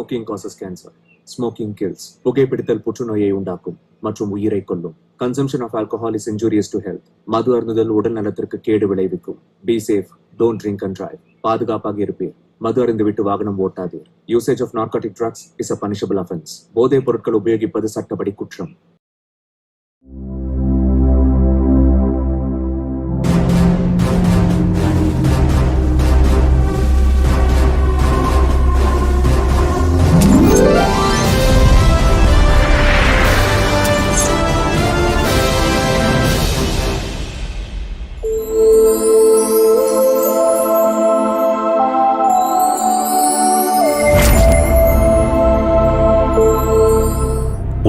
Smoking causes cancer. Smoking kills. புகைப்பிடித்தல் புற்றுநோயை உண்டாக்கும் மற்றும் உயிரை கொல்லும். Consumption of alcohol is injurious to health. மது அருந்துதல் உடல் நலத்திற்கு கேடு விளைவிக்கும். Be safe, don't drink and drive. பாதுகாப்பாக இருப்பீர். மது அருந்துவிட்டு வாகனம் ஓட்டாதீர். Usage of narcotic drugs is a punishable offence. போதைப் பொருட்கள் உபயோகிப்பது சட்டப்படி குற்றம்.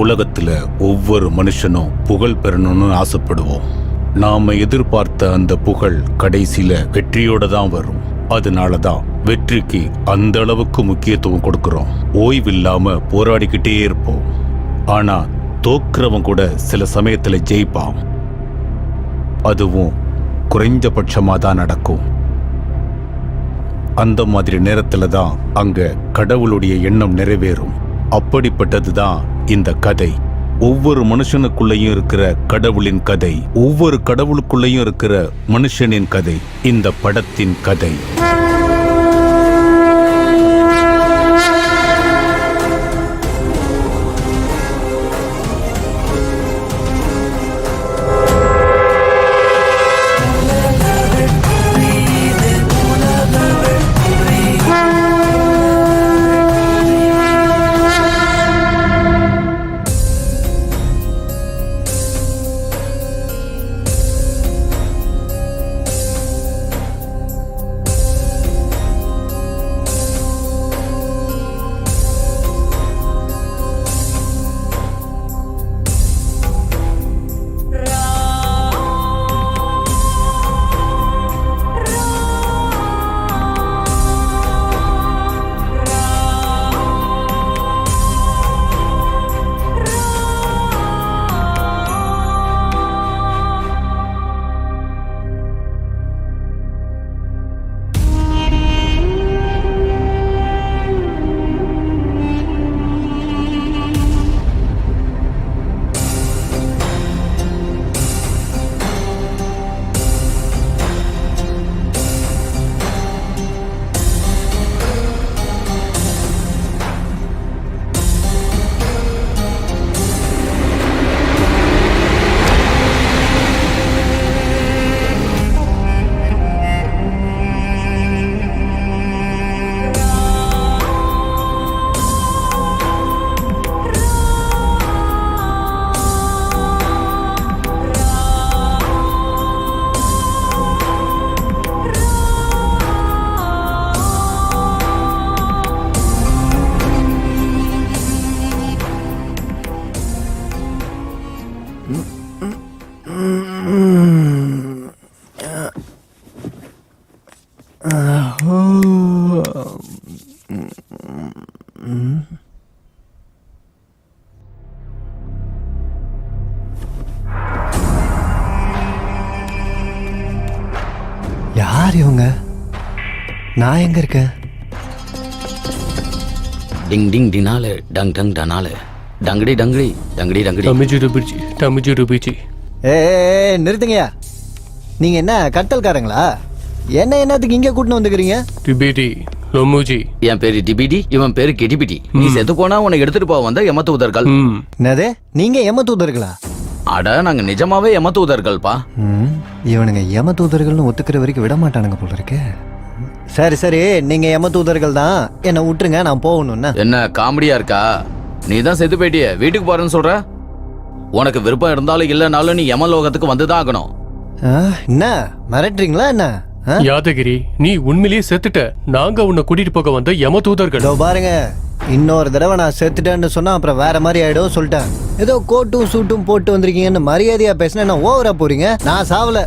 உலகத்துல ஒவ்வொரு மனுஷனும் புகழ் பெறணும்னு ஆசைப்படுவோம். நாம எதிர்பார்த்த அந்த புகழ் கடைசியில வெற்றியோட தான் வரும். அதனாலதான் வெற்றிக்கு அந்த அளவுக்கு முக்கியத்துவம் கொடுக்கிறோம். ஓய்வில்லாம போராடிக்கிட்டே இருப்போம். ஆனா தோக்குறவன் கூட சில சமயத்துல ஜெயிப்பான். அதுவும் குறைஞ்சபட்சமா தான் நடக்கும். அந்த மாதிரி நேரத்துல தான் அங்க கடவுளுடைய எண்ணம் நிறைவேறும். அப்படிப்பட்டதுதான் இந்த கதை. ஒவ்வொரு மனுஷனுக்குள்ளேயும் இருக்கிற கடவுளின் கதை, ஒவ்வொரு கடவுளுக்குள்ளேயும் இருக்கிற மனுஷனின் கதை இந்த படத்தின் கதை. யார் இவங்க? நான் எங்க இருக்கேன்? டிங் டிங் டினாலே டங் டங் டனாலே டங்கடி டங்கடி டங்கடி டங்கடி தமிஜு ருபிச்சி. நிறுத்துங்கயா. நீங்க என்ன கட்டல்காரங்களா? என்னத்துக்கு இங்க கூட்டின்னு வந்துக்கிறீங்க? டிபிடி லொமுஜி. என் பேரு டிபிடி, இவன் பேரு கெடிபிடி. நீ செத்து போனா உன்னை எடுத்துட்டு போக வந்த யமதூதர்கள். என்னது? நீங்க யமதூதர்களா? அட நாங்க நிஜமாவே யமதூதர்கள்பா. இவனுங்க யமதூதர்கள்னு ஒத்துக்கிற வரைக்கும் விட மாட்டானுங்க போல இருக்கு. சரி சரி, நீங்க யமதூதர்கள் தான், என்ன விட்டுருங்க, நான் போகணும்னா. என்ன காமெடியா இருக்கா? நீ தான் செத்து போயிட்டிய, வீட்டுக்கு போறேன்னு சொல்ற. உனக்கு விருப்பம் இருந்தாலும் இல்லைனாலும் நீ யமலோகத்துக்கு வந்துதான் ஆகணும். என்ன மிரட்டுறீங்களா என்ன? யாதகிரி, நீ உண்மையிலேயே செத்துட்ட. நாங்க உன்னை கூட்டிட்டு போக வந்த யமதூதர்கள். பாருங்க, இன்னொரு தடவை நான் செத்துட்டேன்னு சொன்னா அப்புறம் வேற மாதிரி ஆயிடும் சொல்லிட்டேன். ஏதோ கோட்டும் சூட்டும் போட்டு வந்திருக்கீங்கன்னு மரியாதையா பேசினா ஓவரா போறீங்க. நான் சாவல.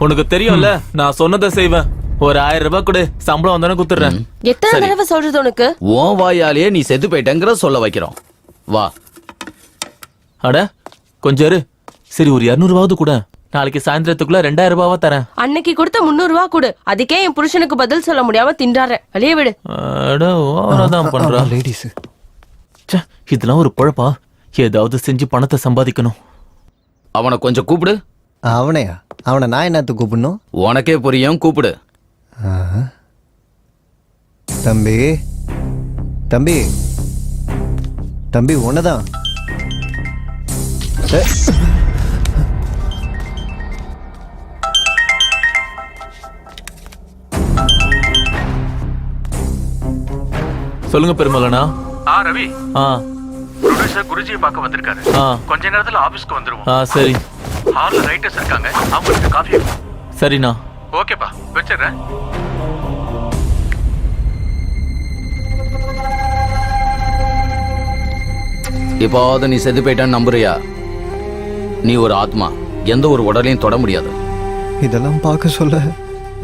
உனக்கு தெரியும்ல, நான் சொன்னதை செய்வேன். ஒரு 1000 ரூபாய் கொடு, சம்பளம் வந்தானே குத்துறேன். எத்தனை தடவை சொல்றது உனக்கு? உன் வாயாலேயே நீ செத்து போயிட்டேங்கிற சொல்ல வைக்கிறோம். வா. அட கொஞ்சம் இரு. சரி, ஒரு 200 ரூபாவது கூட. நாளைக்கு சாயந்தரத்துக்குள்ள 2000 ரூபாவா தரேன். அன்னைக்கு கொடுத்த 300 ரூபா கொடு. அதுக்கே என் புருஷனுக்கு பதில் சொல்ல முடியாம திண்டாடுறேன். வெளியே விடு. ஓவராதான் பண்றா. லேடிஸ் ச்சே, இதெல்லாம் ஒரு பொழப்பா? ஏதாவது செஞ்சு பணத்தை சம்பாதிக்கணும். அவனை கொஞ்சம் கூப்பிடு. அவனையா? அவனை நான் என்னத்துக்கு கூப்பிடணும்? உனக்கே புரியும், கூப்பிடு. ஆஹா. தம்பி தம்பி தம்பி உன்னதான். சொல்லுங்க பெருமலனா. ரவி, ஆ ப்ரொடியூசர் குருஜியை பார்க்க வந்திருக்காரு. ஆ கொஞ்ச நேரத்துல ஆபீஸ்க்கு வந்துருவோம். சரி ஹால்ல ரைட்டர்ஸ் இருக்காங்க, அவங்களுக்கு காஃபி. சரிண்ணா. ஓகேப்பா, வச்சிடுறேன். இப்போது நீ செத்து போயிட்டான்னு நம்புறியா? நீ ஒரு ஆத்மா, எந்த ஒரு உடலையும் தொட முடியாது. இதெல்லாம் பார்க்க சொல்ல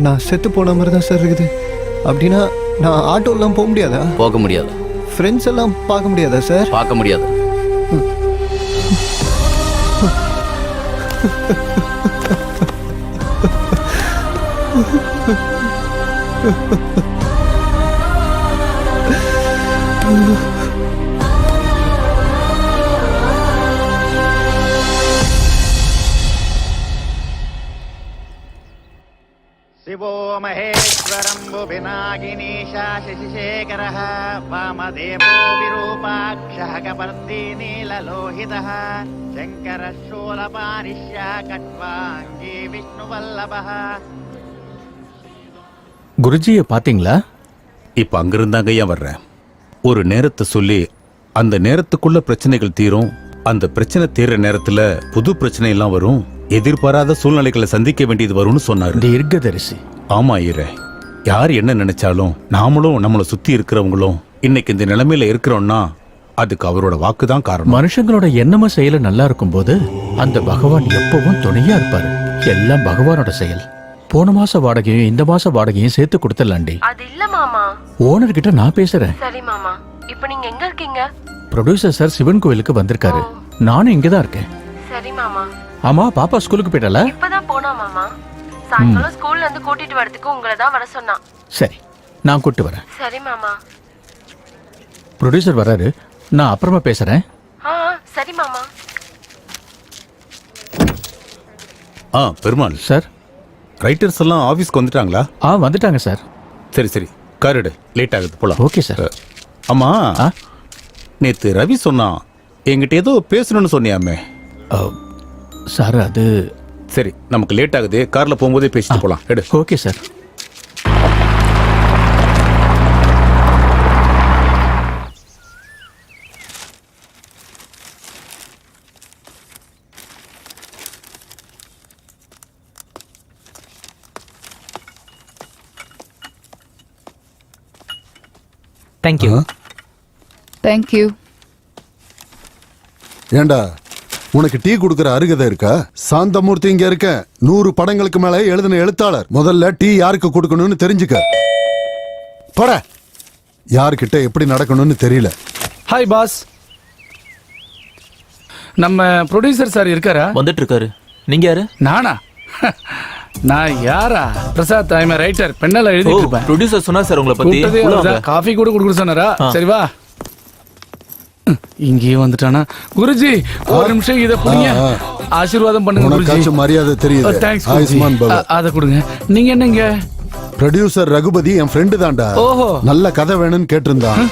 நான் செத்து போன மாதிரி தான் சார் இருக்குது. அப்படின்னா நான் ஆட்டோலாம் போக முடியாதா? போக முடியாது. ஃப்ரெண்ட்ஸ் எல்லாம் பார்க்க முடியாதா சார்? பார்க்க முடியாது. शिवो महेश्वरम्बु विनागिनीशा शशिशेखरः वामदेवो विरूपाक्षः कपर्दी नीललोहितः शङ्करः शूलपानिष्यः कट्वाङ्गी विष्णुवल्लभः. குருஜியை பாத்தீங்களா? இப்ப அங்கிருந்தாங்க ஐயா வர்றேன். ஒரு நேரத்தை சொல்லி அந்த நேரத்துக்குள்ள பிரச்சனைகள் தீரும். அந்த பிரச்சனை தீர்ற நேரத்துல புது பிரச்சனை எல்லாம் வரும். எதிர்பாராத சூழ்நிலைகளை சந்திக்க வேண்டியது வரும்னு சொன்னாரு. தீர்க்கதரிசி. ஆமா ஐயரே, யார் என்ன நினைச்சாலும் நாமளும் நம்மளை சுத்தி இருக்கிறவங்களும் இன்னைக்கு இந்த நிலைமையில இருக்கிறோம்னா அதுக்கு அவரோட வாக்கு தான் காரணம். மனுஷங்களோட எண்ணம செயல நல்லா இருக்கும் போது அந்த பகவான் எப்பவும் துணையா இருப்பாரு. எல்லாம் பகவானோட செயல். போன மாச வாடகையும் இந்த மாச வாடகையும் சேர்த்து கொடுத்துடலாண்டி. அது இல்ல மாமா. ஓனர் கிட்ட நான் பேசுறேன். சரி மாமா. இப்போ நீங்க எங்க இருக்கீங்க? ப்ரொடியூசர் சார் சிவன் கோவிலுக்கு வந்திருக்காரு. நானும் இங்கதான் இருக்கேன். சரி மாமா. ஆமா, பாப்பா ஸ்கூலுக்கு போயிட்டாளா? இப்பதான் போனா மாமா. சாயங்காலம் ஸ்கூல்ல இருந்து கூட்டிட்டு வரதுக்கு உங்களை தான் வர சொன்னா. சரி, நான் கூட்டு வரேன். சரி மாமா. ப்ரொடியூசர் வராரு, நான் அப்புறமா பேசுறேன். சரி மாமா. பெருமாள் சார், ரைட்டர்ஸ் எல்லாம் ஆபீஸ்க்கு வந்துட்டாங்களா? வந்துட்டாங்க சார். சரி சரி, காரிடு, லேட் ஆகுது, போலாம். Okay sir. ஆமா, நேத்து ரவி சொன்னா என்கிட்ட ஏதோ பேசணும்னு சொன்னியாமே. சார் அது சரி, நமக்கு லேட் ஆகுது, கார்ல போகும்போதே பேசிட்டு போலாம். எடு. Okay sir. தேங்க்யூ. தேங்க்யூ. ஏண்டா, உனக்கு டீ குடுக்கற அருகதை இருக்கா? சாந்தமூர்த்தி இங்க இருக்க. 100 படங்களுக்கு மேல எழுதின எழுத்தாளர். முதல்ல டீ யாருக்கு கொடுக்கணும்னு தெரிஞ்சுக்க. போட. யார்கிட்ட எப்படி நடக்கணும்னு தெரியல. Hi boss. நம்ம ப்ரொடியூசர் சார் இருக்காரா? வந்துட்டு இருக்காரு. நீங்க யாரு? நானா? நான் யாரா? Prasad, I am writer. பெண்ணால எழுதிட்டு இருப்பேன். ப்ரொடியூசர் சொன்னா சார் உங்களை பத்தி. காஃபி கூட குடுக்க சொன்னாரா? சரி வா. இங்கேயே வந்துட்டானா? குருஜி ஒரு நிமிஷம் இத புடிங்க. ஆசீர்வாதம் பண்ணுங்க குருஜி. உனக்கு மரியாதை தெரியுது. தேங்க்ஸ் ஆயுஷ்மான் பவ. அத கொடுங்க. நீங்க என்னங்க? ப்ரொடியூசர் ரகுபதி என் ஃப்ரெண்டு தான்டா. ஓஹோ. நல்ல கதை வேணும்னு கேட்டிருந்தான்.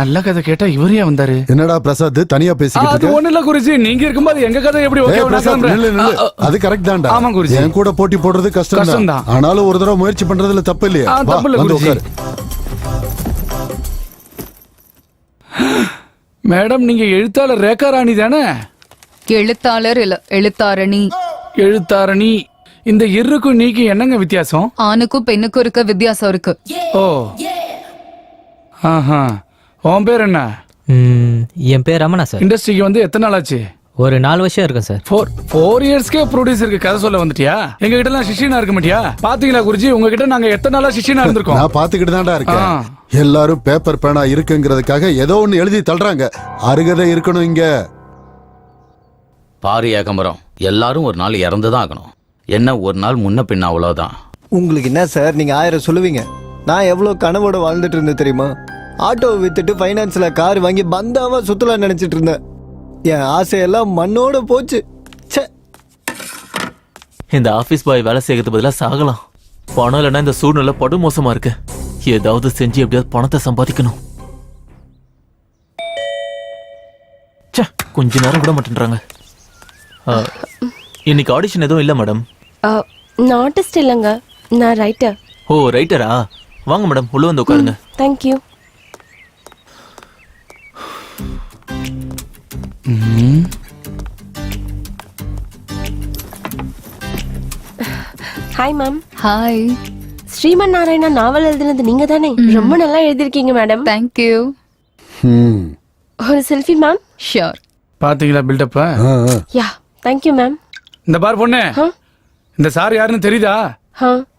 நல்ல கதை கேட்டா இவரே வந்தாரு. என்னடா பிரசாத் தனியா பேசிக்கிட்டு இருக்க? அது ஒண்ணு இல்ல குருஜி, நீங்க இருக்கும்போது எங்க கதை எப்படி ஓகே வந்தாங்க? அது கரெக்ட் தான்டா. ஆமா குருஜி. என் கூட போட்டி போடுறது கஷ்டம் தான். ஆனாலும் ஒரு தடவை முயற்சி பண்றதுல தப்பு இல்லையா? தப்பு இல்ல குருஜி. மேடம், நீங்க எழுத்தாளர் ரேகா ராணி தானே? எழுத்தாளர் இல்ல, எழுத்தாரணி. எழுத்தாரணி. இந்த இருக்கு நீக்கு என்னங்க வித்தியாசம்? ஆணுக்கும் பெண்ணுக்கும் இருக்க வித்தியாசம் இருக்கு. ஓ, ஆஹா. உன் பேர் என்ன? என் பேர் ரமணா சார். இண்டஸ்ட்ரிக்கு வந்து எத்தனை நாள் ஆச்சு? ஒரு 4 வருஷம் இருக்கும் சார். 4 இயர்ஸ்க்கே ப்ரொடியூசருக்கு கதை சொல்ல வந்துட்டியா? எங்க கிட்ட எல்லாம் சிஷியனா இருக்க மாட்டியா? பாத்தீங்களா குருஜி, உங்ககிட்ட நாங்க எத்தனை நாளா சிஷியனா இருந்திருக்கோம்? நான் பாத்துக்கிட்டு தான்டா இருக்கேன். எல்லாரும் பேப்பர் பேனா இருக்குங்கிறதுக்காக ஏதோ ஒண்ணு எழுதி தள்ளுறாங்க. அருகதை இருக்கணும் இங்க. பாரு ஏகம்பரம், எல்லாரும் ஒரு நாள் இறந்துதான் ஆகணும். என்ன ஒரு நாள் முன்ன பின்ன அவ்வளவுதான். உங்களுக்கு என்ன சார், நீங்க 1000 சொல்லுவீங்க. நான் எவ்வளவு கனவோட வாழ்ந்துட்டு இருந்தேன் தெரியுமா? ஆட்டோவை வித்துட்டு ஃபைனான்ஸ்ல கார் வாங்கி பந்தாவா சுத்தலாம் நினைச்சிட்டு இருந்தேன். என் ஆசையெல்லாம் மண்ணோட போச்சு. ச்சே. இந்த ஆபீஸ் பாய் வேலை செய்யறது பதிலா சாகலாம். பணம் இல்லைன்னா இந்த சூழ்நிலை படு மோசமா இருக்கு. ஏதாவது செஞ்சு எப்படியாவது பணத்தை சம்பாதிக்கணும். கொஞ்ச நேரம் விட மாட்டேன்றாங்க. இன்னைக்கு ஆடிஷன் எதுவும் இல்ல மேடம். நான் ஆர்டிஸ்ட் இல்லைங்க, நான் ரைட்டர். ஓ ரைட்டரா? வாங்க மேடம், உள்ள வந்து உட்காருங்க. Thank you. Hi ma'am. Hi. Sriman Narayana novel எழுதினது நீங்க தானே? ரொம்ப நல்லா எழுதிருக்கீங்க மேடம். தேங்க்யூ. ஒரு செல்ஃபி மேம். ஷியோர். பாத்தீங்களா பில்டப்? Yeah thank you ma'am. இந்த பார் பொண்ணு, இந்த சார் யாருன்னு தெரியுதா?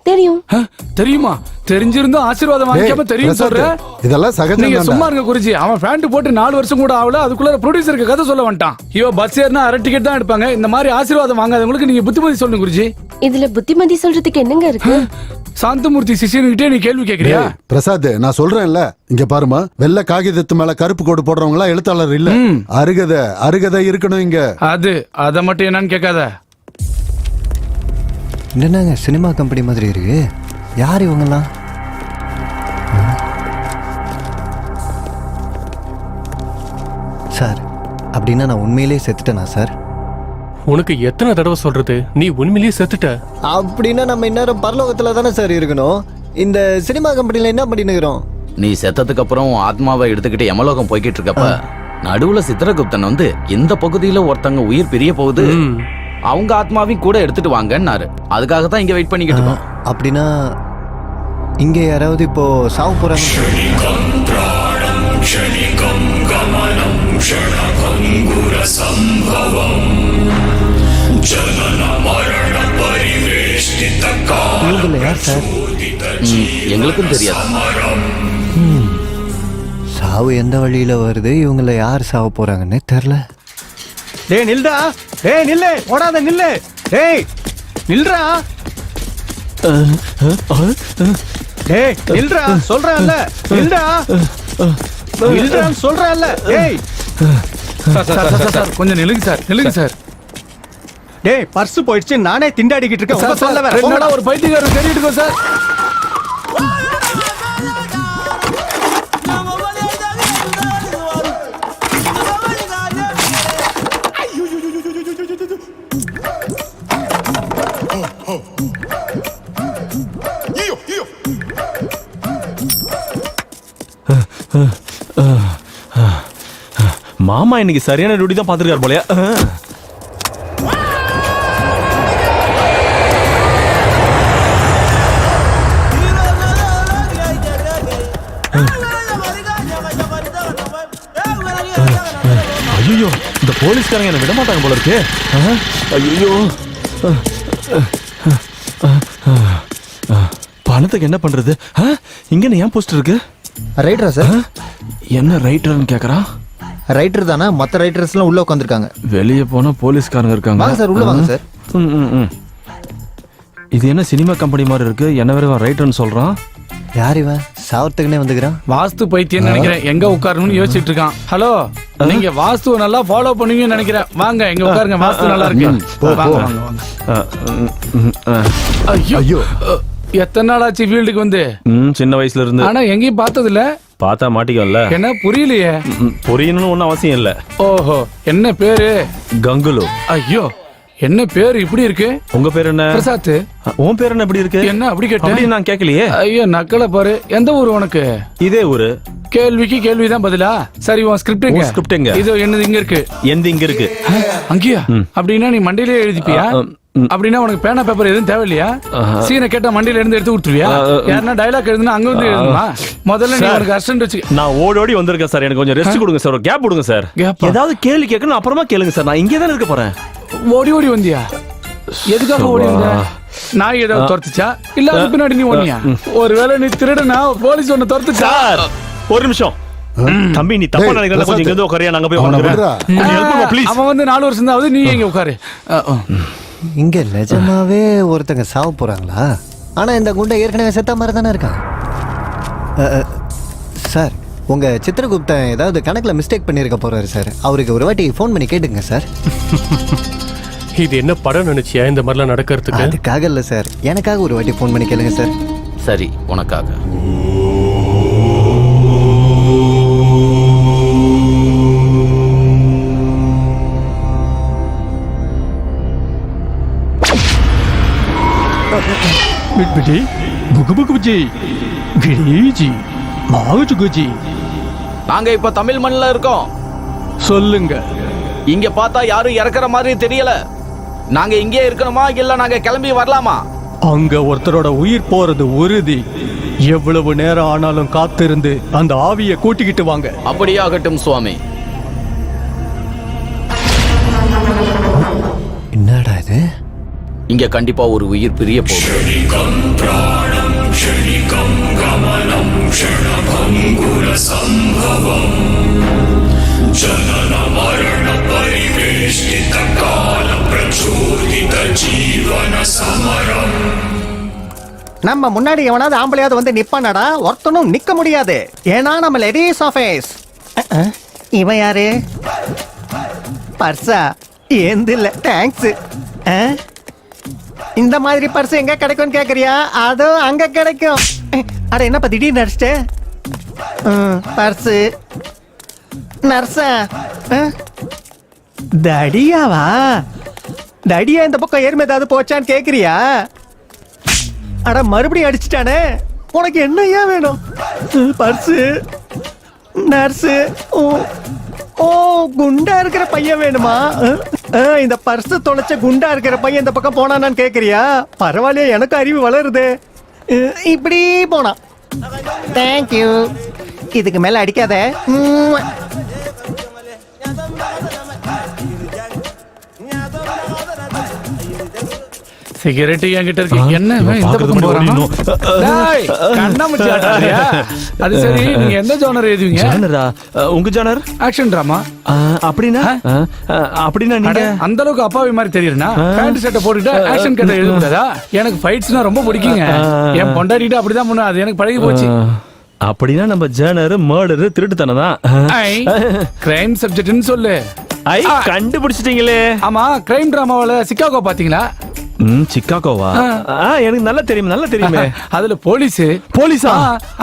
தெரியும். தெரியுமா? தெரிஞ்சிருந்தும் ஆசீர்வாதம் வாங்கிக்காம தெரியும் சொல்ற. இதெல்லாம் சகஜம். நீங்க சும்மா இருங்க குருஜி. அவன் பேண்ட் போட்டு 4 வருஷம் கூட ஆகல, அதுக்குள்ள ப்ரொடியூசருக்கு கதை சொல்ல வந்துட்டான். இவ பஸ் ஏறினா அரை டிக்கெட் தான் எடுப்பாங்க. இந்த மாதிரி ஆசீர்வாதம் வாங்காதவங்களுக்கு நீங்க புத்திமதி சொல்லுங்க குருஜி. இதுல புத்திமதி சொல்றதுக்கு என்னங்க இருக்கு? சாந்தமூர்த்தி சிஷியன்கிட்டே நீ கேள்வி கேக்குறியா? பிரசாத், நான் சொல்றேன்ல, இங்க பாருமா, வெள்ளை காகிதத்து மேல கருப்பு கோடு போடுறவங்க எல்லாம் எழுத்தாளர் இல்ல. அருகதை இருக்கணும் இங்க. அத மட்டும் என்னன்னு கேட்காத. என்னங்க சினிமா கம்பெனி மாதிரி இருக்கு. யார் இவங்கெல்லாம்? சார், அப்படின்னா நான் உண்மையிலேயே செத்துட்டேனா சார்? உனக்கு எத்தனை தடவை சொல்றது, நீ உண்மையிலேயே செத்துட்ட. அப்படின்னா நம்ம இந்நேரம் பரலோகத்துல தானே சார் இருக்கணும். இந்த சினிமா கம்பெனில என்ன பண்ணினுக்கிறோம்? நீ செத்ததுக்கு அப்புறம் ஆத்மாவை எடுத்துக்கிட்டு யமலோகம் போய்கிட்டு இருக்கப்ப நடுவுல சித்திரகுப்தன் வந்து இந்த பகுதியில ஒருத்தங்க உயிர் பிரிய போகுது, அவங்க ஆத்மாவையும் கூட எடுத்துட்டு வாங்கன்னாரு. அதுக்காக தான் இங்க வெயிட் பண்ணிக்கிட்டு இருக்கோம். அப்படின்னா இங்க யாராவது இப்போ சாவு போறாங்க? யார் சார்? எங்களுக்கும் தெரியாது. சாவு எந்த வழியில வருது, இவங்கள யார் சாவ போறாங்கன்னு தெரியல. டேய் நில்டா, டேய் நில்லு, ஓடாத நில்லு, டேய் நில்றா, டேய் நில்றா சொல்றேன்ல, நில்டா, நில்றான்னு சொல்றேன்ல, டேய். சார் கொஞ்சம் நில்லுங்க சார், நில்லுங்க சார். டேய் பர்ஸ் போயிடுச்சு, நானே திண்டாடிக்கிட்டு இருக்கேன். சொல்ல வேற என்னடா ஒரு பைத்தியக்காரன் தேடிட்டு இருக்கோம் சார். மாமா இன்னைக்கு சரியான டியூட்டி தான் பாத்துருக்காரு போலயா. ஐயோ, இந்த போலீஸ்காரங்க என்ன விட மாட்டாங்க போல இருக்கு. ஐயோ, பணத்துக்கு என்ன பண்றது? இங்க ஏன் போஸ்டர் இருக்கு? ரைட்டரா சார்? என்ன ரைட்டர்னு கேக்குறா? ரைட்டர் தானே, மற்ற ரைட்டர்ஸ் எல்லாம் உள்ள உட்காந்துருக்காங்க. வெளியே போனா போலீஸ்காரங்க இருக்காங்க. வாங்க சார், உள்ள வாங்க சார். இது என்ன சினிமா கம்பெனி மாதிரி இருக்கு? என்ன வேற ரைட்டர்னு சொல்றான். யார் இவன்? சாவத்துக்குனே வந்துக்கிறான். வாஸ்து பைத்தியம் நினைக்கிறேன். எங்க உட்காரணும்னு யோசிச்சுட்டு இருக்கான். ஹலோ, நீங்க வாஸ்துவை நல்லா ஃபாலோ பண்ணுவீங்கன்னு நினைக்கிறேன். வாங்க எங்க உட்காருங்க, வாஸ்து நல்லா இருக்கு. ஐயோ, எத்தனை நாள் ஆச்சு ஃபீல்டுக்கு வந்து? சின்ன வயசுல இருந்து. ஆனா எங்கேயும் பார்த்தது இல்ல. பார்த்தா மாட்டிக்கல. என்ன புரியலையே? புரியணும்னு ஒன்னும் அவசியம் இல்ல. ஓஹோ, என்ன பேரு? கங்குலு. ஐயோ, என்ன பேர் இப்படி இருக்கு? உங்க பேர் என்ன? பிரசாத். உன் பேர் என்ன இப்படி இருக்கு? என்ன அப்படி கேட்டேன்? நான் கேட்கலையே. ஐயோ நக்கல பாரு. எந்த ஊர் உனக்கு? இதே ஊரு. கேள்விக்கு கேள்விதான் பதிலா? சரி, உன் ஸ்கிரிப்ட் ஸ்கிரிப்ட் எங்க? இது என்னது இங்க இருக்கு. எந்த இங்க இருக்கு? அங்கேயா? அப்படின்னா நீ மண்டையிலே எழுதிப்பியா? அப்படின்னா உனக்கு பேனா பேப்பர் எதுவும் தேவையில்லையா? சீனை கேட்டா மண்டியில இருந்து எடுத்து கொடுத்துருவியா? யாருன்னா டைலாக் எழுதுனா அங்க வந்து எழுதுமா? முதல்ல நீ உனக்கு அசிஸ்டன்ட் வச்சு. நான் ஓடி வந்திருக்கேன் சார். எனக்கு கொஞ்சம் ரெஸ்ட் கொடுங்க சார், கேப் கொடுங்க சார். ஏதாவது கேள்வி கேட்கணும் அப்புறமா கேளுங்க சார். நான் இங்கே தானே இருக்க போறேன். ஓடி வந்தியா? எதுக்காக ஓடி வந்த? நாய் ஏதாவது துரத்துச்சா இல்ல அது பின்னாடி நீ ஓடியா? ஒருவேளை நீ திருடனா போலீஸ் ஒன்னு துரத்துச்சா? ஒரு நிமிஷம். தம்பி நீ தப்பா நினைக்கிறத கொஞ்சம் இங்க உட்காரியா, நாங்க போய் அவனை உட்காருறோம். விடுறா. ப்ளீஸ். அவன் வந்து 4 வருஷம் தான் ஆகுது, நீ எங்க உட்காரு. இங்க நிஜமாவே ஒருத்தங்க சாவ போறாங்களா? ஆனா இந்த குண்டை ஏற்கனவே செத்த மாதிரி தானே இருக்கான். சார், உங்க சித்திரகுப்தன் ஏதாவது கணக்குல மிஸ்டேக் பண்ணிருக்க போறாரு சார். அவருக்கு ஒரு வாட்டி ஃபோன் பண்ணி கேட்டுங்க சார். இது என்ன படம் நினைச்சியா இந்த மாதிரிலாம் நடக்கிறதுக்கு? அதுக்காக இல்ல சார், எனக்காக ஒரு வாட்டி ஃபோன் பண்ணி கேளுங்க சார். சரி, உனக்காக. மிட்பிடி புகுபுகுஜி கிரிஜி மாவுஜுகுஜி. நாங்க இப்ப தமிழ் மண்ணில் இருக்கோம். சொல்லுங்க. இங்க பார்த்தா யாரும் இறக்குற மாதிரி தெரியல. நாங்க இங்கே இருக்கணுமா இல்ல நாங்க கிளம்பி வரலாமா? அங்க ஒருத்தரோட உயிர் போறது உறுதி. எவ்வளவு நேரம் ஆனாலும் காத்திருந்து அந்த ஆவியை கூட்டிக்கிட்டு வாங்க. அப்படியே ஆகட்டும் சுவாமி. என்னடா இது? இங்க கண்டிப்பா ஒரு உயிர் பிரிய போகுது. நம்ம முன்னாடி எவனாவது ஆம்பளையாவது வந்து நிப்பானடா? ஒருத்தனும் நிக்க முடியாது. ஏன்னா நம்ம லேடிஸ் ஆஃபீஸ். இவன் யாரு? பர்ஸா? ஏந்து இல்ல, தேங்க்ஸ். இந்த மாதிரி பர்ஸ் எங்க கிடைக்கும்னு கேக்குறியா? அதோ அங்க கிடைக்கும். அட என்னப்பா திடீர்னு நடிச்சிட்டு? பர்ஸு நர்ஸா? தடியாவா? தடியா இந்த பக்கம் ஏறுமே ஏதாவது போச்சான்னு கேக்குறியா? அட மறுபடியும் அடிச்சிட்டானே. உனக்கு என்னையா வேணும்? பர்ஸு, நர்ஸு, ஓ குண்டா இருக்கிற பையன் வேணுமா? இந்த பர்ஸ் தொலைச்ச குண்டா இருக்கிற பையன் இந்த பக்கம் போனான்னு கேக்குறியா? பரவாயில்லையா, எனக்கு அறிவு வளருது. இப்படி போனா. தேங்க்யூ. இதுக்கு மேல அடிக்காத. சிகரெட் என்கிட்ட இருக்கு. என்ன இவன் இந்த பக்கம் போறான்? டேய், கண்ணாமூச்சி ஆட்டாதயா? அது சரி, நீங்க எந்த ஜானர் எழுதுவீங்க? ஜானரா? உங்க ஜானர் ஆக்ஷன் டிராமா. அப்படின்னா நீங்க அந்த அளவுக்கு அப்பாவி மாதிரி தெரியுறனா? பேண்ட் ஷர்ட்டை போட்டுட்டு ஆக்ஷன் கதை எழுத கூடாதா? எனக்கு ஃபைட்ஸ்னா ரொம்ப பிடிக்குங்க. என் பொண்டாட்டிட்டு அப்படிதான் முன்ன, அது எனக்கு பழகி போச்சு. அப்படின்னா நம்ம ஜானர் மர்டர் திருட்டுத்தனம் தான். கிரைம் சப்ஜெக்ட்னு சொல்லு. கண்டுபிடிச்சிட்டீங்களே. ஆமா, கிரைம் டிராமாவில சிக்காகோ பாத்தீங்களா? சிக்காகோவா? எனக்கு நல்லா தெரியுமே. அதுல போலீஸா?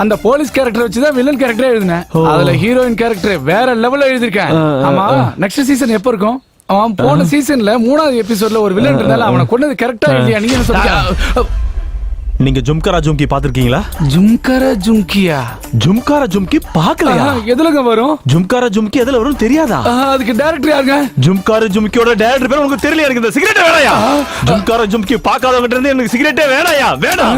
அந்த போலீஸ் கேரக்டர் வச்சுதான் வில்லன் கேரக்டர் எழுதினேன். அதுல ஹீரோயின் கேரக்டர் வேற லெவல்ல எழுதிருக்கேன். ஆமா, நெக்ஸ்ட் சீசன் எப்ப இருக்கும்? அவன் போன சீசன்ல 3வது எபிசோட்ல ஒரு வில்லன் இருந்தாலும் அவனை கொண்டது கரெக்டா எழுதியா? நீங்க என்ன சொல்றீங்க? நீங்க ஜும்கரா ஜும்கி பாத்திருக்கீங்களா? ஜும்கரா ஜும்கியா? ஜும்காரா ஜும்கி பார்க்கலையா? எதுலங்க வரும்? ஜும்காரா ஜும்கி எதுல வரும் தெரியாதா? அதுக்கு டைரக்டர் யாருங்க? ஜும்காரா ஜும்கியோட டைரக்டர் பேர் உங்களுக்கு தெரியல. எனக்கு இந்த சிகரெட் வேணாயா? ஜும்காரா ஜும்கி பார்க்காதவங்க இருந்து எனக்கு சிகரெட்டே வேணாயா? வேணாம்.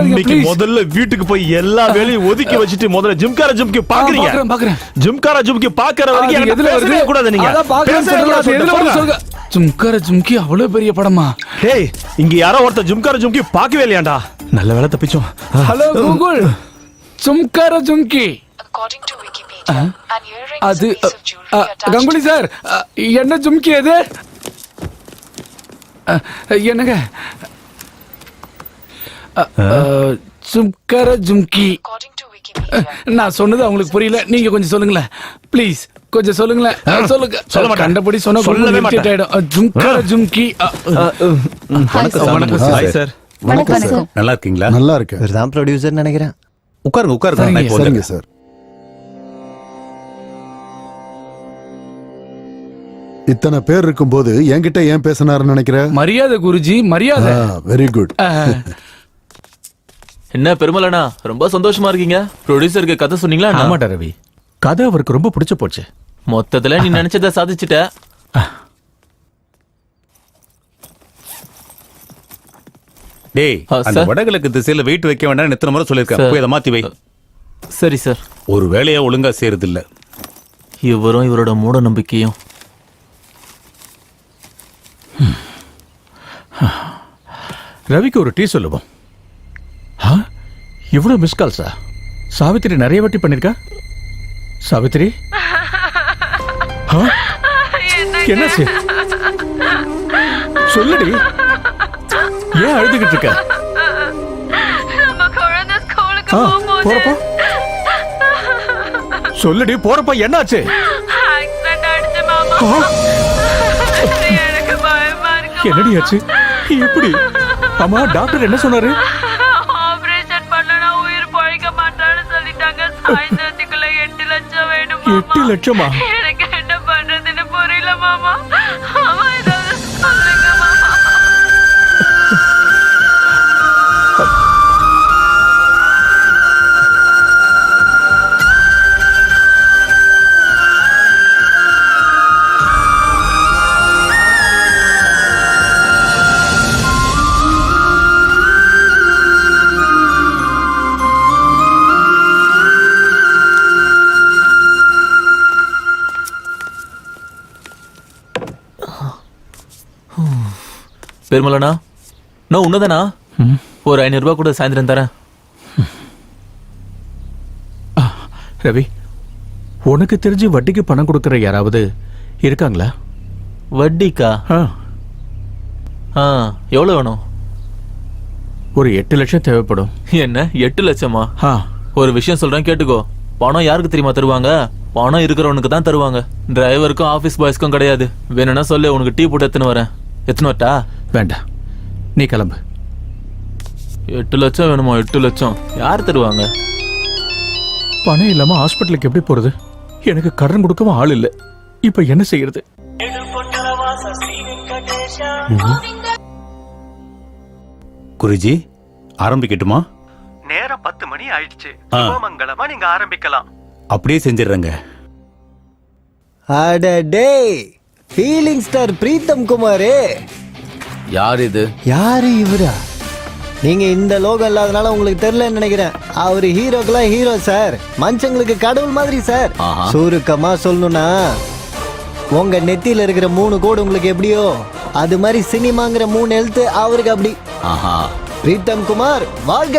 இன்னைக்கு முதல்ல வீட்டுக்கு போய் எல்லா வேலையும் ஒதுக்கி வச்சிட்டு முதல்ல ஜும்காரா ஜும்கி பாக்குறீங்க. பாக்குறேன். ஜும்காரா ஜும்கி பாக்குற வரைக்கும் எதுல வருது கூடாது. நீங்க அத பாக்குறேன். எதுல வருது சொல்லுங்க. ஜும்காரா ஜும்கி அவ்வளவு பெரிய படமா? டேய், இங்க யாரோ ஒருத்தர் ஜும்காரா ஜும்கி பார்க்கவே இல்லையாண்டா? நல்ல வேளை தப்பிச்சோம். ஹலோ கூகுள், ஜும்காரா ஜும்கி. அது கங்குலி சார், என்ன ஜும்கி அது? என்னங்க ஜும்காரா ஜும்கி? நான் சொன்னது அவங்களுக்கு புரியல. நீங்க கொஞ்சம் சொல்லுங்களேன் ப்ளீஸ். கொஞ்சம் சொல்லுங்களேன். சொல்ல மாட்டேன். கண்டபடி சொன்னா சொல்லவே மாட்டேன். ஜும்காரா ஜும்கி. வணக்கம் சார். வணக்கம். நல்லா இருக்கீங்களா? நல்லா இருக்கு. இவர்தான் ப்ரொடியூசர் நினைக்கிறேன். உட்காருங்க. சரிங்க சார். இத்தனை பேர் இருக்கும்போது என்கிட்ட ஏன் பேசினாருன்னு நினைக்கிற? மரியாதை குருஜி, மரியாதை. Very good. என்ன பெருமலண்ணா, ரொம்ப சந்தோஷமா இருக்கீங்க. ப்ரொடியூசருக்கு கதை சொன்னீங்களா? ஆமாடா ரவி, கதை அவருக்கு ரொம்ப பிடிச்சு போச்சு. மொத்தத்துல நீ நினைச்சதை சாதிச்சுட்ட. டேய், அந்த வடகிழக்கு திசையில வெயிட் வைக்க வேண்டாம் எத்தனை முறை சொல்லிருக்கேன். போய் அதை மாத்தி வை. சரி சார். ஒரு வேலையை ஒழுங்கா செய்யறது இல்ல. இவரும் இவரோட மூட நம்பிக்கையும். ரவிக்கு ஒரு டீ சொல்லுவோம். இவ்வளவு மிஸ் கால்ஸா? சாவித்திரி நிறைய வாட்டி பண்ணிருக்கா. சாவித்திரி ஆ? என்னாச்சு சொல்லுடி. ஏன் அழுதுகிட்டு இருக்க? ஆ, போறப்பா சொல்லுடி, போறப்பா என்னாச்சு? ஆ? என்னடி ஆச்சு? எப்படி? ஆமா, டாக்டர் என்ன சொன்னாரு? ஆபரேஷன் பண்ணனா உயிர் பழைக்க மாட்டான்னு சொல்லிட்டாங்க. சாயந்தரத்துக்குள்ள 8 லட்சம் வேணும். 8 லட்சமா? எனக்கு என்ன பண்றதுன்னு புரியல மாமா. அம்மா ஏதாவது சொல்லுங்க மாமா. பெருமலண்ணா, நான் உன்னதானா? ஒரு 500 ரூபாய் கூட சாயந்தரம் தரேன். ரவி, உனக்கு தெரிஞ்சு வட்டிக்கு பணம் கொடுக்கற யாராவது இருக்காங்களா? வட்டிக்கா? எவ்வளவு வேணும்? ஒரு 8 லட்சம் தேவைப்படும். என்ன 8 லட்சமா? ஒரு விஷயம் சொல்றேன் கேட்டுக்கோ. பணம் யாருக்கு தெரியுமா தருவாங்க? பணம் இருக்கிறவனுக்கு தான் தருவாங்க. டிரைவருக்கும் ஆபீஸ் பாய்ஸ்க்கும் கிடையாது. வேணும்னா சொல்லு, உனக்கு டீ போட்டு எத்தனை வரேன். எத்தனை வரட்டா? வேண்டாம், நீ கிளம்பு. 8 லட்சம் வேணுமா? 8 லட்சம் யார் தருவாங்க? பணம் இல்லாம ஹாஸ்பிட்டலுக்கு எப்படி போறது? எனக்கு கடன் கொடுக்கவும் ஆள் இல்ல. இப்ப என்ன செய்யறது? குருஜி, ஆரம்பிக்கட்டுமா? நேரம் 10 மணி ஆயிடுச்சு. மங்களமா நீங்க ஆரம்பிக்கலாம். அப்படியே செஞ்சிடுறேங்க. அடடே, ஃபீலிங் ஸ்டார் பிரீத்தம் குமாரே. யார் இது? யாரு இவரா? நீங்க இந்த லோகம் இல்லாதனால உங்களுக்கு தெரியலன்னு நினைக்கிறேன். அவரு ஹீரோக்கெல்லாம் ஹீரோ சார். மனுஷங்களுக்கு கடவுள் மாதிரி சார். சுருக்கமா சொல்லணும்னா, உங்க நெத்தியில இருக்கிற 3 கோடு உங்களுக்கு எப்படியோ, அது மாதிரி சினிமாங்கிற 3 எழுத்து அவருக்கு அப்படி. பிரீத்தம் குமார் வாழ்க.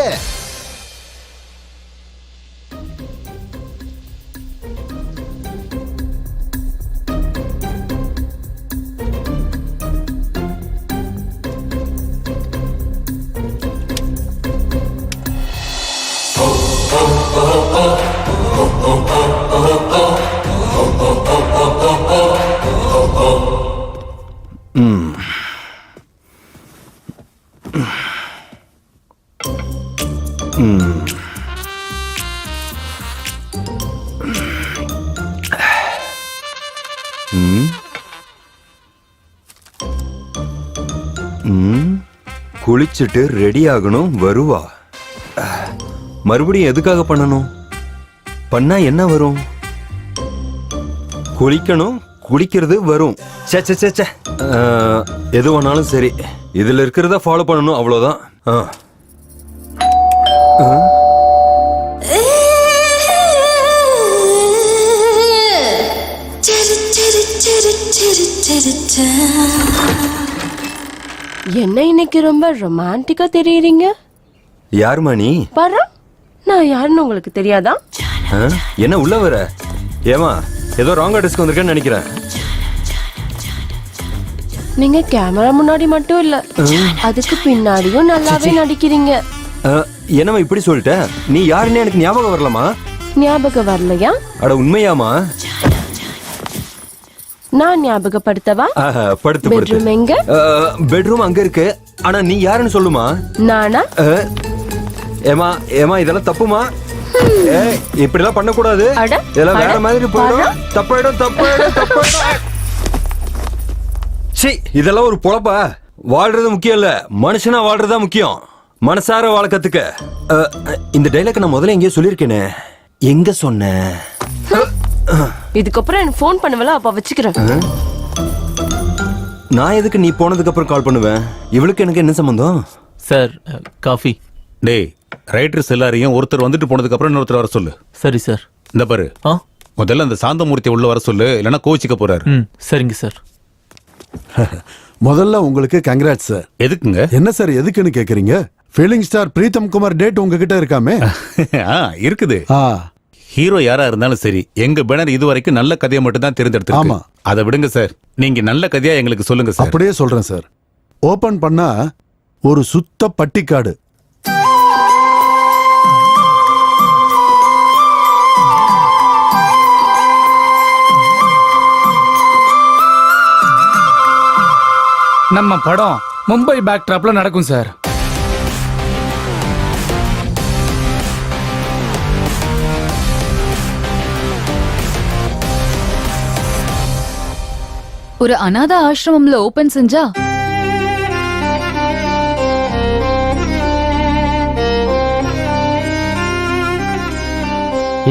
குளிச்சுட்டு ரெடி ஆகணும், வருவா. மறுபடியும் எதுக்காக பண்ணணும்? பண்ணா என்ன வரும்? குளிக்கணும், குளிக்கிறது வரும். எது வேணாலும் சரி, இதுல இருக்கிறத ஃபாலோ பண்ணணும், அவ்வளவுதான். என்ன இன்னைக்கு ரொம்ப ரொமான்டிக்கா தெரியுறீங்க? யாருமா நீ? பாரு, நான் யாருன்னு உங்களுக்கு தெரியாதா? என்ன உள்ள வர? ஏமா, ஏதோ ராங் அட்ரஸ்க்கு வந்திருக்கேன்னு நினைக்கிறேன். நீங்க கேமரா முன்னாடி மட்டும் இல்ல, அதுக்கு பின்னாடியும் நல்லாவே நடிக்கிறீங்க. என்னமா இப்படி சொல்லிட்ட? நீ யாருன்னு எனக்கு ஞாபகம் வரலமா? ஞாபகம் வரலையா? அட உண்மையாமா? நான் ஞாபகப்படுத்தவா? படுத்து பெட்ரூம் எங்க? பெட்ரூம் அங்க இருக்கு. ஆனா நீ யாருன்னு சொல்லுமா? நானா? ஏமா ஏமா, இதெல்லாம் தப்புமா? இப்படி எல்லாம் பண்ண கூடாது. இதெல்லாம் வேற மாதிரி போயிடும். தப்பாயிடும், தப்பாயிடும், தப்பாயிடும். சீ, இதெல்லாம் ஒரு பொழப்பா? வாழ்றது முக்கியம் இல்ல, மனுஷனா வாழ்றதா முக்கியம். மனசார வாழ கத்துக்க. இந்த டைலாக் நான் முதல்ல எங்கேயோ சொல்லிருக்கேனே, எங்க சொன்னேன்? இதுக்கப்புறம் எனக்கு ஃபோன் பண்ணுவல, அப்ப வச்சுக்கிறேன். நான் எதுக்கு நீ போனதுக்கு அப்புறம் கால் பண்ணுவேன்? இவளுக்கு எனக்கு என்ன சம்பந்தம்? Sir, coffee. டேய், ரைட்டர்ஸ் எல்லாரையும் ஒருத்தர் வந்துட்டு போனதுக்கு அப்புறம் இன்னொருத்தர் வர சொல்லு. சரி சார். இந்த பாரு, முதல்ல அந்த சாந்தமூர்த்தி உள்ள வர சொல்லு, இல்லைன்னா கோச்சிக்க போறாரு. சரிங்க சார். முதல்ல உங்களுக்கு கங்க்ராட்ஸ் சார். எதுக்குங்க? என்ன சார் எதுக்குன்னு கேக்குறீங்க? Feeling star Pritam Kumar date உங்ககிட்ட இருக்காமே? இருக்குது. ஹீரோ யாரா இருந்தாலும் சரி, எங்க பேனர் இதுவரைக்கும் நல்ல கதையை மட்டும் தான் தேர்ந்தெடுத்திருக்கு. ஆமா. அதை விடுங்க சார், நீங்க நல்ல கதையா எங்களுக்கு சொல்லுங்க சார். அப்படியே சொல்றேன் சார். ஓபன் பண்ணா ஒரு சுத்த பட்டிக்காடு. நம்ம படம் மும்பை பேக் ட்ராப்ல நடக்கும் சார். ஒரு அனாதை ஆசிரமம்ல ஓபன் செஞ்சா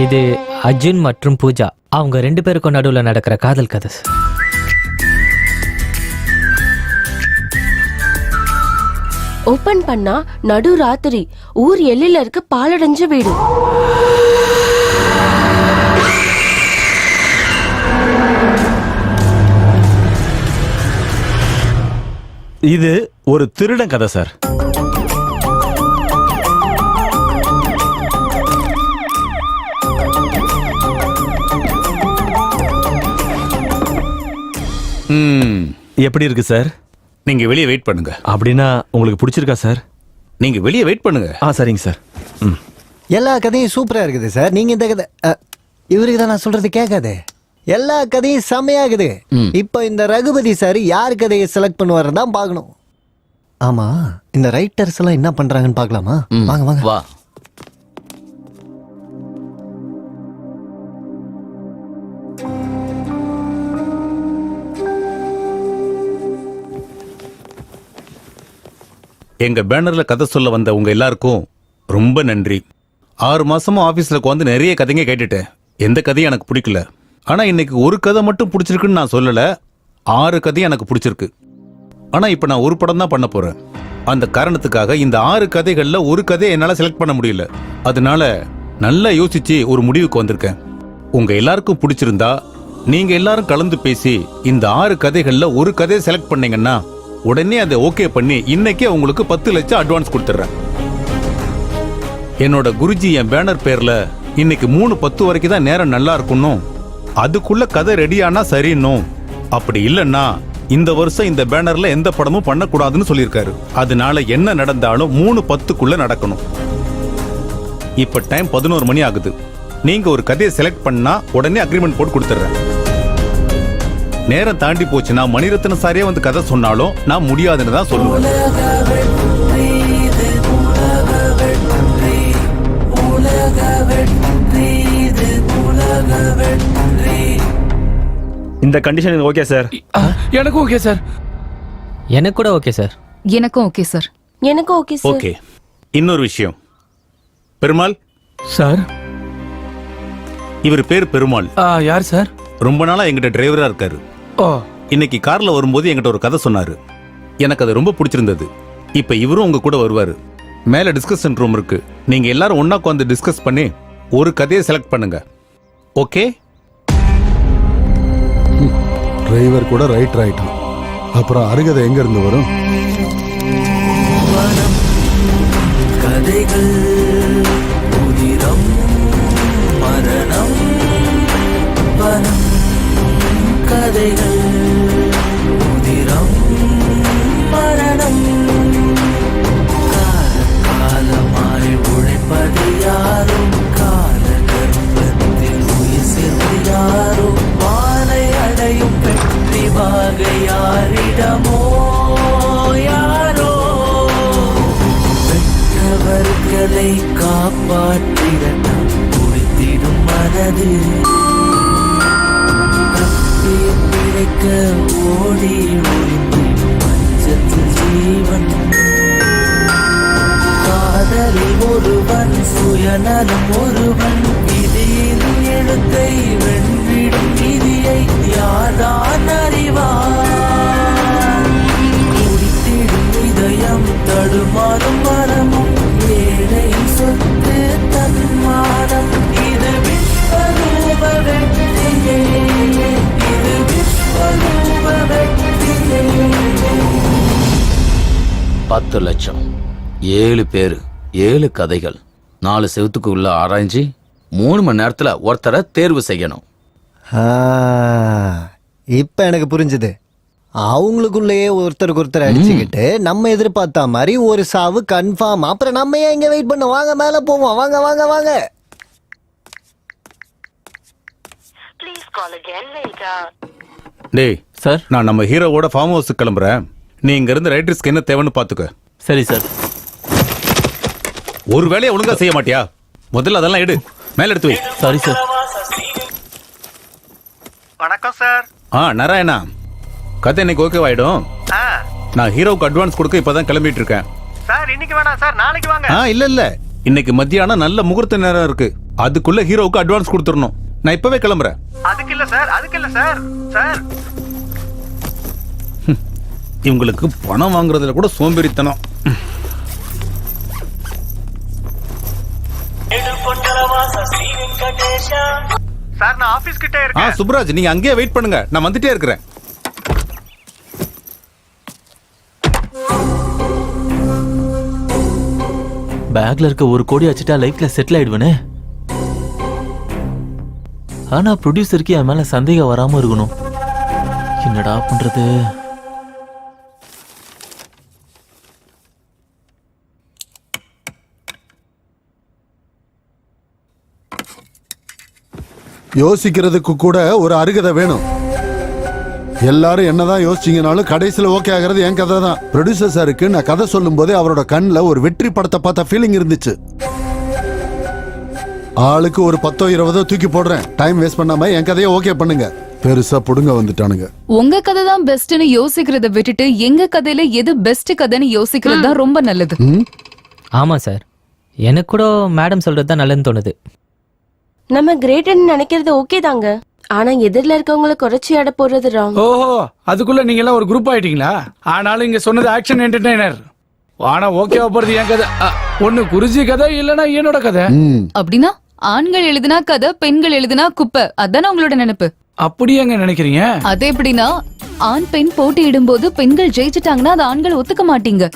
இது அர்ஜுன் மற்றும் பூஜா அவங்க 2 பேருக்கும் நடுவுல நடக்கிற காதல் கதை. ஓபன் பண்ணா நடு ராத்திரி ஊர் எல்லையில இருக்க பாலடைஞ்ச வீடு. இது ஒரு திருடன் கதை சார். எப்படி இருக்கு சார்? நீங்க வெளியே வெயிட் பண்ணுங்க. அப்படின்னா உங்களுக்கு பிடிச்சிருக்கா சார்? நீங்க வெளியே வெயிட் பண்ணுங்க. சரிங்க சார். எல்லா கதையும் சூப்பரா இருக்குது சார். நீங்க இந்த கதை இவருக்கு தான் நான் சொல்றது கேட்காது. எல்லா கதையும் செமையாகுது. இப்போ இந்த ரகுபதி சார் யார் கதையை செலக்ட் பண்ணுவாரு தான் பார்க்கணும். ஆமா, இந்த ரைட்டர்ஸ் எல்லாம் என்ன பண்றாங்கன்னு பார்க்கலாமா? வாங்க வாங்க வா. எங்க பேனர்ல கதை சொல்ல வந்த உங்க எல்லாருக்கும் ரொம்ப நன்றி. 6 மாசமா ஆபீஸ்ல உட்காந்து நிறைய கதைங்க கேட்டுட்டேன். எந்த கதையும் எனக்கு பிடிக்கல. ஆனா இன்னைக்கு ஒரு கதை மட்டும் பிடிச்சிருக்குன்னு நான் சொல்லல, 6 கதையும் எனக்கு பிடிச்சிருக்கு. ஆனா இப்ப நான் ஒரு படம் தான் பண்ண போறேன். அந்த காரணத்துக்காக இந்த 6 கதைகள்ல ஒரு கதையை என்னால செலக்ட் பண்ண முடியல. அதனால நல்லா யோசிச்சு ஒரு முடிவுக்கு வந்திருக்கேன். உங்க எல்லாருக்கும் பிடிச்சிருந்தா நீங்க எல்லாரும் கலந்து பேசி இந்த 6 கதைகள்ல ஒரு கதையை செலக்ட் பண்ணீங்கன்னா உடனே அதை ஓகே பண்ணி இன்னைக்கே உங்களுக்கு 10 லட்சம் அட்வான்ஸ் கொடுத்துறேன். என்னோட குருஜி என் பேனர் பேர்ல இன்னைக்கு 3:10 வரைக்கும் தான் நேரம் நல்லா இருக்கணும், அதுக்குள்ள கதை ரெடியானா சரின்னும், அப்படி இல்லைன்னா இந்த வருஷம் இந்த பேனர்ல எந்த படமும் பண்ணக்கூடாதுன்னு சொல்லியிருக்காரு. அதனால என்ன நடந்தாலும் 3:10க்குள்ள நடக்கணும். இப்ப டைம் 11 மணி ஆகுது. நீங்க ஒரு கதையை செலக்ட் பண்ணா உடனே அக்ரிமெண்ட் போட்டு கொடுத்துறேன். நேரம் தாண்டி போச்சுன்னா மணிரத்ன சாரே வந்து கதை சொன்னாலும் நான் முடியாதுன்னு தான் சொல்லுவேன். இந்த கண்டிஷன் ஓகே சார்? எனக்கும் ஓகே சார். எனக்கு கூட ஓகே சார். எனக்கும் ஓகே சார். எனக்கும் ஓகே சார். ஓகே. இன்னொரு விஷயம், பெருமாள் சார். இவர் பேர் பெருமாள். யார் சார்? ரொம்ப நாளா எங்கிட்ட டிரைவரா இருக்காரு. இன்னைக்கு கார்ல வரும்போது என்கிட்ட ஒரு கதை சொன்னாரு. எனக்கு அது ரொம்ப பிடிச்சிருந்தது. இப்ப இவரும் உங்க கூட வருவாரு. மேல டிஸ்கஷன் ரூம் இருக்கு. நீங்க எல்லாரும் ஒண்ணா உட்காந்து டிஸ்கஸ் பண்ணி ஒரு கதையை செலக்ட் பண்ணுங்க. ஓகே? டிரைவர் கூட ரைட்டர் ஆயிட்டான். அப்புறம் அருகதை எங்க இருந்து வரும்? கதைகள் உதிரம் மரணம் வனம் கதைகள் உதிரம் மரணம் காலமாய் உழைப்பது யாரோ கால கர்ப்பத்தில் உயிர் சேர்ந்து யாரோ வானை அடையும் பெட்டி வாகை யாரிடமோ யாரோ பெற்றவர்களை காப்பாற்றிட குடித்திடும் மனது பிழைக்க ஓடி ஒளிந்திடும் மஞ்சத்தில் ஜீவன் காதலில் ஒருவன் சுயநலம் ஒருவன் விதியின் எழுத்தை வென்றிடும் விதியை யார்தான் அறிவார் குடித்திடும் இதயம் தடுமாறும் மரமும் ஏழை சொத்து தன்மானம் இது விஸ்வரூப வெற்றியே இது விஸ்வரூப வெற்றியே 10 லட்சம் 7 பேர் 7 கதைகள் 4 செவத்துக்கு உள்ள ஆராய்ச்சி 3 மணி நேரத்துல ஒருத்தரை தேர்வு செய்யணும். இப்ப எனக்கு புரிஞ்சுது. அவங்களுக்குள்ளேயே ஒருத்தருக்கு ஒருத்தர் அடிச்சுக்கிட்டு நம்ம எதிர்பார்த்த மாதிரி ஒரு சாவு கன்ஃபார்ம். அப்புறம் நம்ம ஏன் இங்க வெயிட் பண்ண? வாங்க மேல போவோம். வாங்க வாங்க வாங்க. டேய் சார், நான் நம்ம ஹீரோவோட ஃபார்ம் ஹவுஸுக்கு கிளம்புறேன். நீ இங்க இருந்து ரைட்டர்ஸ்க்கு என்ன தேவைன்னு பாத்துக்க. சரி சார். ஒரு வேலையை ஒழுங்கா செய்ய மாட்டியா? முதல்ல அதெல்லாம் எடு, மேல எடுத்து வை. Sorry sir. வணக்கம் சார். நாராயணா, கதை இன்னைக்கு ஓகேவாயிடும். நான் ஹீரோவுக்கு அட்வான்ஸ் கொடுக்க இப்பதான் கிளம்பிட்டு இருக்கேன். சார் இன்னைக்கு வேணாம் சார், நாளைக்கு வாங்க. இல்ல இன்னைக்கு மத்தியானம் நல்ல முகூர்த்த நேரம் இருக்கு. அதுக்குள்ள ஹீரோவுக்கு அட்வான்ஸ் கொடுத்துடணும். நான் இப்பவே கிளம்புறேன். அதுக்கு இல்ல சார், அதுக்கு இல்ல சார். சார் இவங்களுக்கு பணம் வாங்குறதுல கூட சோம்பேறித்தனம். சார் நான் ஆபீஸ் கிட்ட இருக்கேன். சுப்ராஜ், நீங்க அங்கேயே வெயிட் பண்ணுங்க, நான் வந்துட்டே இருக்கிறேன். பேக்ல இருக்க 1 கோடி வச்சுட்டா லைஃப்ல செட்டில் ஆயிடுவேனே. ஆனா ப்ரொடியூசருக்கு என் மேல சந்தேகம் வராம இருக்கணும். என்னடா பண்றது? யோசிக்கிறதுக்கு கூட ஒரு அருகதை வேணும். எல்லாரும் என்னதான் யோசிச்சீங்கனாலும் கடைசியில் ஓகே ஆகிறது என் கதை தான். ப்ரொடியூசர் சாருக்கு நான் கதை சொல்லும் போதே அவரோட கண்ணில் ஒரு வெற்றி படத்தை பார்த்த ஃபீலிங் இருந்துச்சு. ஆளுக்கு ஒரு 10-20 தூக்கி போடுறேன். டைம் வேஸ்ட் பண்ணாம என் கதையை ஓகே பண்ணுங்க. பெருசா புடுங்க வந்துட்டானுங்க. உங்க கதை தான் பெஸ்ட்னு யோசிக்கிறத விட்டுட்டு எங்க கதையில எது பெஸ்ட் கதைன்னு யோசிக்கிறது தான் ரொம்ப நல்லது. ஆமா சார், எனக்கு கூட மேடம் சொல்றது தான் நல்லதுன்னு தோணுது. நம்ம கிரேட்னு நினைக்கிறது ஓகே தாங்க, ஆனா எதிரில இருக்கவங்கள குறைச்சி அட போறது ராங். ஓஹோ, அதுக்குள்ள நீங்க எல்லாம் ஒரு குரூப் ஆயிட்டீங்களா? ஆனாலும் இங்க சொன்னது ஆக்ஷன் என்டர்டெய்னர். ஆனா ஓகேவா போறது என் கதை. ஒண்ணு குருஜி கதை, இல்லனா என்னோட கதை. அப்படின்னா ஆண்கள் எழுதினா கதை, பெண்கள் எழுதினா குப்பை, அதானே உங்களோட நினைப்பு? அப்படி எங்க நினைக்கிறீங்க? அது எப்படின்னா, ஆண் பெண் போட்டியிடும் போது பெண்கள் ஜெயிச்சிட்டாங்கன்னா அது ஆண்கள் ஒத்துக்க மாட்டீங்க.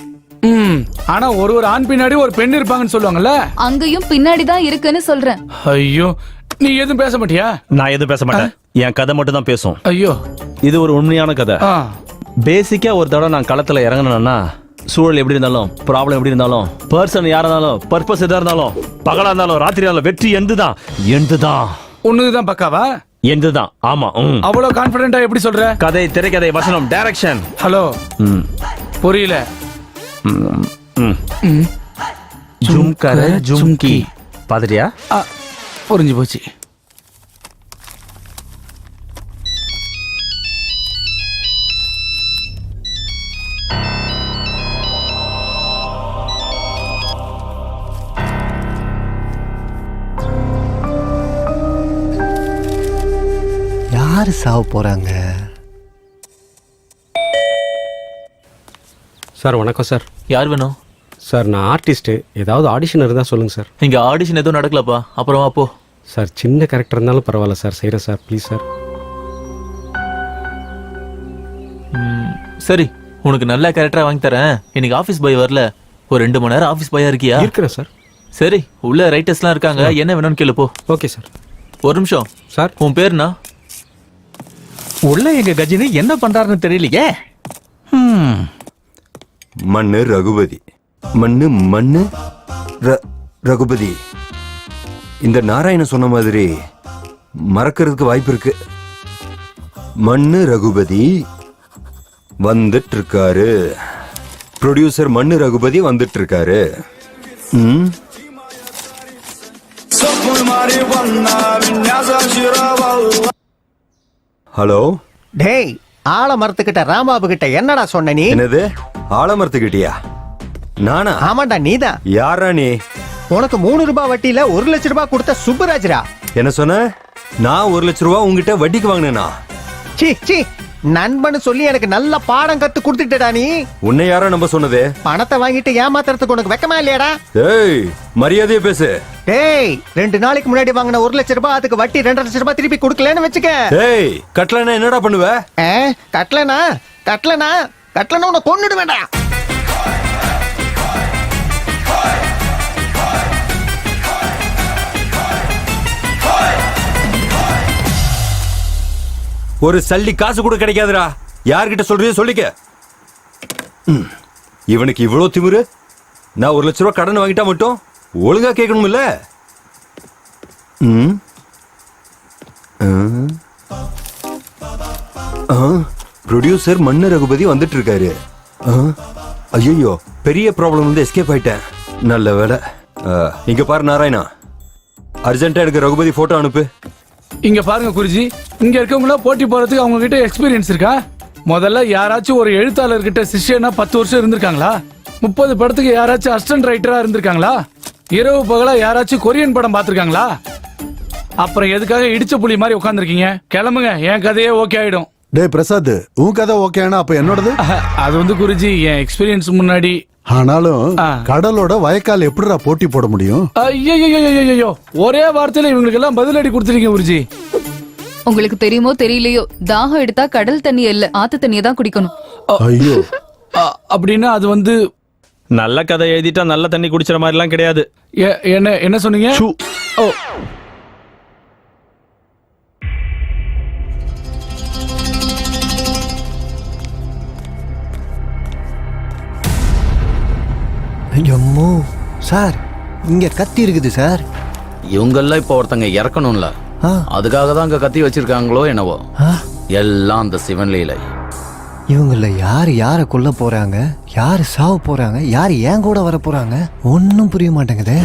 ஆனா ஒரு ஆண் பின்னாடி ஒரு பெண் இருப்பாங்கன்னு சொல்லுவாங்கல்ல, அங்கேயும் பின்னாடி தான் இருக்குன்னு சொல்றேன். ஐயோ, நீ எதுவும் பேச மாட்டியா? நான் எதுவும் பேச மாட்டேன். என் கதை மட்டும் தான் பேசும். ஐயோ, இது ஒரு உண்மையான கதை. பேசிக்கா ஒரு தடவை நான் களத்துல இறங்கணும்னா, சூழல் எப்படி இருந்தாலும், ப்ராப்ளம் எப்படி இருந்தாலும், பர்சன் யாரா இருந்தாலும், பர்பஸ் எதா இருந்தாலும், பகலா இருந்தாலும் ராத்திரி இருந்தாலும், வெற்றி எந்துதான். ஒண்ணுதான் பக்காவா? எந்துதான். ஆமா. அவ்வளவு கான்பிடென்ட்டா எப்படி சொல்ற? கதை, திரைக்கதை, வசனம், டைரக்ஷன். ஹலோ, புரியல. ஜும்கர ஜும்கி பாத்துட்டியா? புரிஞ்சு போச்சு. யாரு சாவ போறாங்க? சார் வணக்கம் சார். யார் வேணும்? சார் நான் ஆர்டிஸ்ட். ஏதாவது ஆடிஷன் இருந்தால் சொல்லுங்க சார். இங்க ஆடிஷன் எதுவும் நடக்கலப்பா, அப்புறமா போ. சார் சின்ன கேரக்டர் இருந்தாலும் பரவாயில்ல சார், செய்கிறேன் சார், ப்ளீஸ் சார். சரி, உனக்கு நல்ல கேரக்டரா வாங்கி தரேன். இன்னைக்கு ஆஃபீஸ் பாய் வரல, ஒரு 2 மணி நேரம் ஆஃபீஸ் பாயா இருக்கியா? இருக்கிறேன் சார். சரி, உள்ள ரைட்டர்ஸ்லாம் இருக்காங்க, என்ன வேணும்னு கேளு போ. Okay sir. ஒரு நிமிஷம் சார். உன் பேருனா? உள்ள எங்க கஜினி என்ன பண்றாருன்னு தெரியலையே. மண்ணு ரகுபதி. மண்ணு ரகுபதி. இந்த நாராயணன் சொன்ன மாதிரி மறக்கிறதுக்கு வாய்ப்பு இருக்கு. மண்ணு ரகுபதி வந்துட்டு இருக்காரு. ப்ரொடியூசர் மண்ணு ரகுபதி வந்துட்டு இருக்காரு. ஹலோ. டேய், ஆலமரத்துக்கிட்ட ராம்பாபு கிட்ட என்னடா சொன்ன நீ? என்னது ஆலமரத்துக்கிட்டியா? நானா? ஆமாண்டா, நீதான். யாரா நீ? உனக்கு 3 ரூபாய் வட்டியில 1 லட்சம் ரூபாய் கொடுத்த சுப்பராஜ்ரா. என்ன சொன்ன? நான் 1 லட்சம் ரூபாய் உங்ககிட்ட வட்டிக்கு வாங்கினேனா? சீ, நண்பன்னு சொல்லி எனக்கு நல்ல பாடம் கத்து கொடுத்துட்டடா நீ. உன்னை யாரா நம்ப சொன்னது? பணத்தை வாங்கிட்டு ஏமாத்துறதுக்கு உனக்கு வெக்கமா இல்லையாடா? ஏய், மரியாதையா பேசு. டேய், 2 நாளைக்கு முன்னாடி வாங்கின 1 லட்சம் ரூபாய் அதுக்கு வட்டி 2 லட்சம் ரூபாய் திருப்பி கொடுக்கலன்னு வச்சுக்க. ஏய், கட்டலனா என்னடா பண்ணுவ? கட்டலனா உன்னை கொன்னுடுவேன்டா. ஒரு சல்லி காசு கூட கிடைக்காதுடா. யார்கிட்ட சொல்றியோ சொல்லிக்க. இவனுக்கு இவ்வளவு திமிரு. நான் 1 லட்ச ரூபா கடன் வாங்கிட்டா மட்டும் ஒழுங்கா கேட்கணும்ல. ப்ரொடியூசர் மன்னர் ரகுபதி வந்துட்டு இருக்காரு. ஐயோ, பெரிய ப்ராப்ளம் வந்து எஸ்கேப் ஆயிட்டேன். நல்ல வேலை. இங்க பாரு நாராயணா, அர்ஜென்ட்டா எனக்கு ரகுபதி போட்டோ அனுப்பு. இங்க பாருங்க குருஜி, இங்க இருக்கவங்களா போட்டி போறதுக்கு அவங்க கிட்ட எக்ஸ்பீரியன்ஸ் இருக்கா? முதல்ல யாராச்சும் ஒரு எழுத்தாளர்கிட்ட சிஷ்யனா 10 வருஷம் இருந்திருக்காங்களா? 30 படத்துக்கு யாராச்சும் அசிஸ்டன்ட் ரைட்டரா இருந்திருக்காங்களா? இரவு பகலா யாராச்சும் கொரியன் படம் பார்த்திருக்காங்களா? அப்புறம் எதுக்காக இடிச்ச புலி மாதிரி உட்காந்துருக்கீங்க? கிளம்புங்க, என் கதையே ஓகே ஆயிடும். டேய் பிரசாத், உன் கதை ஓகேனா அப்ப என்னோடது? அது வந்து குருஜி, என் எக்ஸ்பீரியன்ஸ் முன்னாடி. ஆனாலும் கடலோட வயக்கால் எப்படிடா போட்டி போட முடியும்? ஐயோ, ஒரே வார்த்தையில இவங்களுக்கு எல்லாம் பதிலடி கொடுத்துருக்கீங்க குருஜி. உங்களுக்கு தெரியுமோ தெரியலையோ, தாகம் எடுத்தா கடல் தண்ணி இல்ல, ஆத்து தண்ணியை தான் குடிக்கணும். ஐயோ, அப்படின்னா அது வந்து நல்ல கதை எழுதிட்டா நல்ல தண்ணி குடிச்சிற மாதிரி எல்லாம் கிடையாது. என்ன சொன்னீங்க? ஓ, ஐயம்மோ சார், இங்க கத்தி இருக்குது சார். இவங்கெல்லாம் இப்ப ஒருத்தங்க இறக்கணும்ல, அதுக்காக தான் அங்க கத்தி வச்சிருக்காங்களோ என்னவோ. எல்லாம் அந்த சிவன் லீலை. இவங்கள யாரு யார கொல்ல போறாங்க, யாரு சாவ போறாங்க, யாரு ஏன் கூட வர போறாங்க, ஒன்னும் புரிய மாட்டேங்குதே.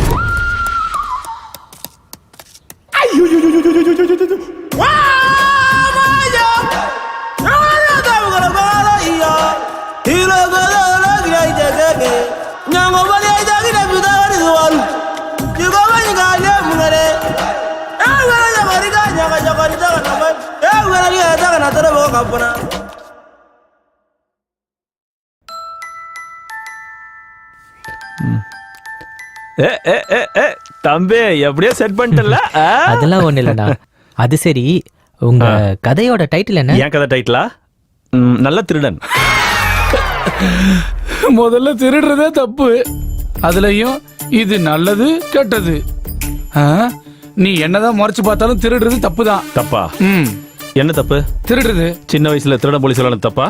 தம்பி எப்படியோ செட் பண்ணிட்டல. அதெல்லாம் ஒண்ணு இல்லண்ணா. அது சரி, உங்க கதையோட டைட்டில் என்ன? என் கதை டைட்டிலா? நல்ல திருடன். முதல்ல திருடுறதே தப்பு, அதுலயும் இது நல்லது கெட்டது. நீ என்னதான் முறைச்சு பார்த்தாலும் திருடுறது தப்புதான். தப்பா? என்ன தப்பு? திருடுறது. சின்ன வயசுல திருட போலீஸ் தப்பா,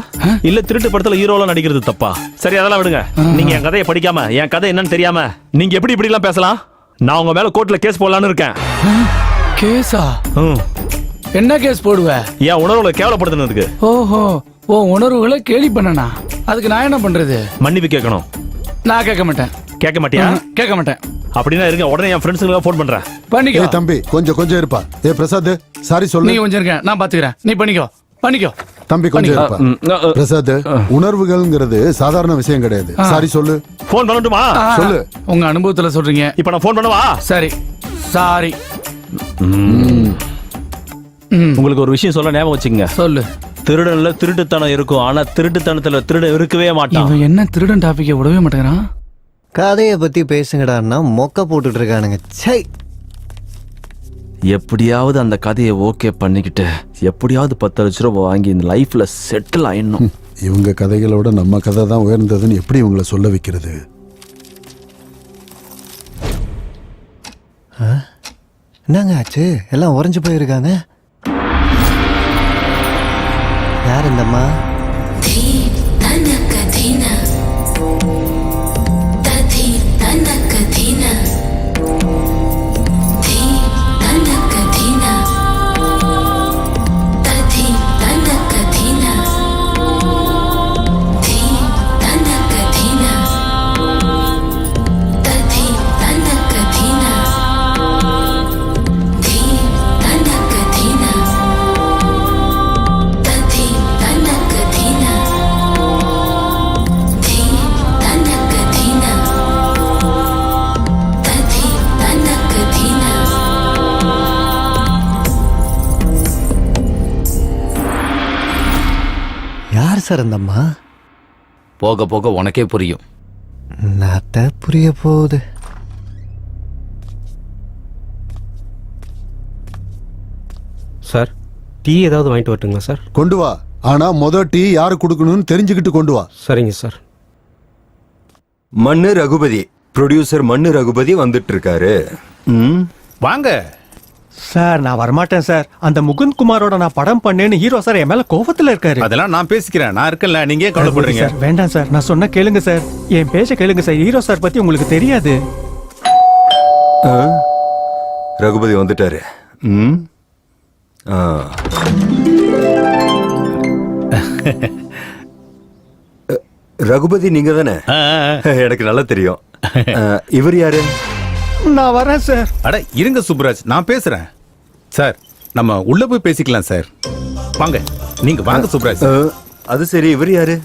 இல்ல திருட்டு படத்துல ஹீரோலாம் நடிக்கிறது தப்பா? சரி, அதெல்லாம் விடுங்க. நீங்க என் கதையை படிக்காம என் கதை என்னன்னு தெரியாம நீங்க எப்படி இப்படி எல்லாம் பேசலாம்? நான் உங்க மேல கோர்ட்ல கேஸ் போடலான்னு இருக்கேன். கேஸா? என்ன கேஸ் போடுவ? என் உணர்வுகளை கேவலப்படுத்தினதுக்கு. ஓஹோ, ஓ உணர்வுகளை கேலி பண்ணனா? அதுக்கு நான் என்ன பண்றது? மன்னிப்பு கேட்கணும். நான் கேட்க மாட்டேன். கேட்க மாட்டியா? கேட்க மாட்டேன். அப்படின்னா இருங்க, உடனே என் ஃப்ரெண்ட்ஸுக்கு ஃபோன் பண்றேன். பண்ணிக்கோ தம்பி, கொஞ்சம் இருப்பா. பிரசாத், சாரி சொல்லு. நீ கொஞ்சம் இருக்க, நான் பாத்துக்கிறேன். நீ பண்ணிக்கோ தம்பி, கொஞ்சம் இருப்பா. பிரசாத், உணர்வுகள்ங்கிறது சாதாரண விஷயம் கிடையாது. சாரி சொல்லு. ஃபோன் பண்ணட்டுமா? சொல்லு. உங்க அனுபவத்துல சொல்றீங்க. இப்ப நான் ஃபோன் பண்ணவா? சரி, சாரி. உங்களுக்கு ஒரு விஷயம் சொல்ல ஞாபகம் வச்சுங்க. சொல்லு. திருடன்ல திருட்டுத்தனம் இருக்கும், ஆனா திருட்டுத்தனத்துல திருடன் இருக்கவே மாட்டான். இவன் என்ன திருடன் டாபிக்கை விடவே மாட்டேங்கிறான்? கதையை பத்தி பேசுங்கடான்னா மொக்க போட்டுட்டு இருக்கானுங்க. சை, எப்படியாவது அந்த கதையை ஓகே பண்ணிக்கிட்டு எப்படியாவது 10 லட்ச ரூபாய் வாங்கி இந்த லைஃப்ல செட்டில் ஆயிடணும். இவங்க கதைகளோட நம்ம கதை தான் உயர்ந்ததுன்னு எப்படி இவங்களை சொல்ல வைக்கிறது? என்னங்க ஆச்சு? எல்லாம் உறைஞ்சு போயிருக்காங்க. யார் இந்தம்மா? யார் சார் அந்தம்மா? போக போக உனக்கே புரியும். நாத்த புரிய போகுது. சார், டீ ஏதாவது வாங்கிட்டு வரட்டுங்களா சார்? கொண்டு வா. ஆனா டீ யாரு கொடுக்கணும்னு தெரிஞ்சுக்கிட்டு கொண்டு வா. சரிங்க சார். மன்னு ரகுபதி, ப்ரொடியூசர் மன்னு ரகுபதி வந்துட்டு இருக்காரு. வாங்க. சார் நான் வரமாட்டேன் சார். அந்த முகுந்த் குமாரோட நான் படம் பண்ணேன்னு ஹீரோ சார் என் மேல கோபத்துல இருக்காரு. அதெல்லாம் நான் பேசிக்கிறேன், நான் இருக்கேன்ல, நீங்க ஏன் கவலைப்படுறீங்க? சார் வேண்டாம் சார், நான் சொன்ன கேளுங்க சார், என் பேச்ச கேளுங்க சார். ஹீரோ சார் பத்தி உங்களுக்கு தெரியாது. ரகுபதி வந்துட்டாரு. ரகுபதி நீங்க தானே? எனக்கு நல்லா தெரியும். இவர் யாரு? நான் வரேன் சார். அட இருங்க சுப்ராஜ், நான் பேசுறேன். சார் நம்ம உள்ள போய் பேசிக்கலாம் சார். வாங்க, நீங்க வாங்க சுப்ராஜ். அது சரி, இவர் யாரு?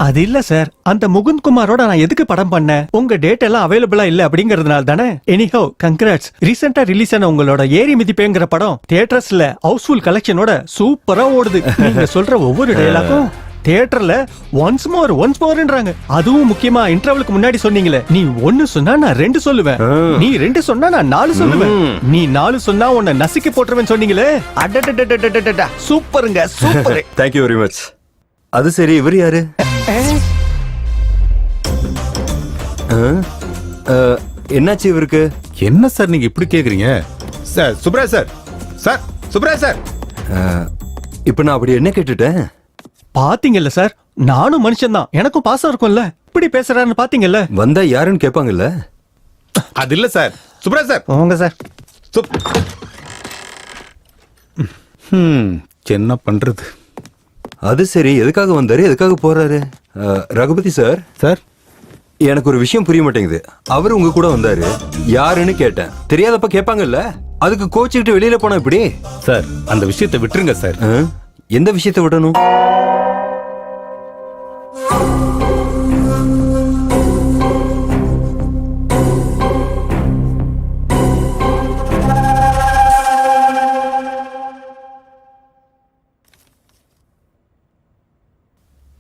அது இல்ல சார், அந்த முகுந்த் குமாரோட நான் எதுக்கு படம் பண்ணேன்? உங்க டேட் எல்லாம் அவைலபிளா இல்ல அப்படிங்கறதுனால தானே. Anyhow congrats. ரீசெண்டா ரிலீஸ் ஆன உங்களோட ஏரி மிதிப்பேங்கிற படம் தியேட்டர்ஸ்ல ஹவுஸ்ஃபுல் கலெக்ஷனோட சூப்பரா ஓடுது. நீங்க சொல்ற ஒவ்வொரு டயலாக்கும் தியேட்டர்ல ஒன்ஸ் மோர்ன்றாங்க. அதுவும் முக்கியமா இன்டர்வலுக்கு முன்னாடி சொன்னீங்களே, நீ 1 சொன்னா நான் 2 சொல்லுவேன், நீ 2 சொன்னா நான் 4 சொல்லுவேன், நீ 4 சொன்னா உன்னை நசுக்கி போட்டுருவேன் சொன்னீங்களே. அடடடடடடடடா, சூப்பருங்க, super. Thank you very much. அது சரி, இவர் யாரு? என்னாச்சு இவருக்கு? என்ன சார் நீங்க இப்படி கேக்குறீங்க? Sir Subraj sir, sir Subraj sir. இப்ப நான் அப்படி என்ன கேட்டுட்டேன்? பாத்தீங்கல்ல சார், நானும் மனுஷன் தான், எனக்கும் பாசம் இருக்கும்ல. இப்படி பேசுறான்னு பாத்தீங்கல்ல. வந்தா யாருன்னு கேட்பாங்கல்ல. அது இல்ல சார். சுப்ராஜ் சார் போங்க சார். என்ன பண்றது? அது சரி, எதுக்காக வந்தாரு, எதுக்காக போறாரு? ரகுபதி சார், சார் எனக்கு ஒரு விஷயம் புரிய மாட்டேங்குது. அவர் உங்க கூட வந்தாரு, யாருன்னு கேட்டேன். தெரியாதப்ப கேட்பாங்கல்ல, அதுக்கு கோச்சுக்கிட்டு வெளியில போனா இப்படி? சார் அந்த விஷயத்தை விட்டுருங்க சார். எந்த விஷயத்தை விடணும்?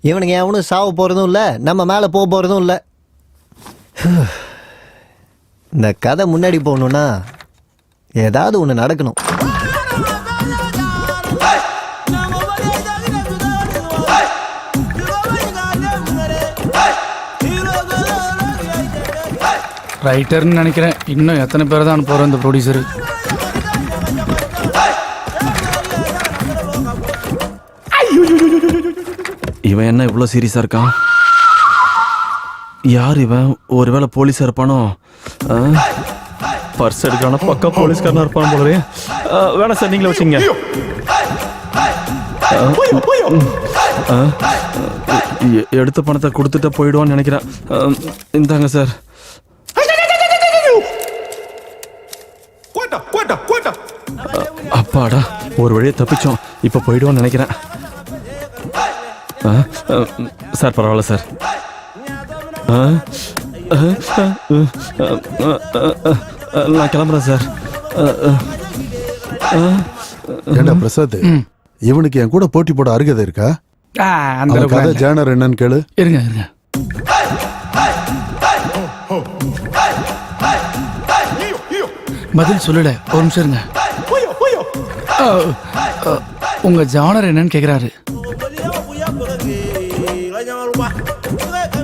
இவனுங்க எவனும் சாவு போறதும் இல்ல, நம்ம மேல போறதும் இல்ல. இந்த கதை முன்னாடி போகணும்னா ஏதாவது ஒண்ணு நடக்கணும். ரைட்டர்னு நினைக்கிறேன். இன்னும் எத்தனை பேர் தான் போறோம் இந்த ப்ரொடியூசர்? இவன் என்ன இவ்வளவு சீரியஸா இருக்கான்? யார் இவன்? ஒருவேளை போலீஸா இருப்பானோ? பர்ஸ் எடுக்கான பக்கா போலீஸ்காரனா இருப்பான் போலவே. வேணாம் சார், நீங்களே வச்சுங்க. எடுத்த பணத்தை கொடுத்துட்டு போயிடுவான்னு நினைக்கிறேன். இந்தாங்க சார். அப்பாடா, ஒரு வழியை தப்பிச்சோம். இப்ப போயிடுவான்னு நினைக்கிறேன். சார் பரவாயில்ல சார். நான் கிளம்புறேன் சார். ஏண்டா பிரசாத், இவனுக்கு என் கூட போட்டி போட அருகதை இருக்கா? அந்த கதை ஜேனர் என்னன்னு கேளு. இருங்க இருங்க. பதில் சொல்லல, ஒரு நிமிஷம் இருங்க. உங்க ஜானர் என்னன்னு கேக்குறாரு.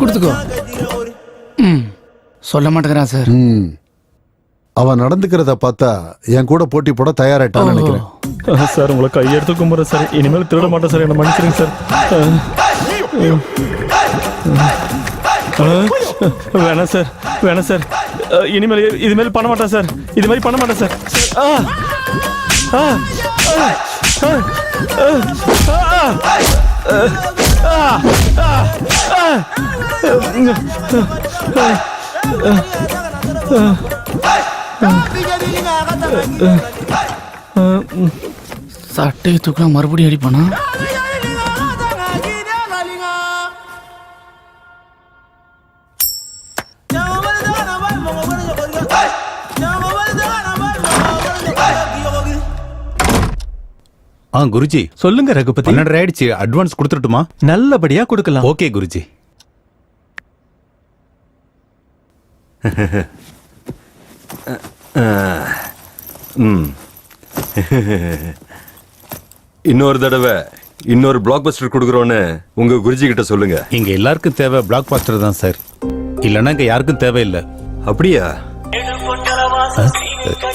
கொடுத்துக்கோ. சொல்ல மாட்டேங்கிறான் சார். அவன் நடந்துக்கிறத பார்த்தா என் கூட போட்டி போட தயாராயிட்டான்னு நினைக்கிறேன். சார் உங்களை கையெடுத்து கும்பிட்றேன் சார். இனிமேல் திருட மாட்டேன் சார், என்ன மன்னிச்சிருங்க சார். வேணாம் சார், வேணாம் சார். இனிமேல் இதுமாரி பண்ண மாட்டேன் சார். இது மாதிரி பண்ண மாட்டேன் சார். சட்டையை தூக்கலாம் மறுபடியும் அடிப்பானா? குருஜி சொல்லுங்க ரகுபதி. 12 ஆயிடுச்சு, அட்வான்ஸ் கொடுத்துட்டுமா? நல்லபடியா கொடுக்கலாம். ஓகே குருஜி. இன்னொரு தடவை இன்னொரு பிளாக் பஸ்டர் கொடுக்குறோன்னு உங்க குருஜி கிட்ட சொல்லுங்க. இங்க எல்லாருக்கும் தேவை பிளாக் பஸ்டர் தான் சார், இல்லைன்னா இங்க யாருக்கும் தேவையில்லை. அப்படியா?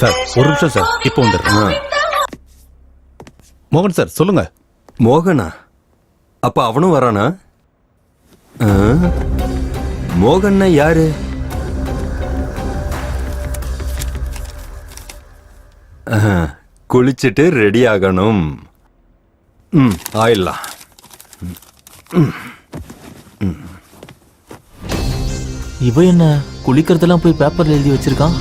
சார் ஒரு நிமிஷம் சார், இப்போ வந்துடுறேன். மோகன் சார் சொல்லுங்க. மோகனா? அப்ப அவனும் வரானா? மோகன்னா யாரு? குளிச்சுட்டு ரெடி ஆகணும். ஆயிடலாம். இவ என்ன குளிக்கிறதெல்லாம் போய் பேப்பர்ல எழுதி வச்சிருக்கான்?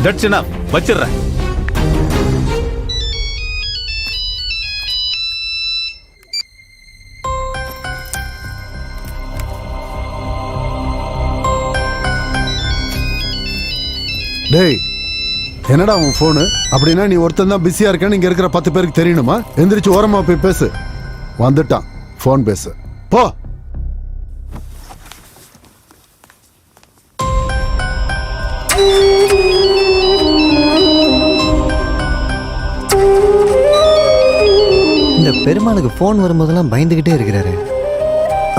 தட்ஸ் எனஃப், வச்சிடுறேன். டேய், என்னடா உன் போனு? அப்படின்னா நீ ஒருத்தன் தான் பிஸியா இருக்கேன்னு இங்க இருக்கிற 10 பேருக்கு தெரியணுமா? எந்திரிச்சு ஓரமா போய் பேசு. வந்துட்டான், போன் பேசு போ. இந்த பெருமாளுக்கு போன் வரும்போதெல்லாம் பயந்துகிட்டே இருக்கிறாரு.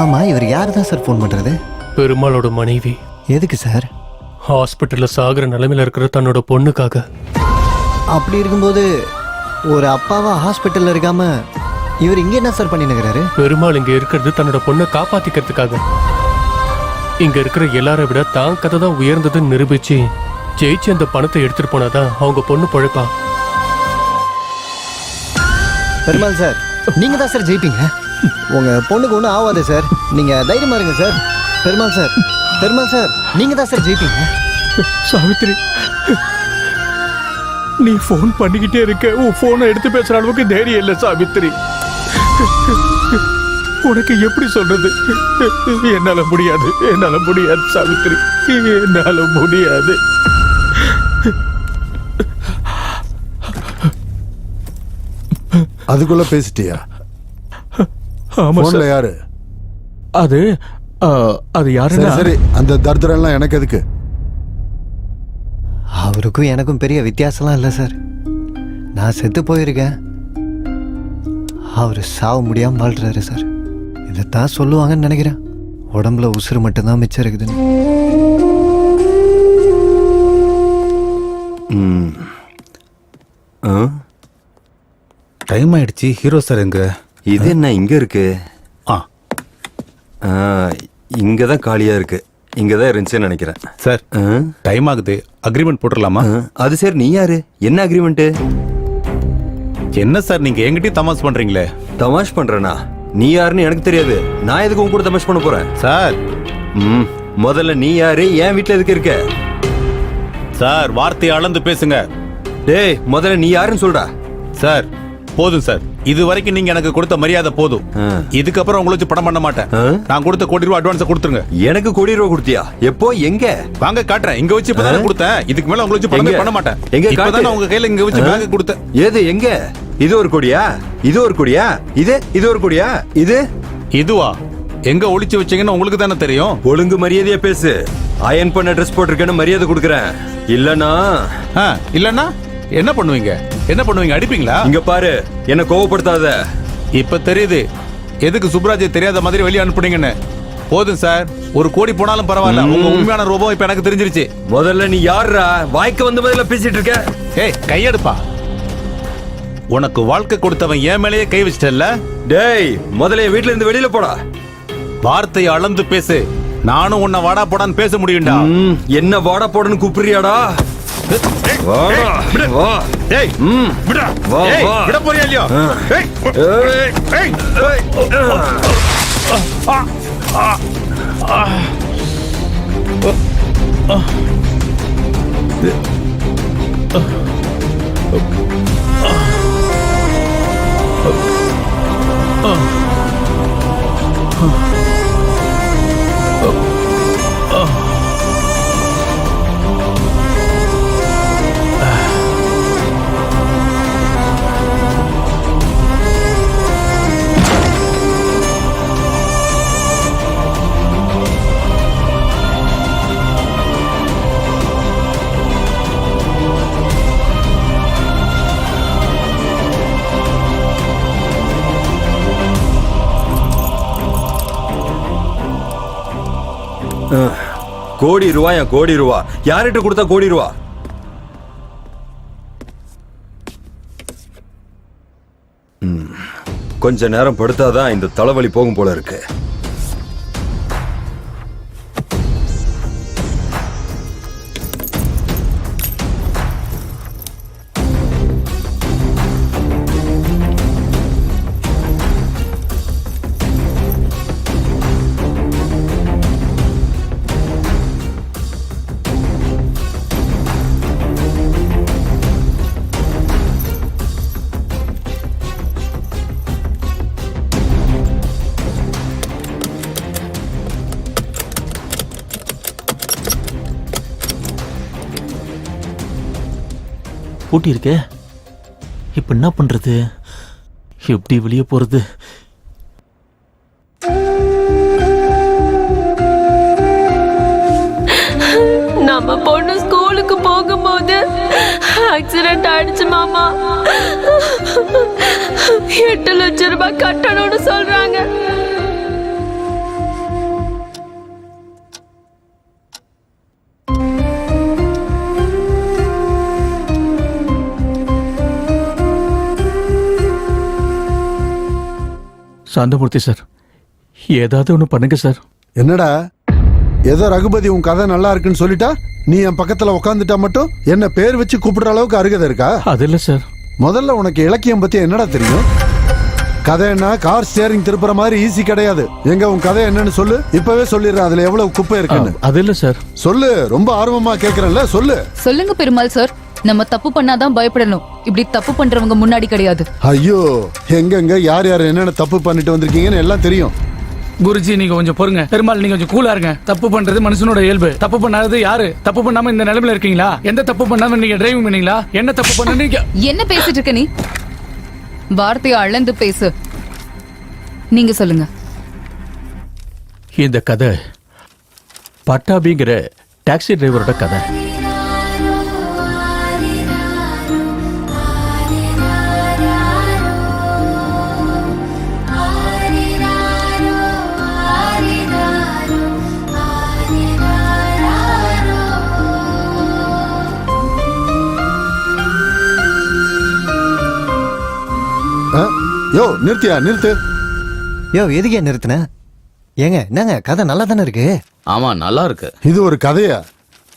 ஆமா, இவர் யார் தான் சார் போன் பண்றது? பெருமாளோட மனைவி. எதுக்கு சார்? ஹாஸ்பிட்டல்ல சாகுற நிலைமையில இருக்கிற தன்னோட பொண்ணுக்காக. அப்படி இருக்கும்போது ஒரு அப்பாவா ஹாஸ்பிட்டல்ல இருக்காம இவர் இங்க என்ன சார் பண்ணினுக்கிறாரு? பெருமாள் இங்க இருக்கிறது தன்னோட பொண்ணை காப்பாத்திக்கிறதுக்காக. இங்க இருக்கிற எல்லாரை விட தான் கதை தான் உயர்ந்ததுன்னு நிரூபிச்சு ஜெயிச்சு அந்த பணத்தை எடுத்துட்டு போனாதான் அவங்க பொண்ணு பொழைப்பா. பெருமாள் சார், நீங்க தான் சார் ஜெயிப்பீங்க. உங்க பொண்ணுக்கு ஒன்றும் ஆகாது சார், நீங்க தைரியமா இருங்க sir. Perumal sir, Perumal sir, நீங்க தான் சார் ஜெயிப்பீங்க. சாவித்ரி, நீ போன் பண்ணிக்கிட்டே இருக்க, உன் போனை எடுத்து பேசுற அளவுக்கு தைரியம் இல்லை சாவித்ரி. உனக்கு எப்படி சொல்றது? என்னால முடியாது, என்னால முடியாது சாவித்ரி, என்னால முடியாது. அதுக்குள்ள பேசிட்டியா? ஆமா சார். யாரு அது? அது யாருன்னா? சரி, அந்த தர்தரம் எல்லாம் எனக்கு எதுக்கு? அவருக்கும் எனக்கும் பெரிய வித்தியாசம்லாம் இல்லை சார். நான் செத்து போயிருக்கேன், அவர் சாவ முடியாம வாழ்றாரு சார். இதைத்தான் சொல்லுவாங்கன்னு நினைக்கிறேன். உடம்புல உசுறு மட்டும்தான் மிச்சம் இருக்குதுன்னு. டைம் ஆயிடுச்சு. ஹீரோ சார் எங்க? இது என்ன இங்க இருக்கு? இங்கதான் காலியா இருக்கு. இங்கதான் இருந்துச்சுன்னு நினைக்கிறேன். சார் டைம் ஆகுது, அக்ரிமெண்ட் போட்டுடலாமா? அது சரி, நீ யாரு? என்ன அக்ரிமெண்ட்? என்ன சார் நீங்க என்கிட்டயும் தமாஷ் பண்றீங்களே? தமாஷ் பண்றேனா? நீ யாருன்னு எனக்கு தெரியாது. நான் எதுக்கு உன் கூட தமாஷ் பண்ண போறேன்? சார் முதல்ல நீ யாரு? என் வீட்டுல எதுக்கு இருக்க? சார் வார்த்தையை அளந்து பேசுங்க. டேய், முதல்ல நீ யாருன்னு சொல்றா. சார் போதும் சார், இது வரைக்கும் நீங்க எனக்கு கொடுத்த மரியாதை போதும். இதுக்கப்புறம் உங்களை வச்சு படம் பண்ண மாட்டேன். நான் கொடுத்த கோடி ரூபாய் அட்வான்ஸ் கொடுத்துருங்க. எனக்கு கோடி ரூபாய் கொடுத்தியா? எப்போ? எங்க? வாங்க காட்டுறேன். இங்க வச்சு இப்பதான் கொடுத்தேன். இதுக்கு மேல உங்களை வச்சு படமே பண்ண மாட்டேன். எங்க? இப்பதான் உங்க கையில இங்க வச்சு பேங்க் கொடுத்தேன். ஏது? எங்க? இது ஒரு கோடியா? இது ஒரு கோடியா? இது ஒரு கோடியா? இதுவா? எங்க ஒளிச்சு வச்சீங்கன்னு உங்களுக்கு தானே தெரியும். ஒழுங்கு மரியாதையா பேசு. அயன் பண்ண ட்ரெஸ் போட்டிருக்கேன்னு மரியாதை கொடுக்குறேன். இல்லனா என்ன பண்ணுவீங்க? அடிப்பீங்களா? இங்க பாரு, என்ன கோவப்படுத்தாத. இப்ப தெரியுது எதுக்கு சுப்ராஜ் தெரியாத மாதிரி வெளியே அனுப்புனீங்கன்னு. போதும் சார், ஒரு கோடி போனாலும் பரவாயில்ல. உங்க உண்மையான ரூபம் இப்ப எனக்கு தெரிஞ்சிருச்சு. முதல்ல நீ யாருடா? வாய்க்கு வந்த மாதிரில பேசிட்டு இருக்க. ஏய், கையெடுப்பா. உனக்கு வாழ்க்கை கொடுத்தவன் என் மேலேயே கை வச்சிட்டல்ல? டேய், முதல்ல வீட்டுல இருந்து வெளியில போடா. வார்த்தையை அளந்து பேசு. நானும் உன்னை வாடா போடான்னு பேச முடியும்டா. என்ன வாடா போடன்னு கூப்பிடுறியாடா? விட போறியா இல்லையா? கோடி ரூபாயா கோடி ரூபா யார்கிட்ட கொடுத்தா கோடி ரூபா? கொஞ்ச நேரம் படுத்தாதான் இந்த தலைவலி போகும் போல இருக்கு. பூட்டி இருக்கே, இப்ப என்ன பண்றது? எப்படி வெளியே போறது? நம்ம பொண்ணு ஸ்கூலுக்கு போகும்போது ஆக்சிடென்ட் ஆயிடுச்சு மாமா. 8 லட்சம் ரூபாய் கட்டணும்னு சொல்றாங்க. சாந்தமூர்த்தி சார், ஏதாவது ஒன்று பண்ணுங்க சார். என்னடா ஏதோ ரகுபதி உன் கதை நல்லா இருக்குன்னு சொல்லிட்டா நீ என் பக்கத்துல உட்காந்துட்டா மட்டும் என்ன பேர் வச்சு கூப்பிடுற அளவுக்கு அருகதை இருக்கா? அது இல்ல சார். முதல்ல உனக்கு இலக்கியம் பத்தி என்னடா தெரியும்? கதைன்னா கார் ஸ்டியரிங் திருப்புற மாதிரி ஈஸி கிடையாது. எங்க உன் கதை என்னன்னு சொல்லு, இப்பவே சொல்லிடுறேன். அதுல எவ்வளவு குப்பை இருக்குன்னு. அது இல்ல சார். சொல்லு, ரொம்ப ஆர்வமா கேக்குறேன்ல, சொல்லு. சொல்லுங்க பெருமாள் சார். நம்ம தப்பு பண்ணாதான் பயப்படணும், இப்படி தப்பு பண்றவங்க முன்னாடி கிடையாது. ஐயோ, எங்கெங்க யார் யார் என்னென்ன தப்பு பண்ணிட்டு வந்திருக்கீங்கன்னு எல்லாம் தெரியும். குருஜி நீங்க கொஞ்சம் பொறுங்க. பெருமாள் நீங்க கொஞ்சம் கூலா இருங்க. தப்பு பண்றது மனுஷனோட இயல்பு. தப்பு பண்ணாதது யாரு? தப்பு பண்ணாம இந்த நிலைமையில இருக்கீங்களா? எந்த தப்பு பண்ணாம நீங்க டிரைவிங் பண்ணீங்களா? என்ன தப்பு பண்ணீங்க? என்ன பேசிட்டு இருக்க நீ? வார்த்தையை அளந்து பேசு. நீங்க சொல்லுங்க. இந்த கதை பட்டாபிங்கிற டாக்ஸி டிரைவரோட கதை. யோ நிறுத்தியா, நிறுத்து. யோ எதுக்கே நிறுத்தின? ஏங்க என்னங்க கதை நல்லா தானே இருக்கு? ஆமா நல்லா இருக்கு. இது ஒரு கதையா?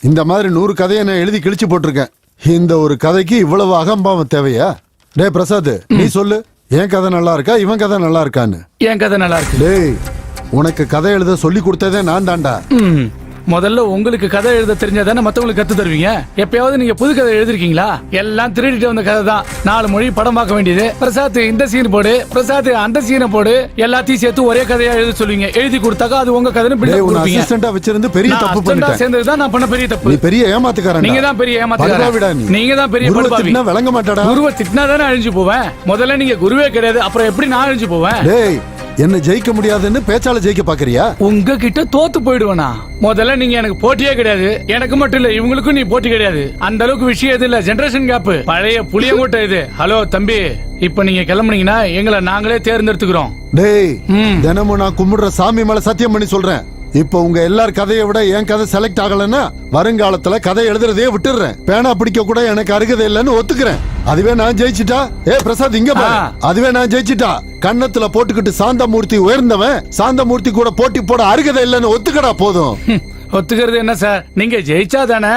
இந்த மாதிரி 100 கதையை நான் எழுதி கிழிச்சு போட்டிருக்கேன். இந்த ஒரு கதைக்கு இவ்வளவு அகம்பாவம் தேவையா? டே பிரசாத், நீ சொல்லு, என் கதை நல்லா இருக்கா இவன் கதை நல்லா இருக்கான்னு? என் கதை நல்லா இருக்கு. டேய், உனக்கு கதை எழுத சொல்லி கொடுத்ததே நான் தான்டா. முதல்ல உங்களுக்கு கதை எழுத தெரிஞ்சாதானே மத்தவங்களுக்கு கத்து தருவீங்க. எப்பயாவது நீங்க புது கதை எழுதிருக்கீங்களா? எல்லாம் திருடிட்டு வந்த கதை தான். 4 மொழி படம் பார்க்க வேண்டியது. பிரசாத் இந்த சீன் போடு, பிரசாத் அந்த சீனை போடு, எல்லாத்தையும் சேர்த்து ஒரே கதையா எழுத சொல்லுவீங்க. எழுதி கொடுத்தாக்கா அது உங்க கதைன்னு பில்டப் கொடுப்பீங்க. அசிஸ்டண்டா வச்சிருந்து பெரிய தப்பு பண்ணிட்டேன். சேர்ந்ததுதான் நான் பண்ண பெரிய தப்பு. நீ பெரிய ஏமாத்துக்காரன். நீங்க தான் பெரிய ஏமாத்துக்காரன். நீங்க தான் பெரிய படுபாவி. விளங்க மாட்டாடா. குருவை திட்டினா தானே அழிஞ்சு போவேன். முதல்ல நீங்க குருவே கிடையாது, அப்புறம் எப்படி நான் அழிஞ்சு போவேன்? டேய், என்ன ஜெயிக்க முடியாதுன்னு பேச்சால ஜெயிக்க பாக்குறியா? உங்ககிட்ட தோத்து போயிடுவேனா? முதல்ல நீங்க எனக்கு போட்டியே கிடையாது. எனக்கு மட்டும் இல்ல, இவங்களுக்கும் நீ போட்டி கிடையாது. அந்த அளவுக்கு விஷயம் எது இல்ல, ஜெனரேஷன் கேப். பழைய புளியங்கோட்டை இது. ஹலோ தம்பி, இப்ப நீங்க கிளம்புனீங்கன்னா எங்களை நாங்களே தேர்ந்தெடுத்துக்கிறோம். டேய், தினமும் நான் கும்பிடுற சாமி மேல சத்தியம் பண்ணி சொல்றேன். இப்ப உங்க எல்லார் கதையை விட என் கதை செலக்ட் ஆகலன்னா வருங்காலத்துல கதை எழுதுறதே விட்டுறேன். பேனா பிடிக்க கூட எனக்கு அருகதை இல்லைன்னு ஒத்துக்கிறேன். அதுவே நான் ஜெயிச்சிட்டா, பிரசாத் இங்க பாரு, அதுவே நான் ஜெயிச்சிட்டா கன்னத்துல போட்டுக்கிட்டு சாந்தமூர்த்தி உயர்ந்தவன், சாந்தமூர்த்தி கூட போட்டி போட அருகதை இல்லைன்னு ஒத்துக்கடா போதும். ஒத்துக்கிறது என்ன சார்? நீங்க ஜெயிச்சா தானே.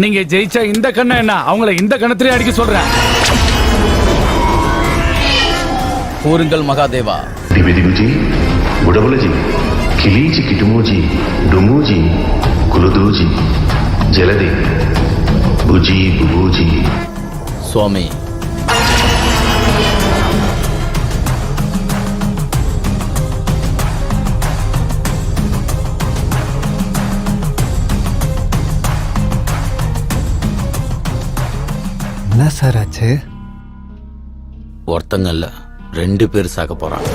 நீங்க ஜெயிச்சா இந்த கண்ணை என்ன அவங்கள இந்த கணத்திலே அடிக்க சொல்றேன். கூறுங்கள் மகாதேவா. திவிதிகுஜி, உடவுலஜி, கிளீஜி கிட்டுமோஜி, டுமூஜி, குலுதூஜி, ஜலதி, புஜி புபூஜி. சுவாமி, என்ன சார் ஆச்சு? ஒருத்தங்க இல்ல 2 பேர் சாக போறாங்க.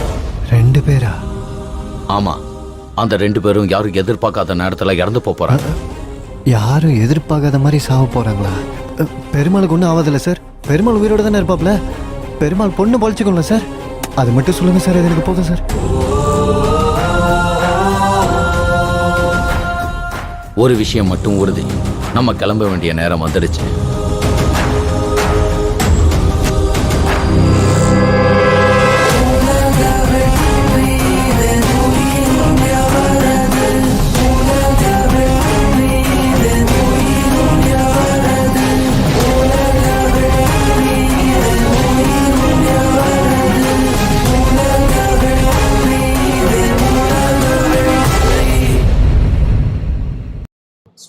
2 பேரா? ஆமா, அந்த 2 பேரும் யாரும் எதிர்பார்க்காத நேரத்துல இறந்து போறாங்க. யாரும் எதிர்பார்க்காத மாதிரி சாவ போறாங்களா? பெருமாளுக்கு ஒன்றும் ஆவதில்ல சார். பெருமாள் உயிரோட தானே இருப்பாப்ல. பெருமாள் பொண்ணு பொழிச்சுக்கோங்கள சார். அது மட்டும் சொல்லுங்க சார், அது எனக்கு போதும் சார். ஒரு விஷயம் மட்டும் உறுதி, நம்ம கிளம்ப வேண்டிய நேரம் வந்துடுச்சு.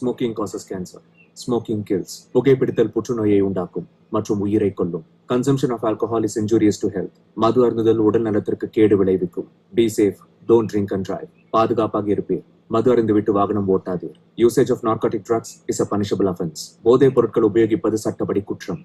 Smoking causes cancer. Smoking kills. புகைப்பிடித்தல் புற்றுநோயை உண்டாக்கும் மற்றும் உயிரை கொல்லும். Consumption of alcohol is injurious to health. மது அருந்துதல் உடல் நலத்திற்கு கேடு விளைவிக்கும். Be safe. Don't drink and drive. பாதுகாப்பாக இருப்பீர். மது அருந்துவிட்டு வாகனம் ஓட்டாதீர். Usage of narcotic drugs is a punishable offense. போதைப் பொருட்கள் உபயோகிப்பது சட்டப்படி குற்றம்.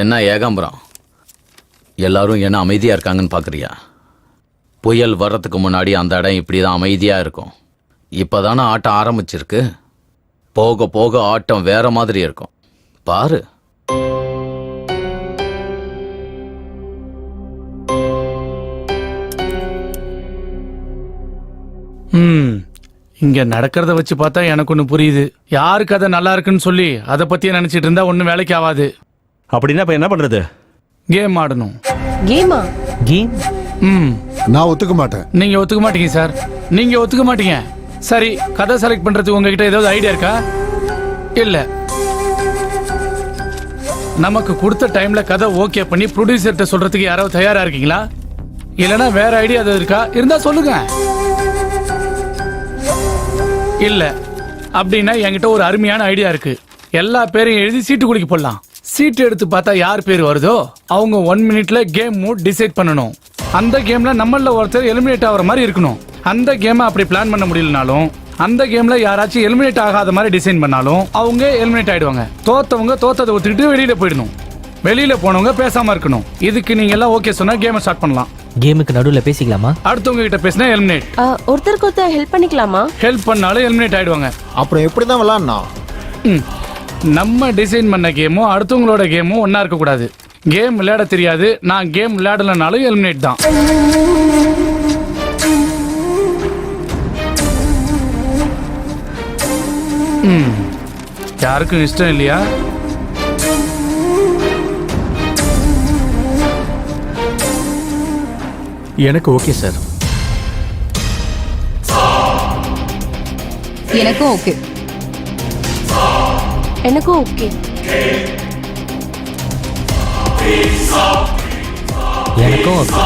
என்ன ஏகாம்பரம், எல்லாரும் என்ன அமைதியா இருக்காங்கன்னு பாக்குறியா? புயல் வர்றதுக்கு முன்னாடி அந்த இடம் இப்படிதான் அமைதியா இருக்கும். இப்பதானே ஆட்டம் ஆரம்பிச்சிருக்கு. போக போக ஆட்டம் வேற மாதிரி இருக்கும். பாரு. இங்க நடக்கிறத வச்சு பார்த்தா எனக்கு ஒண்ணு புரியுது. யாருக்கு அதை நல்லா இருக்குன்னு சொல்லி அதை பத்தியே நினைச்சிட்டு இருந்தா ஒன்னும் வேலைக்கு ஆகாது. அப்படின்னா இப்ப என்ன பண்றது? கேம் ஆடணும். கேமா? கேம்? நான் ஒத்துக்க மாட்டேன். நீங்க ஒத்துக்க மாட்டீங்க சார். நீங்க ஒத்துக்க மாட்டீங்க. சரி, கதை செலக்ட் பண்றதுக்கு உங்ககிட்ட ஏதாவது ஐடியா இருக்கா? இல்ல. நமக்கு கொடுத்த டைம்ல கதை ஓகே பண்ணி ப்ரொடியூசர்கிட்ட சொல்றதுக்கு யாராவது தயாரா இருக்கீங்களா? இல்லனா வேற ஐடியா ஏதாவது இருக்கா? இருந்தா சொல்லுங்க. இல்ல அப்படின்னா என்கிட்ட ஒரு அருமையான ஐடியா இருக்கு. எல்லா பேரையும் எழுதி சீட்டு குலுக்கி போடலாம். சீட்டு எடுத்து பார்த்தா யார் பேர் வருதோ அவங்க 1 மினிட்ல கேம் மூட் டிசைட் பண்ணணும். அந்த கேம்ல நம்மள ஒருத்தர் எலிமினேட் ஆகிற மாதிரி இருக்கணும். அந்த கேமை அப்படி பிளான் பண்ண முடியலனாலும் அந்த கேம்ல யாராச்சும் எலிமினேட் ஆகாத மாதிரி டிசைன் பண்ணாலும் அவங்க எலிமினேட் ஆயிடுவாங்க. தோத்தவங்க தோத்ததை ஒத்துக்கிட்டு வெளியில போயிடணும். வெளியில போனவங்க பேசாம இருக்கணும். இதுக்கு நீங்க எல்லாம் ஓகே சொன்னா கேமை ஸ்டார்ட் பண்ணலாம். கேமுக்கு நடுவுல பேசிக்கலாமா? அடுத்தவங்க கிட்ட பேசினா எலிமினேட். ஒருத்தருக்கு ஒருத்தர் ஹெல்ப் பண்ணிக்கலாமா? ஹெல்ப் பண்ணாலும் எலிமினேட் ஆயிடுவாங்க. அப்புறம் எப்படி தான் விளையாடணும்? நம்ம டிசைன் பண்ண கேமும் அடுத்தவங்களோட கேமும் ஒன்னா இருக்க கூடாது. கேம் விளையாட தெரியாது, நான் கேம் விளையாடலனாலும் எலிமினேட் தான். யாருக்கும் இஷ்டம் இல்லையா? எனக்கு ஓகே சார். எனக்கும் ஓகே. எனக்கும் ஓகே. எனக்கும் ஓகே.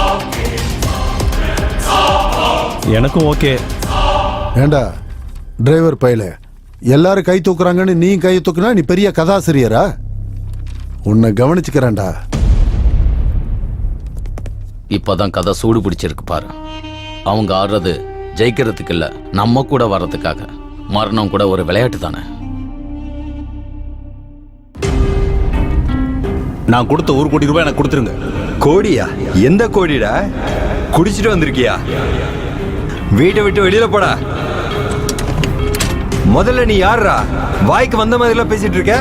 எனக்கும் ஓகே. ஏண்டா டிரைவர் பையல, எல்லாரும் கை தூக்குறாங்கன்னு நீ கை தூக்குனா நீ பெரிய கதாசிரியரா? உன்னை கவனிச்சுக்கிறேன்டா. இப்பதான் கதை சூடு பிடிச்சிருக்கு பாரு. அவங்க ஆடுறது ஜெயிக்கிறதுக்கு இல்ல, நம்ம கூட வர்றதுக்காக. மரணம் கூட ஒரு விளையாட்டு தானே. நான் கொடுத்த 1 கோடி ரூபாய் எனக்கு கொடுத்துருங்க. கோடியா? எந்த கோடிடா? குடிச்சிட்டு வந்திருக்கியா? வீட்டை விட்டு வெளியில போடா. முதல்ல நீ யாருடா? வாய்க்கு வந்த மாதிரி எல்லாம் பேசிட்டு இருக்க.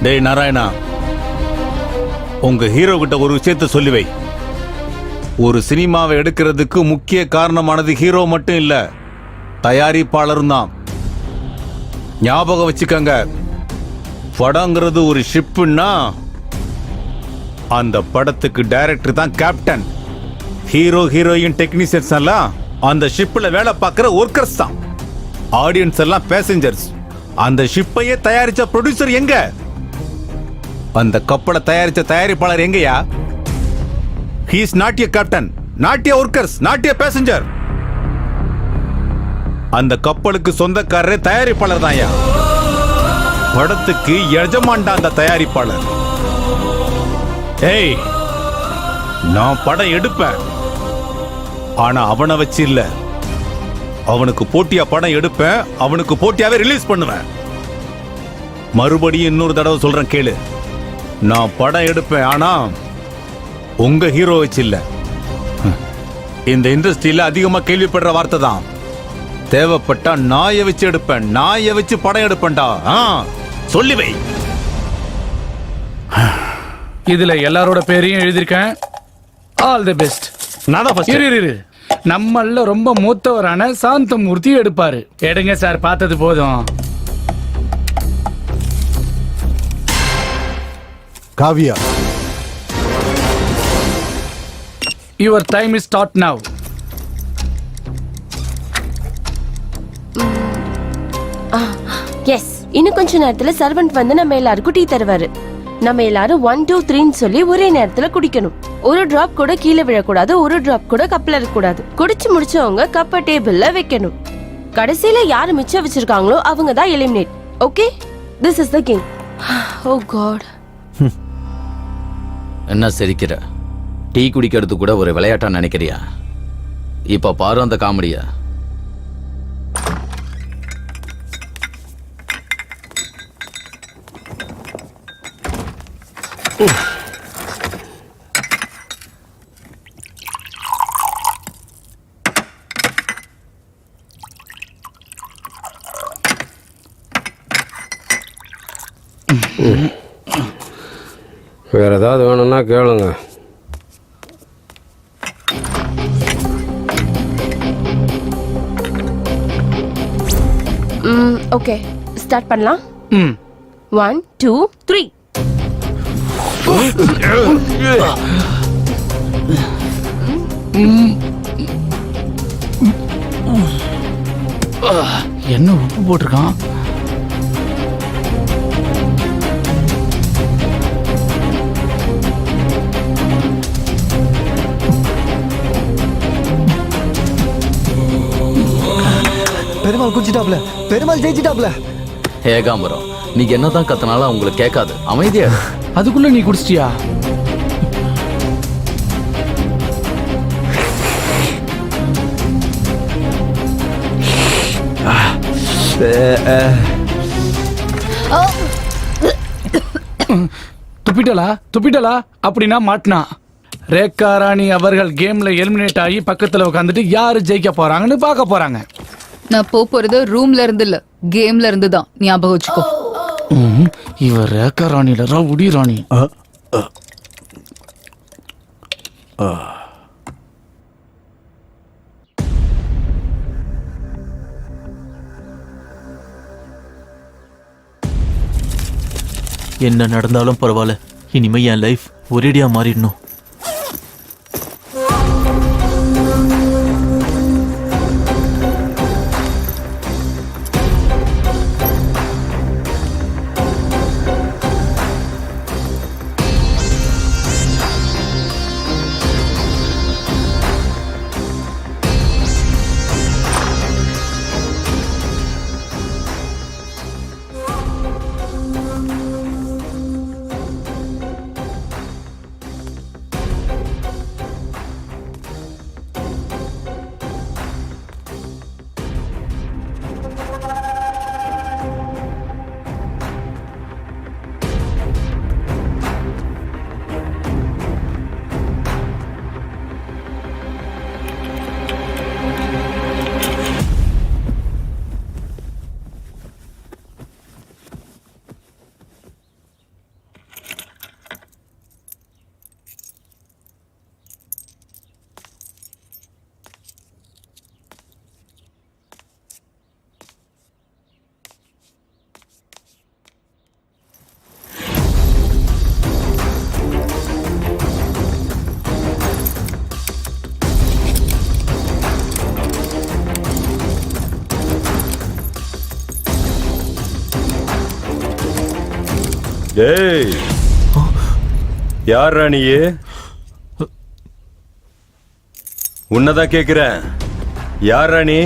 டேய் நாராயணா, உங்க ஹீரோ கிட்ட ஒரு விஷயத்த சொல்லி வை. ஒரு சினிமாவை எடுக்கிறதுக்கு முக்கிய காரணமானது ஹீரோ மட்டும் இல்ல, தயாரிப்பாளரும் தான். ஞாபகம் வச்சுக்கங்க, படங்கிறது ஒரு ஷிப்புன்னா அந்த படத்துக்கு டைரக்டர் தான் கேப்டன். ஹீரோ ஹீரோயின் டெக்னீஷியன்ஸ் எல்லாம் அந்த ஷிப்ல வேலை பார்க்கிற ஒர்க்கர்ஸ் தான். ஆடியன்ஸ் எல்லாம் பேசஞ்சர்ஸ். அந்த ஷிப்பையே தயாரிச்ச ப்ரொடியூசர் எங்க? அந்த கப்பலை தயாரிச்ச தயாரிப்பாளர் எங்கயா? He is not a captain, not a workers, not a passenger. அந்த கப்பலுக்கு சொந்தக்காரரே தயாரிப்பாளர் தான்யா. படத்துக்கு எஜமான்டா அந்த தயாரிப்பாளர். ஏய், நான் படம் எடுப்பேன், ஆனா அவனை வச்சு இல்ல. அவனுக்கு போட்டியா படம் எடுப்பேன், அவனுக்கு போட்டியாவே ரிலீஸ் பண்ணுவேன். மறுபடியும் இன்னொரு தடவை சொல்றேன் கேளு. நான் படம் எடுப்பேன், ஆனா உங்க ஹீரோ வச்சு இல்ல. இந்த இண்டஸ்ட்ரியில அதிகமா கேள்விப்படுற வார்த்தை தான், தேவைப்பட்டா நாயை வச்சு எடுப்பேன், நாயை வச்சு படம் எடுப்பேன்டா. சொல்லி வை. இதுல எல்லாரோட பேரையும் எழுதியிருக்கேன். All the best. இரு, நம்மள ரொம்ப மூத்தவரான சாந்தமூர்த்தி எடுப்பாரு. எடுங்க சார், பார்த்தது போதும். Kavya, your time is start now. Yes, இன்னும் கொஞ்ச நேரத்துல சர்வெண்ட் வந்து நம்ம எல்லாருக்கும் டீ தருவாரு. நம்ம எல்லாரும் 1 2 3 சொல்லி ஒரே நேரத்துல குடிக்கணும். ஒரு டிராப் கூட கீழே விழக்கூடாது, ஒரு டிராப் கூட கப்ல இருக்கக்கூடாது. குடிச்சு முடிச்சவங்க கப்ப டேபிள்ல வைக்கணும். கடைசியில யாரு மிச்சம் வச்சிருக்காங்களோ அவங்க தான் eliminate. Okay, this is the game. Oh god. என்ன சிரிக்கிற? டீ குடிக்கிறது கூட ஒரு விளையாட்டா நினைக்கிறியா? இப்ப பாரு அந்த காமெடியா. வேற ஏதாவது வேணும்னா கேளுங்க. ஓகே, ஸ்டார்ட் பண்ணலாம். 1 2 3. என்ன உப்பு போட்டிருக்கான்? பெருமாள் குடிச்சிட்டாப்ல, பெருமாள் ஜெயிச்சிட்டாப்ல. ஏகாம்பரம், நீ என்னதான் கத்தனாலும் அவங்களுக்கு கேட்காது. அமைதியா. அதுக்குள்ள நீ குடிச்சிட்டியா? துப்பிட்டலா அப்படின்னா மாட்டினா. ரேகா ராணி அவர்கள் கேம்ல எலிமினேட் ஆகி பக்கத்துல உட்காந்துட்டு யாரு ஜெயிக்க போறாங்கன்னு பார்க்க போறாங்க. நான் போறது ரூம்ல இருந்து இல்ல, கேம்ல இருந்து தான். ஞாபகம் வச்சுக்கோ. இவ ரேகா ராணில ரவுடி ராணி. என்ன நடந்தாலும் பரவாயில்ல, இனிமே என் லைஃப் ஒரேடியா மாறிடணும். டேய் யார் ராணியே? உன்னதான் கேக்குறேன். யார் ராணி?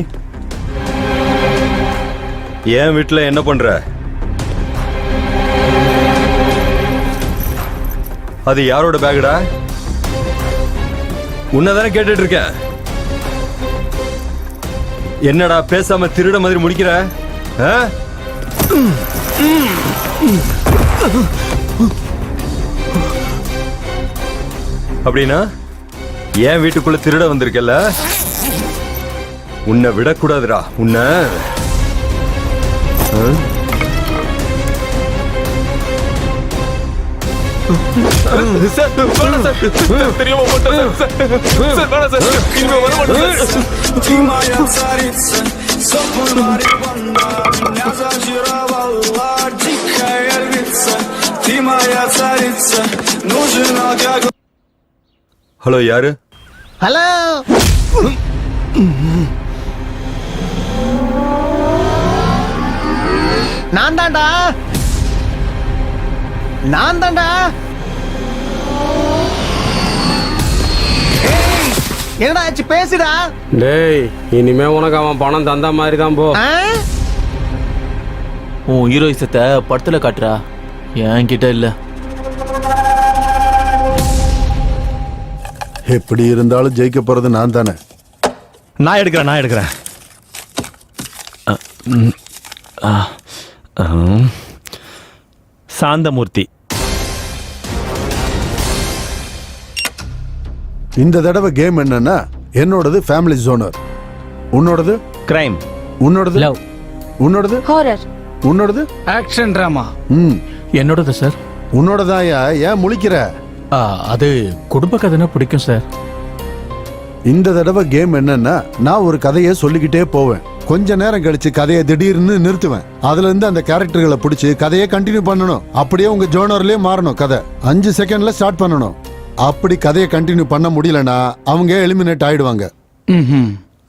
என் வீட்டுல என்ன பண்ற? அது யாரோட பேகுடா? உன்னதானே கேட்டுட்டு இருக்கேன். என்னடா பேசாம திருட மாதிரி முடிக்கிற? அப்படின்னா என் வீட்டுக்குள்ள திருட வந்திருக்கல, உன்னை விடக்கூடாதுடா. உன்னை ஹலோ, யாரு? ஹலோ, நான் தான்டா. என்னடா ஆச்சு, பேசுடா. டேய், இனிமே உனக்கு அவன் பணம் தந்த மாதிரி தான் போ. உன் ஹீரோயிசத்தை படத்துல காட்டுறா, என்கிட்ட இல்ல. எப்படி இருந்தாலும் ஜெயிக்க போறது நான் தானே. நான் எடுக்கிறேன். சாந்தமூர்த்தி. இந்த தடவை கேம் என்னன்னா, என்னோடது ஃபேமிலி ஜோனர், உன்னோடது கிரைம், உன்னோடது லவ், உன்னோடது ஹாரர், உன்னோடது ஆக்ஷன் டிராமா. என்னோடது சார். உன்னோடதான். ஏன் முழிக்கிற? அது குடும்ப கதைனா பிடிக்கும் சார். இந்த தடவை கேம் என்னன்னா, நான் ஒரு கதையை சொல்லிக்கிட்டே போவேன். கொஞ்ச நேரம் கழிச்சு கதையை திடீர்னு நிறுத்துவேன். அதுல இருந்து அந்த கேரக்டர்களை பிடிச்சி கதையை கண்டினியூ பண்ணணும். அப்படியே உங்க ஜோனர்லயே மாறணும். கதை 5 செகண்ட்ல ஸ்டார்ட் பண்ணணும். அப்படி கதையை கண்டினியூ பண்ண முடியலன்னா அவங்க எலிமினேட் ஆயிடுவாங்க.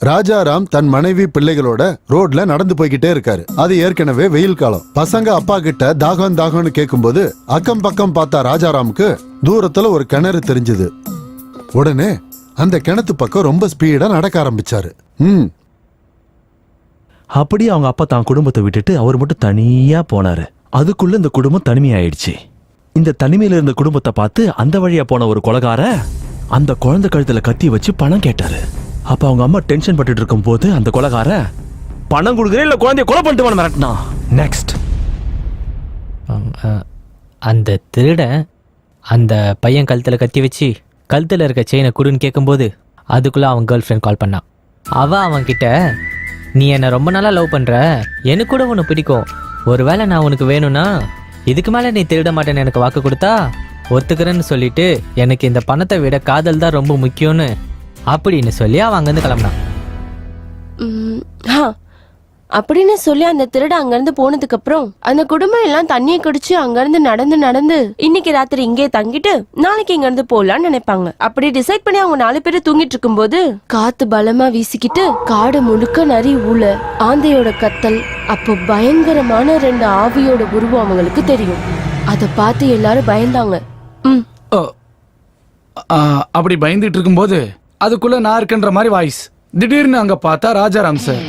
ராஜாராம் தன் மனைவி பிள்ளைகளோட ரோட்ல நடந்து போய்கிட்டே இருக்காரு. அது ஏற்கனவே வெயில் காலம். பசங்க அப்பா கிட்ட தாகம்னு கேட்கும்போது அக்கம் பக்கம் பார்த்தா ராஜாராமுக்கு தூரத்துல ஒரு கிணறு தெரிஞ்சது. உடனே அந்த கிணத்து பக்கம் ரொம்ப ஸ்பீடா நடக்க ஆரம்பிச்சாரு. அப்படி அவங்க அப்பா தான் குடும்பத்தை விட்டுட்டு அவர் மட்டும் தனியா போனாரு. அதுக்குள்ள இந்த குடும்பம் தனிமையாயிடுச்சு. இந்த தனிமையில இருந்த குடும்பத்தை பார்த்து அந்த வழியா போன ஒரு கொலைகார அந்த குழந்தை கழுத்துல கத்தி வச்சு பணம் கேட்டாரு. அப்ப அவங்க அம்மா டென்ஷன் பட்டுட்டு இருக்கும் போது அந்த கொலைகார பணம் கொடுக்குறேன் இல்ல குழந்தைய கொலை பண்ணிட்டு மிரட்டினா. நெக்ஸ்ட், அந்த திருடன் அந்த பையன் கழுத்துல கத்தி வச்சு கழுத்துல இருக்க செயினை குடுன்னு கேட்கும்போது அதுக்குள்ள அவன் கேர்ள் ஃப்ரெண்ட் கால் பண்ணான். அவன் கிட்ட, நீ என்னை ரொம்ப நாளா லவ் பண்ற, எனக்கு கூட உனக்கு பிடிக்கும், ஒருவேளை நான் உனக்கு வேணும்னா இதுக்கு மேல நீ திருட மாட்டேன்னு எனக்கு வாக்கு கொடுத்தா ஒத்துக்கிறேன்னு சொல்லிட்டு எனக்கு இந்த பணத்தை விட காதல் தான் ரொம்ப முக்கியம்னு அப்படின்னு சொல்லி அவன் அங்கிருந்து கிளம்பினான். அப்படின்னு சொல்லி அந்த திருட அங்கிருந்து போனதுக்கு அப்புறம் அந்த குடும்பம் எல்லாம் தண்ணியை குடிச்சு அங்கிருந்து நடந்து இன்னைக்கு ராத்திரி இங்கே தங்கிட்டு நாளைக்கு இங்க இருந்து போலான்னு நினைப்பாங்க. அப்படி டிசைட் பண்ணி அவங்க 4 பேரும் தூங்கிட்டு இருக்கும் போது காத்து பலமா வீசிக்கிட்டு காடு முழுக்க நரி ஊழ, ஆந்தையோட கத்தல், அப்போ பயங்கரமான 2 ஆவியோட உருவம் அவங்களுக்கு தெரியும். அத பார்த்து எல்லாரும் பயந்தாங்க. அப்படி பயந்துட்டு இருக்கும்போது அதுக்குள்ள நான் இருக்குன்ற மாதிரி வாய்ஸ். திடீர்னு அங்க பார்த்தா ராஜாராம் சார்.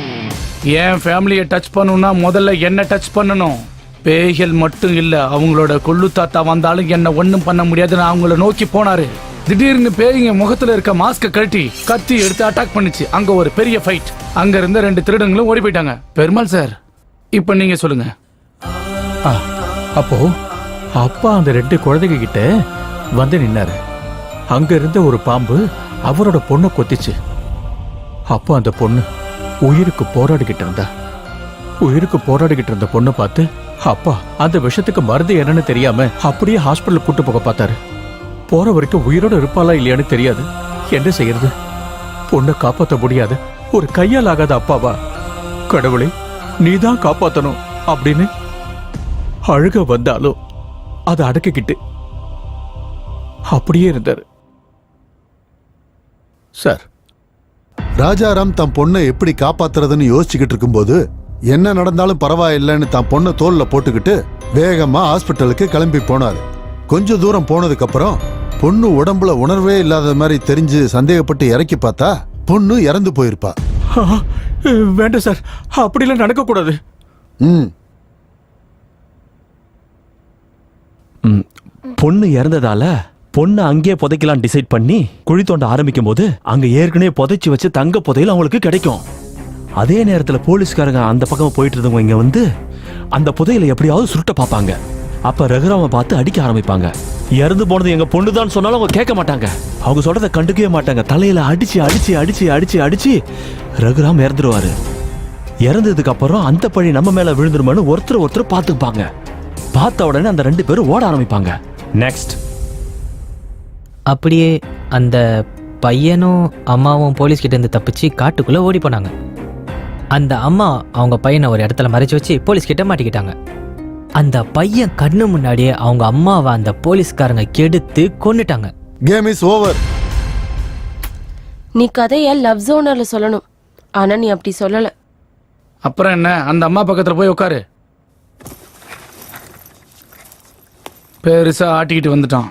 என் ஃபேமிலியை டச் பண்ணணும்னா முதல்ல என்ன டச் பண்ணணும். பேய்கள் மட்டும் இல்ல, அவங்களோட கொள்ளு தாத்தா வந்தாலும் என்ன ஒண்ணும் பண்ண முடியாதுன்னு அவங்கள நோக்கி போனாரு. திடீர்னு பேய்ங்க முகத்துல இருக்க மாஸ்க கழட்டி கத்தி எடுத்து அட்டாக் பண்ணுச்சு. அங்க ஒரு பெரிய ஃபைட். அங்க இருந்த 2 திருடங்களும் ஓடி போயிட்டாங்க. பெருமாள் சார், இப்ப நீங்க சொல்லுங்க. அப்போ அப்பா அந்த 2 குழந்தைங்க கிட்ட வந்து நின்னாரு. அங்க இருந்த ஒரு பாம்பு அவரோட பொண்ணை கொத்திச்சு. அப்போ அந்த பொண்ணு உயிருக்கு போராடிக்கிட்டு இருந்த பொண்ணை பார்த்து அப்பா அந்த விஷத்துக்கு மருந்து என்னன்னு தெரியாம அப்படியே ஹாஸ்பிட்டல் கூட்டு போக பார்த்தாரு. போற வரைக்கும் உயிரோட இருப்பாளா இல்லையான்னு தெரியாது. என்ன செய்யறது? பொண்ணை காப்பாற்ற முடியாது. ஒரு கையால் ஆகாத அப்பாவா? கடவுளே, நீதான் காப்பாத்தணும் அப்படின்னு அழுக வந்தாலும் அதை அடக்கிக்கிட்டு அப்படியே இருந்தாரு சார். ராஜாராம் தன் பொண்ணை எப்படி காப்பாத்துறதுன்னு யோசிச்சுக்கிட்டு இருக்கும்போது என்ன நடந்தாலும் பரவாயில்லைன்னு தான் பொண்ணை தோல்ல போட்டுக்கிட்டு வேகமா ஹாஸ்பிட்டலுக்கு கிளம்பி போனாரு. கொஞ்ச தூரம் போனதுக்கு அப்புறம் பொண்ணு உடம்புல உணர்வே இல்லாத மாதிரி தெரிஞ்சு சந்தேகப்பட்டு இறக்கி பார்த்தா பொண்ணு இறந்து போயிருப்பா. வேண்டாம் சார், அப்படிலாம் நடக்க கூடாது. பொண்ணு இறந்ததால பொண்ணு அங்கேயே புதைக்கலாம் டிசைட் பண்ணி குழி தோண்ட ஆரம்பிக்கும் போது அங்க ஏற்கனவே புதைச்சு வச்சு தங்க புதையல் அவங்களுக்கு கிடைக்கும். அதே நேரத்துல போலீஸ்காரங்க அந்த பக்கம் போயிட்டு இருந்தவங்க இங்க வந்து அந்த புதையலை எப்படியாவது சுருட்ட பார்ப்பாங்க. அப்ப ரகுராம பார்த்து அடிக்க ஆரம்பிப்பாங்க. இறந்து போனது எங்க பொண்ணுதான் சொன்னாலும் அவங்க கேட்க மாட்டாங்க. அவங்க சொல்றதை கண்டுக்கவே மாட்டாங்க. தலையில அடிச்சு அடிச்சு அடிச்சு அடிச்சு அடிச்சு ரகுராம் இறந்துருவாரு. இறந்ததுக்கு அப்புறம் அந்த பழி நம்ம மேல விழுந்துருமான்னு ஒருத்தர் பார்த்துப்பாங்க. பார்த்த உடனே அந்த 2 பேரும் ஓட ஆரம்பிப்பாங்க. நெக்ஸ்ட் அப்படியே அந்த பையனும் அம்மாவும் போலீஸ் கிட்ட இருந்து தப்பிச்சு காட்டுக்குள்ள ஓடி போனாங்க. அந்த அம்மா அவங்க பையனை ஒரு இடத்துல மறைச்சு வச்சு போலீஸ் கிட்ட மாட்டிக்கிட்டாங்க. அந்த பையன் கண்ணு முன்னாடியே அவங்க அம்மாவை அந்த போலீஸ்காரங்க கெடுத்து கொன்னுட்டாங்க. Game is over. நீ கதைய லவ் ஜோனர்ல சொல்லணும், ஆனா நீ அப்படி சொல்லல. அப்புறம் என்ன, அந்த அம்மா பக்கத்துல போய் உட்காரு. பெருசா ஆட்டிக்கிட்டு வந்துட்டான்.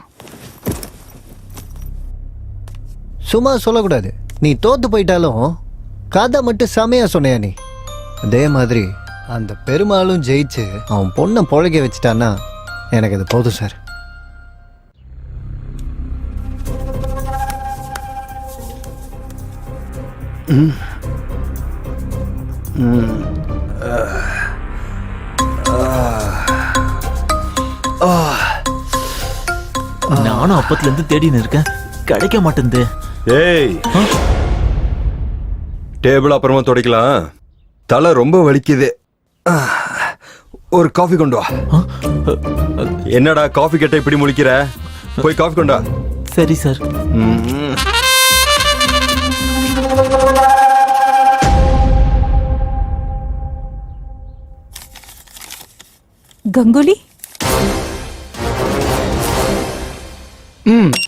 சும்மா சொல்லக்கூடாது. நீ தோத்து போயிட்டாலும் கதை மட்டும் செமையா சொன்னையா நீ. அதே மாதிரி அந்த பெருமாளும் ஜெயிச்சு அவன் பொண்ணை பொழைக்க வச்சுட்டான்னா எனக்கு இது போதும் சார். நானும் அப்பத்துல இருந்து தேடின்னு இருக்கேன், கிடைக்க மாட்டேங்குது. ஏய், டேபிள் அப்புறமா துடைக்கலாம், தலை ரொம்ப வலிக்குது. ஒரு காஃபி கொண்டு வா. என்னடா காஃபி கேட்ட இப்படி முழிக்கிற? போய் காஃபி கொண்டு வா. சரி சார். கங்குலி,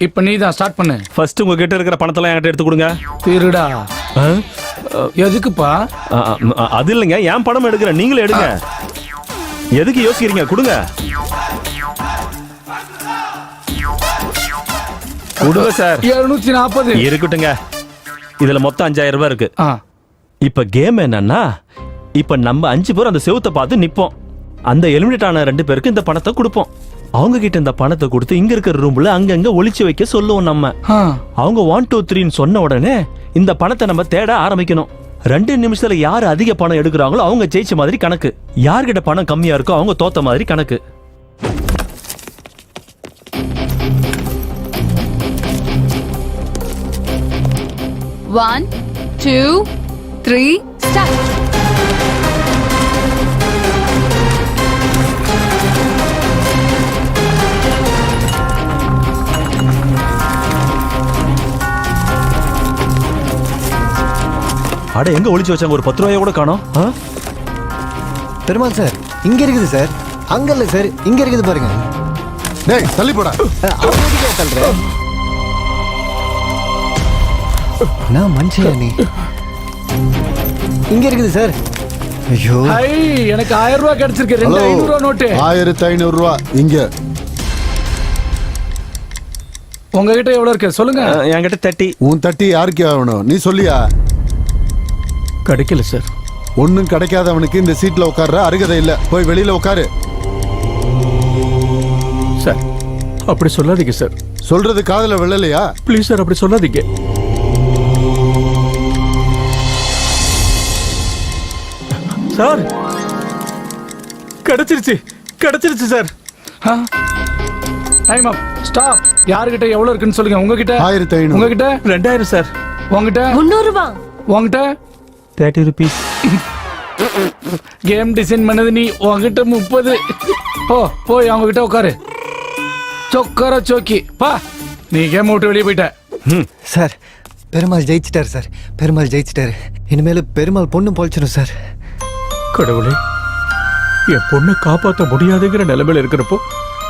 இப்ப நீ தான் ஸ்டார்ட் பண்ணு. ஃபர்ஸ்ட் உங்க கிட்ட இருக்கிற பணத்தெல்லாம் என்கிட்ட எடுத்து கொடுங்க. திருடா. எதுக்குப்பா? அது இல்லைங்க, என் பணம் எடுக்கிறேன், நீங்களே எடுங்க. எதுக்கு யோசிக்கிறீங்க? கொடுங்க. கொடுங்க சார். 740 இருக்கட்டுங்க. இதுல மொத்தம் 5000 ரூபாய் இருக்கு. இப்ப கேம் என்னன்னா, இப்ப நம்ம 5 பேர் அந்த செவுத்தை பார்த்து நிப்போம். அந்த எலிமினேட் ஆன 2 பேருக்கு இந்த பணத்தை கொடுப்போம். அவங்க கிட்ட இந்த பணத்தை கொடுத்து இங்க இருக்கிற ரூம்ல அங்கங்க ஒளிச்சு வைக்க சொல்லுவோம். நம்ம அவங்க 1 2 3 சொன்ன உடனே இந்த பணத்தை நம்ம தேட ஆரம்பிக்கணும். 2 நிமிஷத்துல யாரு அதிக பணம் எடுக்கிறாங்களோ அவங்க ஜெயிச்ச மாதிரி கணக்கு. யார்கிட்ட பணம் கம்மியா இருக்கோ அவங்க தோத்த மாதிரி கணக்கு. One, 2, 3, start. அட, எங்க ஒளிச்சு வச்சாங்க? ஒரு 10 ரூபாய் கூட காணோம். பெருமாள் சார், இங்க இருக்குது சார். அங்க இல்ல சார், இங்க இருக்குது பாருங்க. டேய், தள்ளி போடா. அப்படியே தள்ளுறேன். நான் மனுஷயா நீ? இங்க இருக்குது சார். ஐயோ, எனக்கு 1000 ரூபாய் கிடைச்சிருக்கு. 2500 ரூபாய் நோட்டு. 1500 ரூபாய் இங்க. உங்ககிட்ட எவ்வளவு இருக்கு சொல்லுங்க. என்கிட்ட 30. உன் 30 யாருக்கு ஆகணும்? நீ சொல்லியா? கிடைக்கல சார். ஒன்னும் கிடைக்காதவனுக்கு இந்த சீட்ல உட்கார்ற அருகதை இல்ல. போய் வெளியில உட்காரு. சார், அப்படி சொல்லாதீங்க சார். சொல்றது காதுல விழலையா? ப்ளீஸ் சார், அப்படி சொல்லாதீங்க. சார், கிடைச்சிருச்சு கிடைச்சிருச்சு சார். டைம் அப். ஸ்டாப். யார்கிட்ட எவ்வளவு இருக்குன்னு சொல்லுங்க. உங்ககிட்ட 1500. உங்ககிட்ட 2000 சார். உங்ககிட்ட 300 ரூபாய். உங்ககிட்ட 30 rupees. கேம் டிசைன் பண்ணது நீ. உங்ககிட்ட 30. போய் அவங்க கிட்ட உட்காரு. சொக்கர சோக்கி பா. நீ கேம் விட்டு வெளியே போயிட்ட. சார், பெருமாள் ஜெயிச்சிட்டாரு சார். பெருமாள் ஜெயிச்சிட்டாரு. இனிமேல் பெருமாள் பொண்ணு பொழைச்சிடும் சார். கடவுளே, என் பொண்ணை காப்பாற்ற முடியாதுங்கிற நிலைமையில இருக்கிறப்போ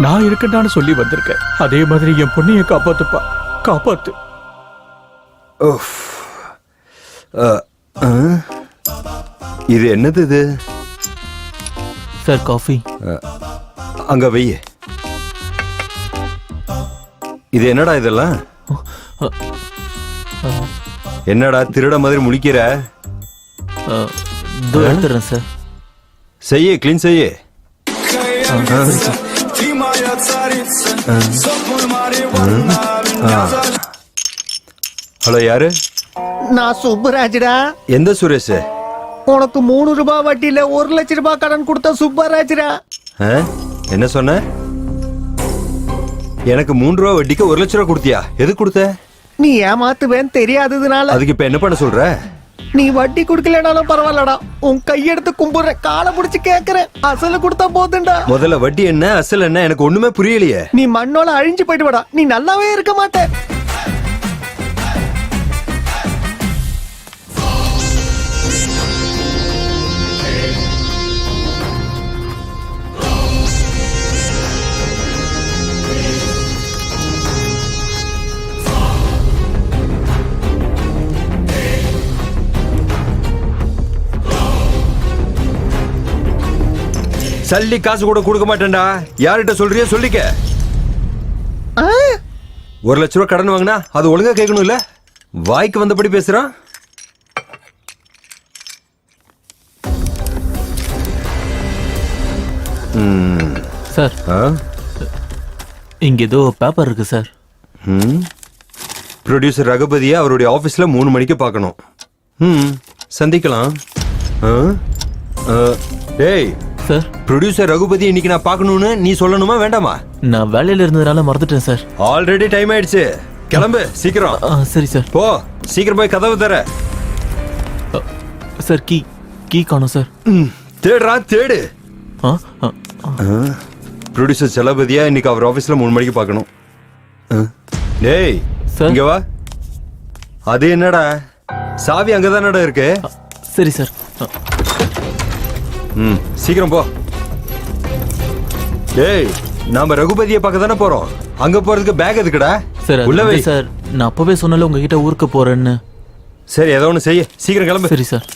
நான் இருக்கேன்னு சொல்லி வந்திருக்கேன். அதே மாதிரி என் பொண்ணைய காப்பாத்துப்பா, காப்பாத்து. இது என்னது? இது சார் காஃபி. அங்க வெய்ய. இது என்னடா இதெல்லாம்? என்னடா திருட மாதிரி முழிக்கிற? எடுத்துறேன் சார். செய்ய கிளீன் செய்ய. ஹலோ யாரு? நான் சுப்பராஜ்டா. எந்த சுரேஷ்? உனக்கு 3 ரூபாய் வட்டியில 1 லட்சம் ரூபாய் கடன் கொடுத்த சுப்பராஜ்டா. என்ன சொன்ன? எனக்கு 3 ரூபாய் வட்டிக்கு 1 லட்சம் ரூபாய் கொடுத்தியா? எது கொடுத்த? நீ ஏமாத்துவேன்னு தெரியாததுனால. அதுக்கு இப்ப என்ன பண்ண சொல்ற? நீ வட்டி குடுக்கலனாலும் பரவாயில்லடா, உன் கையெடுத்து கும்பிடுற, காலை புடிச்சு கேக்குறேன், அசல கொடுத்தா போதுண்டா. முதல்ல வட்டி என்ன அசல் என்ன எனக்கு ஒண்ணுமே புரியலையே. நீ மண்ணோல அழிஞ்சு போயிட்டு வாடா, நீ நல்லாவே இருக்க மாட்ட. சல்லி காசு கூட கொடுக்க மாட்டேன்டா. யார்கிட்ட சொல்றியோ சொல்லிக்க. 1 லட்சம் ரூபாய் கடன் வாங்கினா அது ஒழுங்கா கேட்கணும் இல்ல? வாய்க்கு வந்தபடி பேசுறான். சார் இங்க ஏதோ பேப்பர் இருக்கு சார். ப்ரொடியூசர் ரகுபதியை அவருடைய ஆபீஸ்ல 3 மணிக்கு பார்க்கணும். சந்திக்கலாம். டேய் சார், ப்ரொடியூசர் ரகுபதி இன்னைக்கு நான் பார்க்கணும்னு நீ சொல்லணுமா வேண்டாமா? நான் வேலையில இருந்ததுனால மறந்துட்டேன் சார். ஆல்ரெடி டைம் ஆயிடுச்சு, கிளம்பு சீக்கிரம். சரி சார். போ சீக்கிரம் போய் கதவு தர. சார் கீ காணோம் சார். தேடுறா தேடு. ப்ரொடியூசர் செலபதியா இன்னைக்கு அவர் ஆபீஸ்ல 3 மணிக்கு பார்க்கணும். டேய் இங்க வா. அது என்னடா சாவி அங்கதானடா இருக்கு? சரி சார். சீக்கிரம் போ. டேய் நாம ரகுபதியை பார்க்க தானே போறோம், அங்க போறதுக்கு பேக் எதுக்குடா? சார் உள்ளவே சார், நான் அப்பவே சொன்னல உங்ககிட்ட ஊருக்கு போறேன்னு. சரி ஏதோ ஒன்று செய்ய, சீக்கிரம் கிளம்பு. சரி சார்.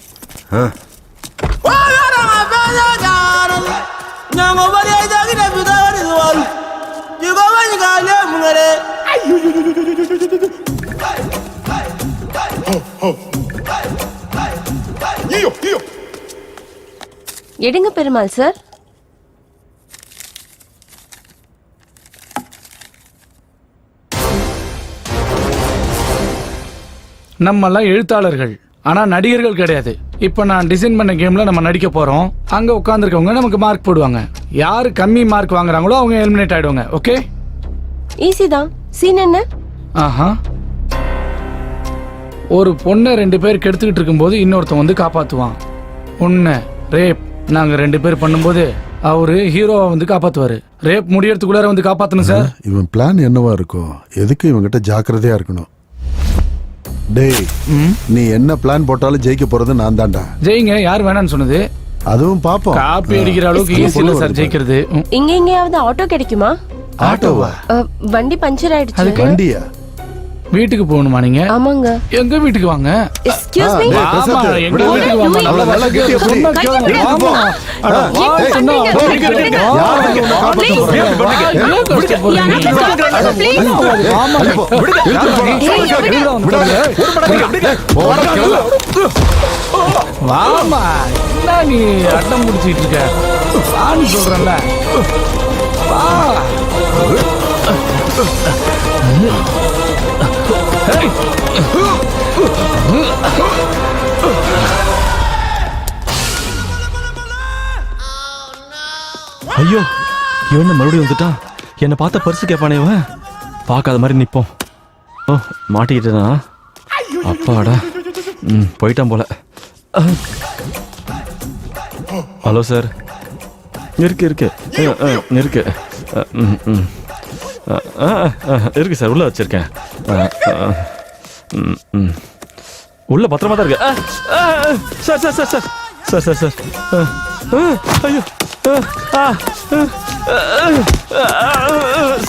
எடுங்க பெருமாள் சார். நம்மெல்லாம் எழுத்தாளர்கள், ஆனா நடிகர்கள் கிடையாது. இப்ப நான் டிசைன் பண்ண கேம்ல நம்ம நடிக்க போறோம். அங்க உட்கார்ந்துருக்கவங்க நமக்கு மார்க் போடுவாங்க. யாரு கம்மி மார்க் வாங்குறாங்களோ அவங்க எலிமினேட் ஆயிடுவாங்க. ஓகே, ஈஸி தான். சீன் என்ன? ஆஹா, ஒரு பொண்ணை 2 பேர் கெடுத்துக்கிட்டு இருக்கும்போது இன்னொருத்தன் வந்து காப்பாத்துவான். பொண்ணு ரேப் நாங்க 2 பேர் பண்ணும்போது அவரு ஹீரோவை வந்து காப்பாத்துவாரு. ரேப் முடியறதுக்குள்ளார வந்து காப்பாத்தணும் சார். இவன் பிளான் என்னவா இருக்கும்? எதுக்கு இவங்கிட்ட ஜாக்கிரதையா இருக்கணும். டேய் நீ என்ன பிளான் போட்டாலும் ஜெயிக்க போறது நான் தான்டா. ஜெயிங்க, யார் வேணான்னு சொன்னது? அதுவும் பாப்போம். காப்பி அடிக்கிற அளவுக்கு ஈஸி இல்ல சார் ஜெயிக்கிறது. இங்க எங்கேயாவது ஆட்டோ கிடைக்குமா? ஆட்டோவா? வண்டி பஞ்சர் ஆயிடுச்சு. வண்டியா? வீட்டுக்கு போகணுமா நீங்க? ஆமாங்க. எங்க வீட்டுக்கு வாங்க. Excuse me. ஆமா எங்க வீட்டுக்கு வாங்க. நல்ல நல்ல கெட்டி எப்படி? ஆமா அட வா சொன்னா யார் உன்னை காப்பாத்த போறாங்க? வாமா, என்ன நீ அட்டம் முடிச்சிட்டு இருக்க? வான்னு சொல்றேன்ல. வா. ஐயோ இவன் மறுபடியும் வந்துட்டான். என்னை பார்த்த பர்ஸ் கேட்பானே இவன். பார்க்காத மாதிரி நிப்போம். ஓ மாட்டிக்கிட்டேனா? அப்பாடா, போயிட்டான் போல. Hello sir. இருக்கு இருக்கு இருக்கு இருக்கு சார், உள்ள வச்சிருக்கேன். உள்ள பத்திரமா தான் இருக்கு. Sir sir sir sir sir sir sir ஐயோ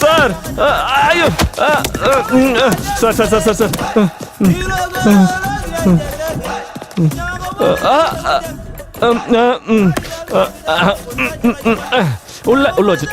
சார் ஐயோ sir sir sir sir sir உள்ள உள்ள வச்சு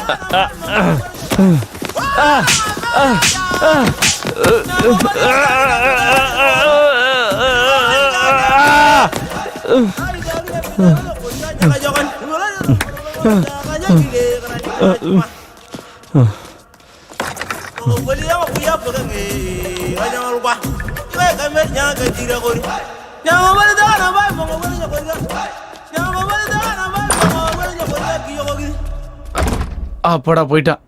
அப்படா போயிட்டான்.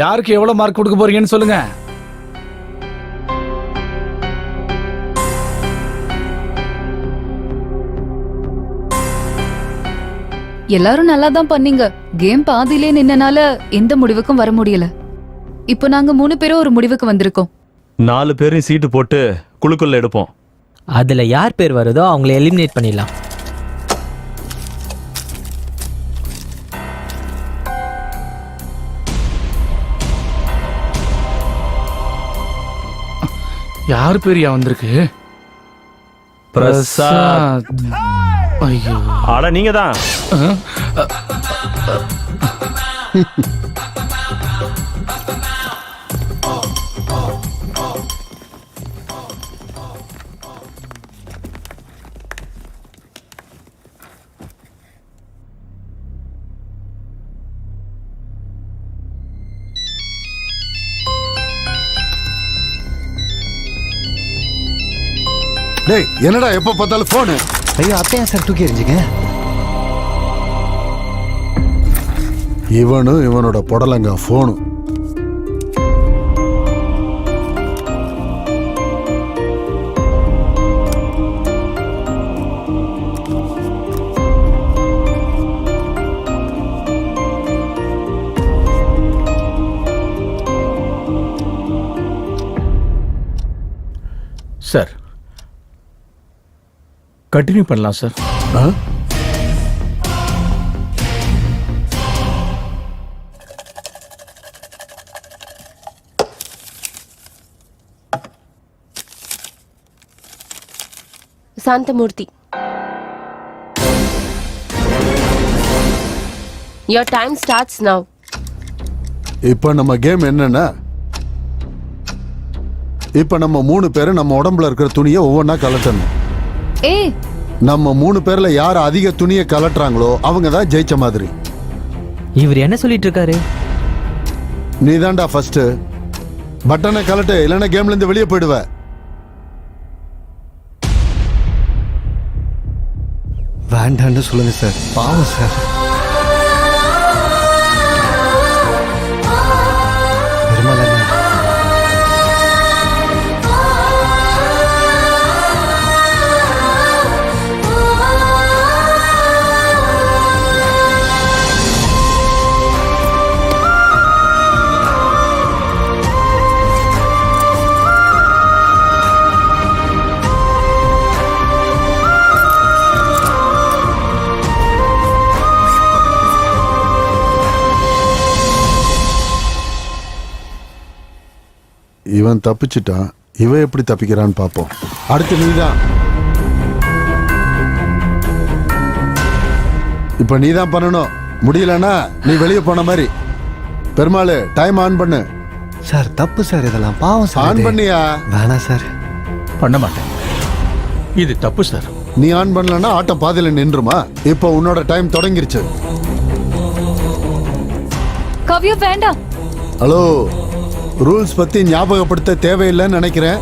யாருக்கு எவ்வளவு மார்க் கொடுக்க போறீங்கன்னு சொல்லுங்க. எல்லாரும் நல்லா தான் பண்ணீங்க. கேம் பாதியிலே நின்னனால எந்த முடிவுக்கும் வர முடியல. இப்போ நாங்க 3 பேரும் ஒரு முடிவுக்கு வந்திருக்கோம். 4 பேரையும் சீட்டு போட்டு குழுக்குள்ள எடுப்போம். அதுல யார் பேர் வருதோ அவங்கள எலிமினேட் பண்ணிடலாம். யார் பேரியா வந்திருக்கு? பிரசாத். ஐயோ, ஆட நீங்க தான். டேய் என்னடா எப்ப பார்த்தாலும் போனு? ஐயோ அத்தையா சார் தூக்கி எறிஞ்சுங்க. இவனும் இவனோட புடலங்க போனும். சார் கண்டினியூ பண்ணலாம் sir. Santhamurthy, your time starts now. இப்ப நம்ம கேம் என்னன்னா, இப்ப நம்ம 3 பேரும் நம்ம உடம்புல இருக்கிற துணியை ஒவ்வொன்னா கலட்டணும். நம்ம 3 பேர்ல யார் அதிக துணியை கலட்டுறாங்களோ அவங்க தான் ஜெயிச்ச மாதிரி. இவர் என்ன சொல்லிட்டு இருக்காரு? நீ தான்டா ஃபர்ஸ்ட். பட்டனை கலட்டு, இல்லைன்னா கேம்ல இருந்து வெளியே போயிடுவ. வேண்டான்னு சொல்லுங்க சார், பாவம் சார். இவன் தப்பிச்சிட்டான், இவன் எப்படி தப்பிக்கிறான்னு பாப்போம். அடுத்து நீதான். இப்ப நீதான் பண்ணணும். முடியலன்னா நீ வெளியே போன மாதிரி. பெருமாள் டைம் ஆன் பண்ணு. சார் தப்பு சார், இதெல்லாம் பாவம் சார். ஆன் பண்ணியா? வேணாம் சார். பண்ண மாட்டேன், இது தப்பு சார். நீ ஆன் பண்ணலன்னா ஆட்டம் பாதியில நின்றுமா? இப்போ உன்னோட டைம் தொடங்கிருச்சு. கவ்யா வேண்டாம். ஹலோ, ரூல்ஸ் பத்தி ஞாபகப்படுத்த தேவையில்லைன்னு நினைக்கிறேன்.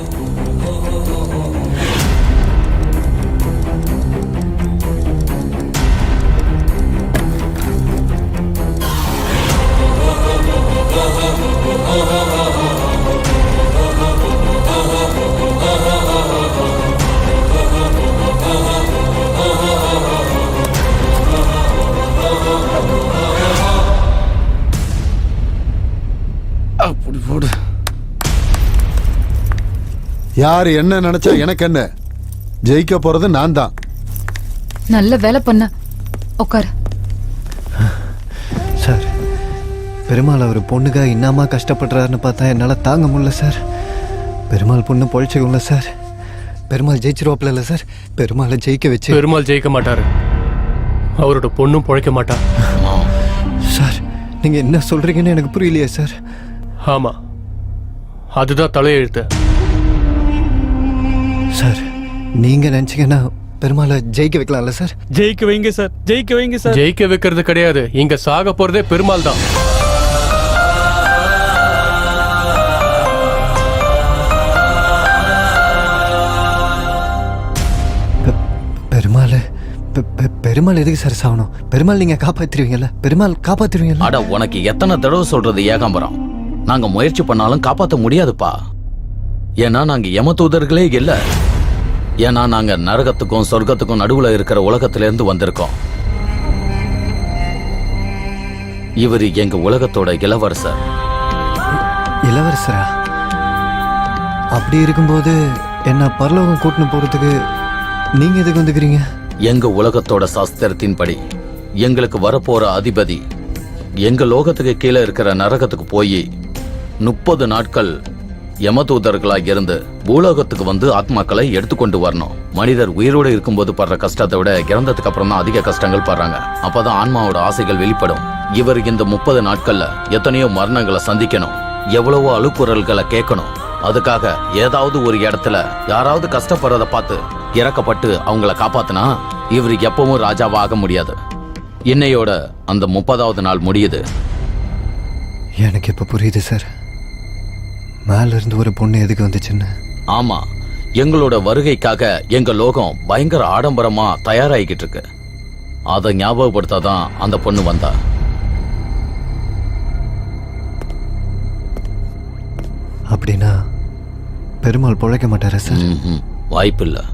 அப்படி போடு. யார் என்ன நினைச்சா எனக்கு என்ன? ஜெயிக்க போறது நான் தான். நல்ல வேலை பண்ண. உட்காரு. சார், பெருமாள் அவர் பொண்ணுக்காக இன்னமா கஷ்டப்படுறாருன்னு பார்த்தா என்னால் தாங்க முடியல சார். பெருமாள் பொண்ணு பொழைச்சிக்கல சார். பெருமாள் ஜெயிச்சிருவாப்ல இல்லை சார். பெருமாளை ஜெயிக்க வச்சு. பெருமாள் ஜெயிக்க மாட்டாரு. அவரோட பொண்ணும் பொழைக்க மாட்டா. சார் நீங்க என்ன சொல்றீங்கன்னு எனக்கு புரியலையே சார். ஆமா, அதுதான் தலையெழுத்து. சார் நீங்க நினைச்சீங்கன்னா பெருமாளை ஜெயிக்க வைக்கலாம்ல சார்? ஜெயிக்க வைங்க சார், ஜெயிக்க வைங்க சார். ஜெயிக்க வைக்கிறது கிடையாது, இங்க சாக போறதே பெருமாள் தான். பெருமாள் பெருமாள் எதுக்கு சார் சாகணும்? பெருமாள் நீங்க காப்பாத்திருவீங்கல்ல? பெருமாள் காப்பாத்திருவீங்கல்ல? அட உனக்கு எத்தனை தடவை சொல்றது ஏகாம்பரம், நாங்க முயற்சி பண்ணாலும் காப்பாத்த முடியாதுப்பா. ஏன்னா நாங்க யம தூதர்களே இல்ல. ஏன்னா நாங்க நரகத்துக்கும் சொர்க்கத்துக்கும் நடுவுல இருக்கிற உலகத்துல இருந்து வந்திருக்கோம். இவரு எங்க உலகத்தோட இளவரசர். இளவரசரா? அப்படி இருக்கும்போது என்ன பரலோகம் கூட்டின்னு போறதுக்கு நீங்க எதுக்கு வந்துக்கிறீங்க? எங்க உலகத்தோட சாஸ்திரத்தின்படி எங்களுக்கு வரப்போற அதிபதி எங்க லோகத்துக்கு கீழே இருக்கிற நரகத்துக்கு போய் 30 நாட்கள் யமதூதர்களா இருந்து பூலோகத்துக்கு வந்து ஆத்மாக்களை எடுத்துக்கொண்டு வரணும். மனிதர் உயிரோடு இருக்கும்போது படுற கஷ்டத்தை விட இறந்ததுக்கு அப்புறம் தான் அதிக கஷ்டங்கள் படுறாங்க. அப்பதான் ஆன்மாவோட ஆசைகள் வெளிப்படும். இவர் இந்த 30 நாட்கள்ல எத்தனையோ மரணங்களை சந்திக்கணும், எவ்வளவோ அழுக்குறல்களை கேட்கணும். அதுக்காக ஏதாவது ஒரு இடத்துல யாராவது கஷ்டப்படுறத பார்த்து இறக்கப்பட்டு அவங்கள காப்பாத்தினா இவர் எப்பவும் ராஜாவா ஆக முடியாது. இன்னையோட அந்த 30வது நாள் முடியுது. எனக்கு இப்ப புரியுது சார், மேல இருந்து ஒரு பொண்ணு எதுக்கு வந்துச்சுன்னு. ஆமா, எங்களோட வருகைக்காக எங்க லோகம் பயங்கர ஆடம்பரமா தயாராகிக்கிட்டு இருக்கு. அதை ஞாபகப்படுத்தாதான் அந்த பொண்ணு வந்தா. அப்படின்னா பெருமாள் பொழைக்க மாட்டாரா சார்? வாய்ப்பில்லை.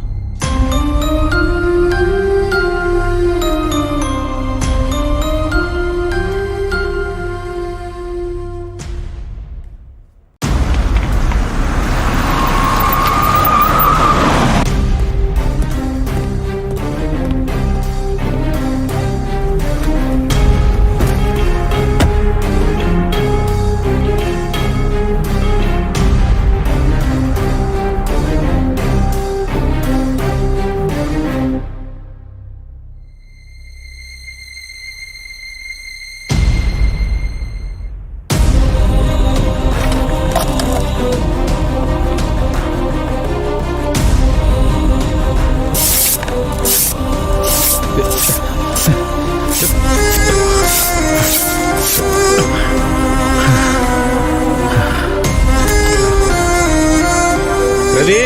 ரவி,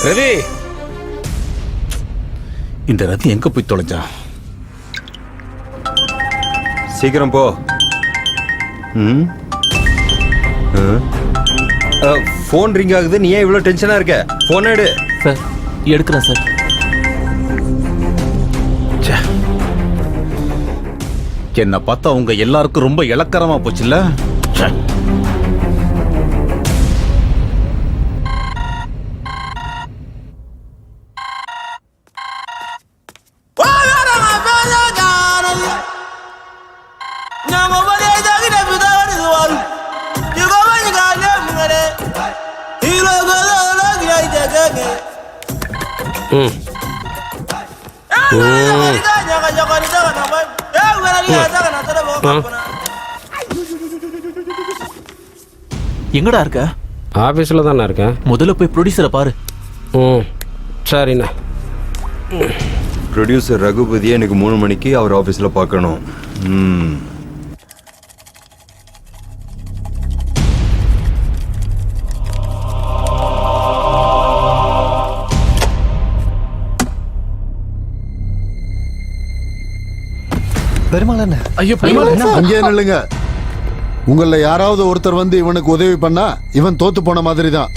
ரவி, இந்த ரத்தி எங்க போய் தொலைஞ்சா? சீக்கிரம் போ. போன் ரிங் ஆகுது, நீ ஏன் இவ்வளவு டென்ஷனா இருக்க? போன் எடு. சார் எடுக்கிறேன் சார். என்ன பார்த்தா உங்க எல்லாருக்கும் ரொம்ப இலக்கரமா போச்சுல்ல? எங்கடா இருக்க? ஆபீஸ்ல தானே இருக்கேன். முதல்ல போய் ப்ரொடியூசரை பாரு. சரிண்ணா. ப்ரொடியூசர் ரகுபதியை எனக்கு 3 மணிக்கு அவர் ஆபீஸ்ல பார்க்கணும். பெருமாள் என்ன? ஐயோ பெருமாள் என்ன? அங்கே நில்லுங்க. உங்கள யாராவது ஒருத்தர் வந்து இவனுக்கு உதவி பண்ணா இவன் தோத்து போன மாதிரி தான்.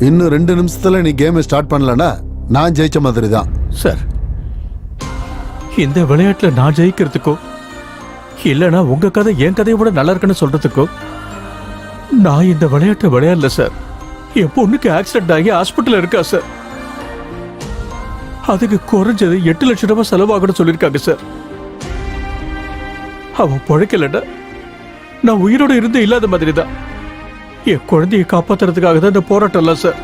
இன்னும் 2 நிமிஷத்துல நீ கேம் ஸ்டார்ட் பண்ணலனா நான் ஜெயிச்ச மாதிரி தான். சார், இந்த விளையாட்டுல நான் ஜெயிக்கிறதுக்கோ இல்லனா உங்க கதை என் கதையை விட நல்லா இருக்குன்னு சொல்றதுக்கோ நான் இந்த விளையாட்டை விளையாடல சார். என் பொண்ணுக்கு ஆக்சிடென்ட் ஆகி ஹாஸ்பிட்டல் இருக்கா சார். அதுக்கு குறைஞ்சது 8 லட்சம் ரூபாய் செலவாகணும்னு சொல்லியிருக்காங்க சார். அவன் பிழைக்கலன்னா நான் உயிரோட இருந்து இல்லாத மாதிரி தான். என் குழந்தையை காப்பாத்துறதுக்காக தான் இந்த போராட்டம்லாம் சார்.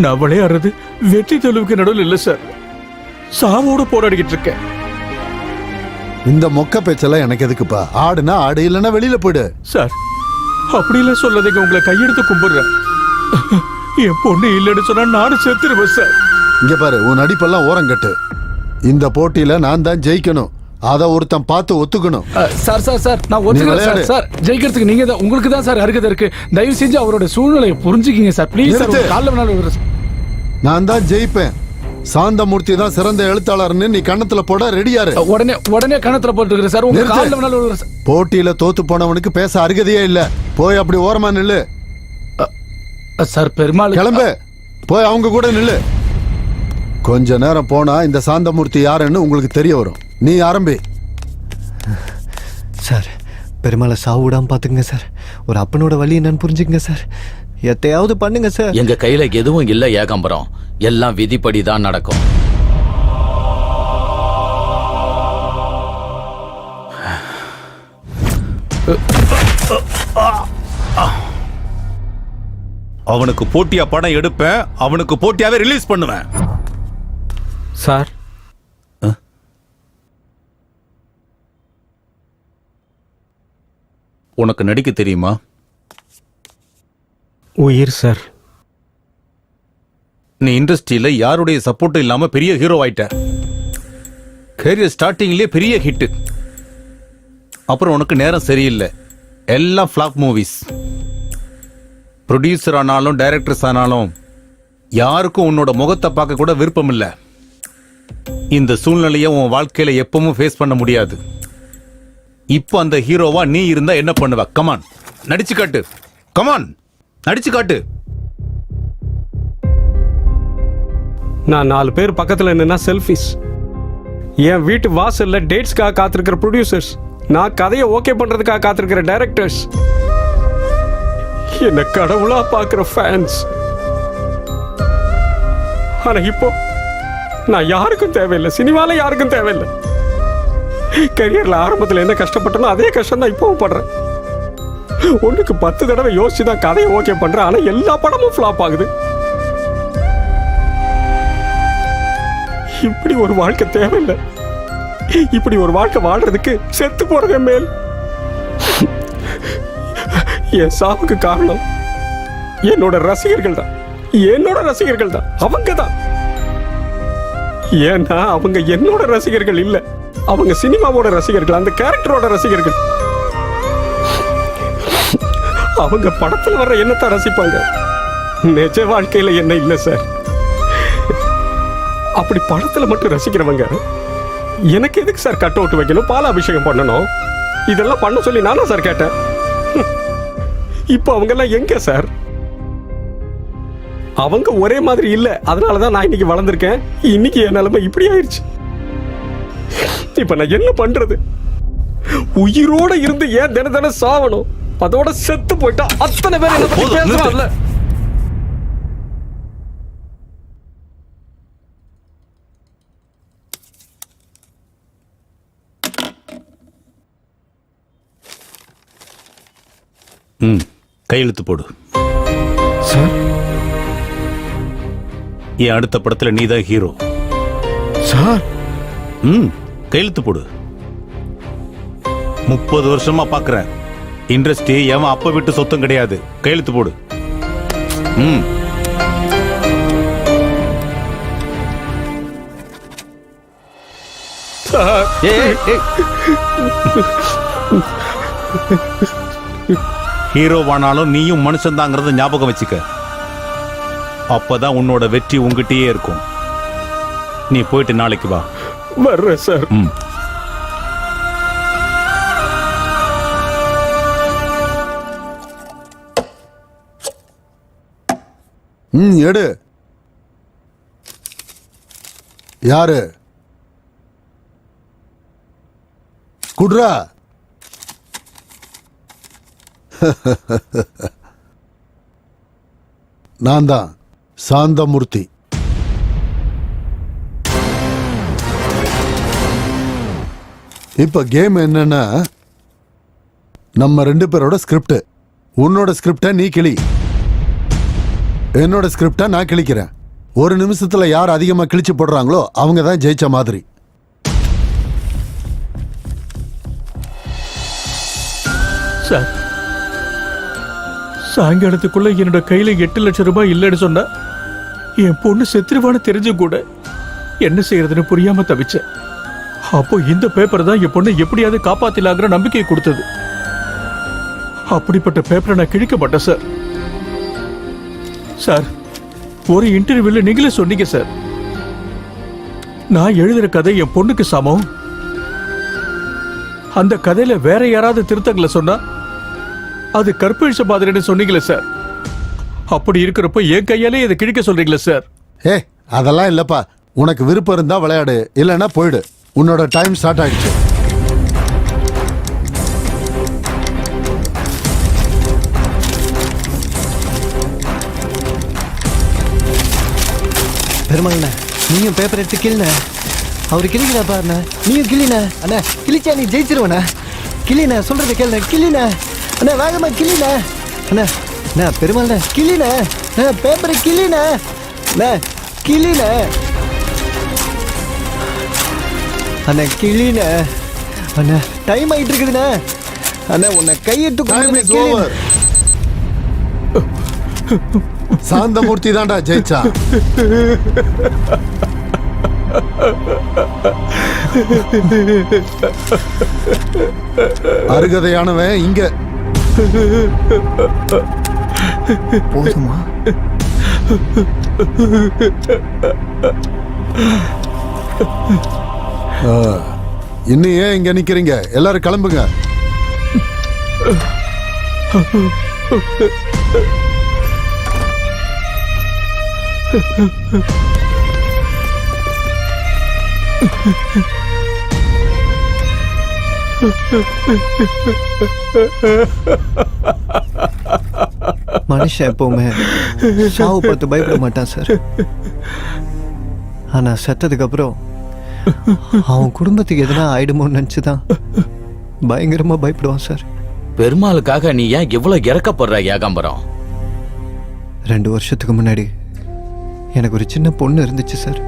நான் விளையாடுறது வெற்றி தோல்விக்கு நடுவில் இல்லை சார், சாவோட போராடிக்கிட்டு இருக்கேன். இந்த மொக்க பேச்செல்லாம் எனக்கு எதுக்குப்பா? ஆடுனா ஆடு, இல்லைன்னா வெளியில போயிடு. சார் அப்படிலாம் சொல்லாதீங்க, உங்களை கையெடுத்து கும்பிடுறேன். என் பொண்ணு இல்லைன்னு சொன்னா நானும் செத்துருவேன் சார். இங்க பாரு, உன் நடிப்பெல்லாம் ஓரங்கட்டு. இந்த போட்டியில நான் தான் ஜெயிக்கணும், அத ஒருத்தன் பார்த்து ஒத்துக்கணும். சார் சார் சார் நான் ஒத்துக்கிறேன் சார். சார் ஜெயிக்கிறதுக்கு நீங்க தான், உங்களுக்கு தான் சார் அருகதை இருக்கு. தயவு செஞ்சு அவரோட சூழ்நிலையை புரிஞ்சுக்கிங்க சார் ப்ளீஸ் சார். காலைல வேணாலும் நான் தான் ஜெயிப்பேன். சாந்தமூர்த்தி தான் சிறந்த எழுத்தாளர்னு நீ கண்ணத்துல போட ரெடியாரு. உடனே கணத்துல போட்டுக்கிறேன் சார். உங்க காலைல வேணாலும் போட்டியில தோத்து போனவனுக்கு பேச அருகதையே இல்ல. போய் அப்படி ஓரமா நில்லு. சார் பெருமாள் கிளம்பு, போய் அவங்க கூட நில்லு. கொஞ்ச நேரம் போனா இந்த சாந்தமூர்த்தி யாருன்னு உங்களுக்கு தெரிய வரும். நீ ஆரம்பி. சார் பெருமாளை சாவு விடாம பாத்துங்க சார். ஒரு அப்பனோட வழி என்னன்னு புரிஞ்சுக்கங்க சார். எத்தையாவது பண்ணுங்க சார். எங்க கையில எதுவும் இல்ல ஏகாம்பரம், எல்லாம் விதிப்படி தான் நடக்கும். அவனுக்கு போட்டியா படம் எடுப்பேன், அவனுக்கு போட்டியாவே ரிலீஸ் பண்ணுவேன். சார் உனக்கு நடிக்க தெரியுமா? உயிர் சார். நீ இண்டஸ்ட்ரியில யாருடைய சப்போர்ட்டும் இல்லாம பெரிய ஹீரோ ஆயிட்ட. கேரியர் ஸ்டார்டிங்லயே பெரிய ஹிட். அப்புறம் உனக்கு நேரம் சரியில்லை, எல்லாம் ஃபிளாப் மூவிஸ். ப்ரொடியூசர் ஆனாலும் டைரக்டர்ஸ் ஆனாலும் யாருக்கும் உன்னோட முகத்தை பார்க்க கூட விருப்பம் இல்லை. இந்த சூழ்நிலையை உன் வாழ்க்கையில எப்பவும் ஃபேஸ் பண்ண முடியாது. இப்போ அந்த ஹீரோவா நீ இருந்தா என்ன பண்ணுவ? கமான் நடிச்சு காட்டு, கமான் நடிச்சு காட்டு. நான் 4 பேர் பக்கத்துல நின்னா செல்ஃபிஸ். என் வீட்டு வாசல்ல டேட்ஸ்க்காக காத்திருக்கிற ப்ரொடியூசர்ஸ், நான் கதையை ஓகே பண்றதுக்காக காத்திருக்கிற டைரக்டர்ஸ், என்ன கடவுளா பாக்குற ஃபேன்ஸ். ஆனா இப்போ நான் யாருக்கும் தேவையில்லை, சினிமால யாருக்கும் தேவையில்லை. கரியர்ல ஆரம்பத்தில் என்ன கஷ்டப்பட்டனோ அதே கஷ்டம் தான் இப்பவும் படுறேன். ஒண்ணுக்கு 10 தடவை யோசிச்சுதான் கதையை ஓகே பண்றேன், ஆனா எல்லா படமும் ஃபிளாப் ஆகுது. இப்படி ஒரு வாழ்க்கை தேவையில்லை. இப்படி ஒரு வாழ்க்கை வாழ்றதுக்கு செத்து போறதே மேல். என் சாவுக்கு காரணம் என்னோட ரசிகர்கள் தான், என்னோட ரசிகர்கள் தான், அவங்க தான். ஏன்னா அவங்க என்னோட ரசிகர்கள் இல்ல, அவங்க சினிமாவோட ரசிகர்கள், அந்த கேரக்டரோட ரசிகர்கள். அவங்க படத்துல வர்ற என்னத்தான் ரசிப்பாங்க, நிஜ வாழ்க்கையில என்ன இல்ல சார். அப்படி படத்துல மட்டும் ரசிக்கிறவங்க எனக்கு எதுக்கு சார் கட் அவுட் வைக்கணும், பால அபிஷேகம் பண்ணணும், இதெல்லாம் பண்ண சொல்லி நானா சார் கேட்டேன். இப்போ அவங்க எல்லாம் எங்க சார்? அவங்க ஒரே மாதிரி இல்ல, அதனாலதான் நான் இன்னைக்கு வளர்ந்திருக்கேன். இன்னைக்கு என் நிலைமை இப்படி ஆயிடுச்சு. இப்ப நான் என்ன பண்றது? உயிரோட இருந்து ஏன் தின சாவணும்? அதோட செத்து போயிட்டா அத்தனை பேர் என்ன பத்தி பேசுறாங்கல்ல. கையெழுத்து போடு சார். என் அடுத்த படத்துல நீதான் ஹீரோ சார். கையெழுத்து போடு. 30 வருஷமா பாக்குறேன், இண்டஸ்ட்ரி எவன் அப்ப விட்டு சொத்தம் கிடையாது. கையெழுத்து போடு. ஹீரோவானாலும் நீயும் மனுஷன் தாங்கிறத ஞாபகம் வச்சுக்க. அப்பதான் உன்னோட வெற்றி உங்ககிட்டயே இருக்கும். நீ போயிட்டு நாளைக்கு வா. வர்றேன் சார். எடு. யாரு குட்ரா? நான் தான் சாந்தமூர்த்தி. இப்ப கேம் என்னன்னா, நம்ம 2 பேரோட ஸ்கிரிப்ட். உன்னோட ஸ்கிரிப்ட நீ கிளி, என்னோட ஸ்கிரிப்ட நான் கிழிக்கிறேன். ஒரு நிமிஷத்துல யார் அதிகமா கிழிச்சு போடுறாங்களோ அவங்க தான் ஜெயிச்ச மாதிரி. சார், சாயங்காலத்துக்குள்ள என்னோட கையில 8 லட்சம் ரூபாய் இல்லைன்னு சொன்னா என் பொண்ணு செத்துருவான்னு தெரிஞ்சும் கூட என்ன செய்யறதுன்னு புரியாம தவிச்சேன். அப்போ இந்த பேப்பர் தான் என் பொண்ணை எப்படியாவது காப்பாத்திலாங்கிற நம்பிக்கை கொடுத்தது. அப்படிப்பட்ட பேப்பரை நான் கிழிக்க மாட்டேன் சார். சார், ஒரு இன்டர்வியூல நீங்களே சொன்னீங்க சார், நான் எழுதுற கதை என் பொண்ணுக்கு சமம். அந்த கதையில வேற யாராவது திருத்தங்களை சொன்னா அது கற்பழிச்ச மாதிரின்னு சொன்னீங்களே சார். அப்படி இருக்கிறப்ப என் கையாலே இதை கிழிக்க சொல்றீங்களே சார். அதெல்லாம் இல்லப்பா. உனக்கு விருப்பம் இருந்தா விளையாடு, இல்லைன்னா போயிடு. உன்னோட டைம் ஸ்டார்ட் ஆயிடுச்சு. பெருமாள்ண்ணா, நீயும் பேப்பர் எடுத்து கிளின. அவரு கிளிக்கிறா பாருண்ணா, நீயும் கிளின. அண்ணா கிழிச்சா நீ ஜெயிச்சிருவண்ணா. கிளின, சொல்றத கேளுண்ணா. கிளின அண்ணா, வேகமா கிளின. அண்ணா அண்ணா பெருமாள்ண்ணா கிளின. பேப்பரை கிளின. அண்ணா கிளின. அண்ணா கிளின. அண்ணா டைம் ஆயிட்டு இருக்குதுண்ணா. அண்ணா உன்னை கையிட்டு சாந்தமூர்த்தி தான்டா ஜெயிச்சா. அருகதையானவன் இங்க. போதுமா? இன்னும் ஏன் இங்க நிக்கிறீங்க? எல்லாரும் கிளம்புங்க. மனுஷன் எப்பவுமே சாவு பார்த்து பயப்பட மாட்டான் சார். ஆனா செத்ததுக்கு அப்புறம் அவன் குடும்பத்துக்கு எதனா ஆயிடுமோன்னு நினைச்சுதான் பயங்கரமா பயப்படுவான் சார். பெருமாளுக்காக நீ ஏன் இவ்வளவு இறக்கப்படுற ஏகாம்பரம்? 2 வருஷத்துக்கு முன்னாடி எனக்கு ஒரு சின்ன பொண்ணு இருந்துச்சு சார்.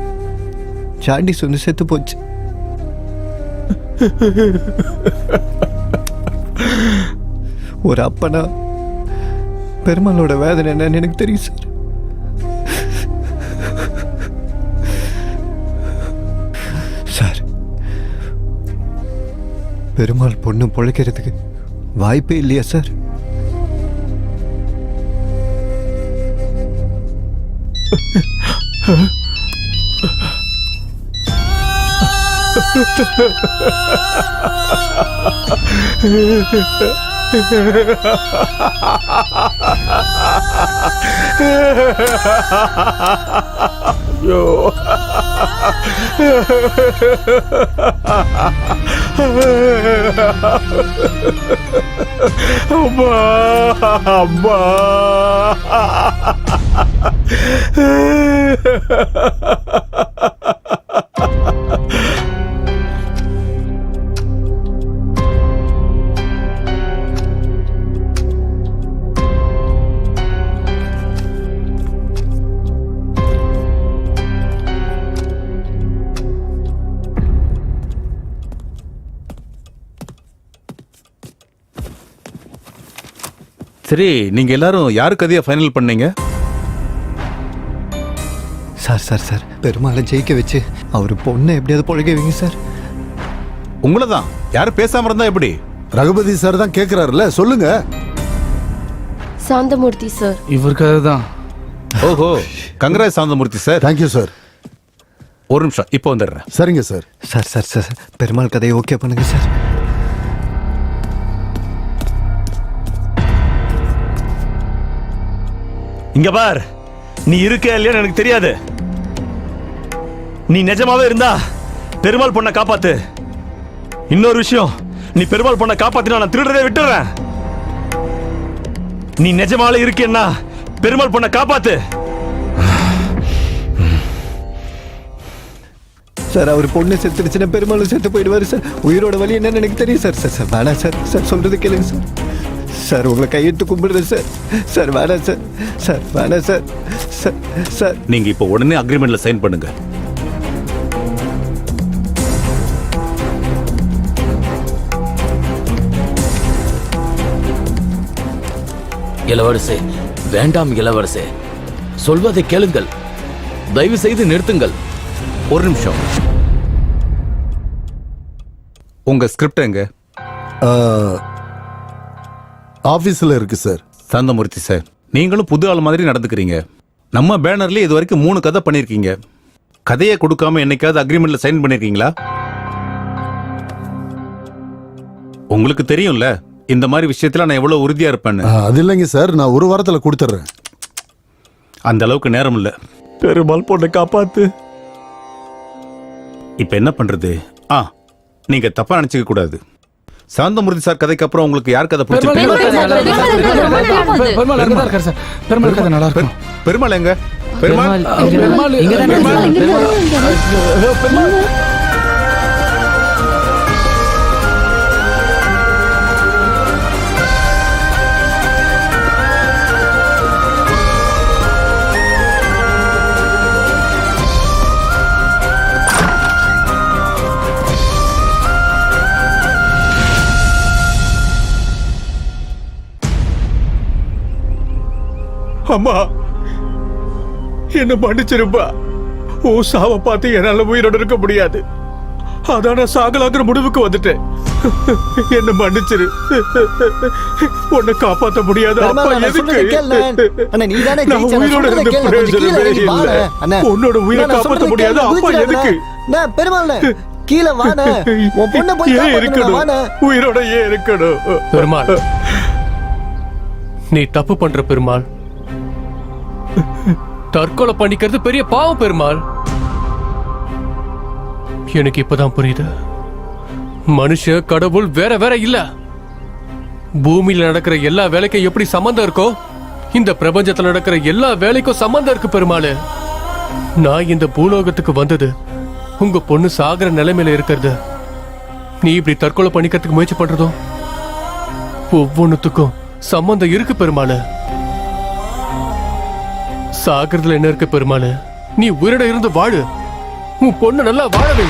ஜாண்டிஸ் வந்து செத்து போச்சு. ஒரு அப்பனா பெருமாளோட வேதனை என்னன்னு எனக்கு தெரியும் சார். சார், பெருமாள் பொண்ணு பொழைக்கிறதுக்கு வாய்ப்பே இல்லையா சார்? அம்மா அம்மா. சரி, நீங்க எல்லாரும் யாரு கதையை ஃபைனல் பண்ணீங்க? சார் சார் சார், பெருமாளை ஜெயிக்க வச்சு அவர் பொண்ணை எப்படியாவது பொழைக்க வைங்க சார். உங்களை தான். யாரும் பேசாம இருந்தா எப்படி? ரகுபதி சார் தான் கேக்குறாருல்ல, சொல்லுங்க. சாந்தமூர்த்தி சார். இவருக்காக தான். ஓஹோ, Gangaraj Santhamurthy sir. Thank you sir. ஒரு நிமிஷம், இப்போ வந்துடுறேன். சரிங்க sir. Sir sir sir, Perumal கதையை ஓகே பண்ணுங்க சார். இங்க பார், நீ இருக்க இல்லையான்னு எனக்கு தெரியாது. நீ நிஜமாவே இருந்தா பெருமாள் பொண்ணை காப்பாத்து. இன்னொரு விஷயம், நீ பெருமாள் பொண்ணை காப்பாத்தினா நான் திருடுறதை விட்டுறேன். நீ நிஜமாவே இருக்கேன்னா பெருமாள் பொண்ணை காப்பாத்து. சார் அவர் பொண்ணு செத்துருச்சுன்னா பெருமாளும் செத்து போயிடுவாரு சார். உயிரோட வலி என்னன்னு எனக்கு தெரியும் சார். சார் சார் வேணாம் சார். சார் சொல்றது கேளுங்க சார். சார் உங்களை கையெடுத்து கும்பிடுறேன் சார். சார் வேணாம் சார். சார் வேணாம் சார். சார் சார் நீங்க இப்போ உடனே அக்ரிமெண்ட்ல சைன் பண்ணுங்க. இளவரசே, வேண்டாம் இளவரசே, சொல்வதை கேளுங்கள், தயவு செய்து நிறுத்துங்கள். ஒரு நிமிஷம். உங்க ஸ்கிரிப்ட் எங்க? ஆபீஸ்ல இருக்கு சார். சாந்தமூர்த்தி சார், நீங்களும் புது ஆள் மாதிரி நடந்துக்கிறீங்க. நம்ம பேனர்ல இது வரைக்கும் 3 கதை பண்ணிருக்கீங்க. கதையை கொடுக்காம என்னைக்காவது அக்ரிமெண்ட்ல சைன் பண்ணிருக்கீங்களா? உங்களுக்கு தெரியும்ல இந்த மாதிரி விஷயத்துல நான் எவ்வளவு உறுதியா இருப்பேன்னு. அது இல்லைங்க சார், நான் ஒரு வாரத்துல கொடுத்துட்றேன். அந்த அளவுக்கு நேரம் இல்ல. பெருமாள் பொண்ணை காப்பாத்து. இப்ப என்ன பண்றது? நீங்க தப்பா நினைச்சுக்க கூடாது. சாந்தமூர்த்தி சார் கதைக்கு அப்புறம் உங்களுக்கு யார் கதை பிடிச்சிருக்கு? பெருமாள் எங்க? பெருமாள் அம்மா, என்ன மன்னிச்சிருப்பா. ஓ சாவ பார்த்து என்னால உயிரோட இருக்க முடியாது. அதான் நான் சாகலாங்கிற முடிவுக்கு வந்துட்டேன். என்ன மன்னிச்சிரு. உன்னை காப்பாற்ற முடியாது. அப்பா எதுக்கு? நான் உயிரோட இருந்த பிரயோஜனமே இல்லை. உன்னோட உயிரை காப்பாற்ற முடியாது. அப்பா எதுக்கு? பெருமாள் கீழே வான. உன் பொண்ணை போய் ஏன் இருக்கணும்? உயிரோட ஏன் இருக்கணும்? பெருமாள், நீ தப்பு பண்ற பெருமாள். தற்கொலை பண்ணிக்கிறது பெரிய பாவம் பெருமாள். எனக்கு இப்பதான் புரியுது. மனுஷ கடவுள் வேற வேற இல்ல. பூமியில நடக்கிற எல்லா வேலைக்கும் எப்படி சம்பந்தம் இருக்கோ, இந்த பிரபஞ்சத்துல நடக்கிற எல்லா வேலைக்கும் சம்பந்தம் இருக்கு பெருமாள். நான் இந்த பூலோகத்துக்கு வந்தது உங்க பொண்ணு சாகர நிலைமையில இருக்கிறது. நீ இப்படி தற்கொலை பண்ணிக்கிறதுக்கு முயற்சி பண்றதும் ஒவ்வொன்னுத்துக்கும் சம்பந்தம் இருக்கு பெருமாள். சாகிறதுல என்ன இருக்கு பெருமாள்? நீ உயிரோட இருந்து வாழு. உன் பொண்ணு நல்லா வாழவே.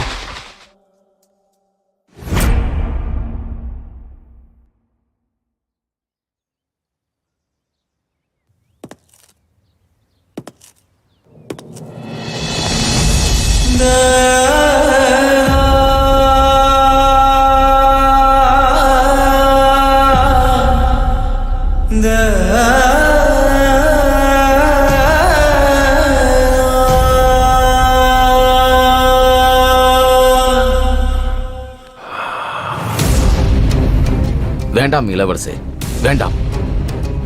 வேண்டாம் இளவரசே, வேண்டாம்.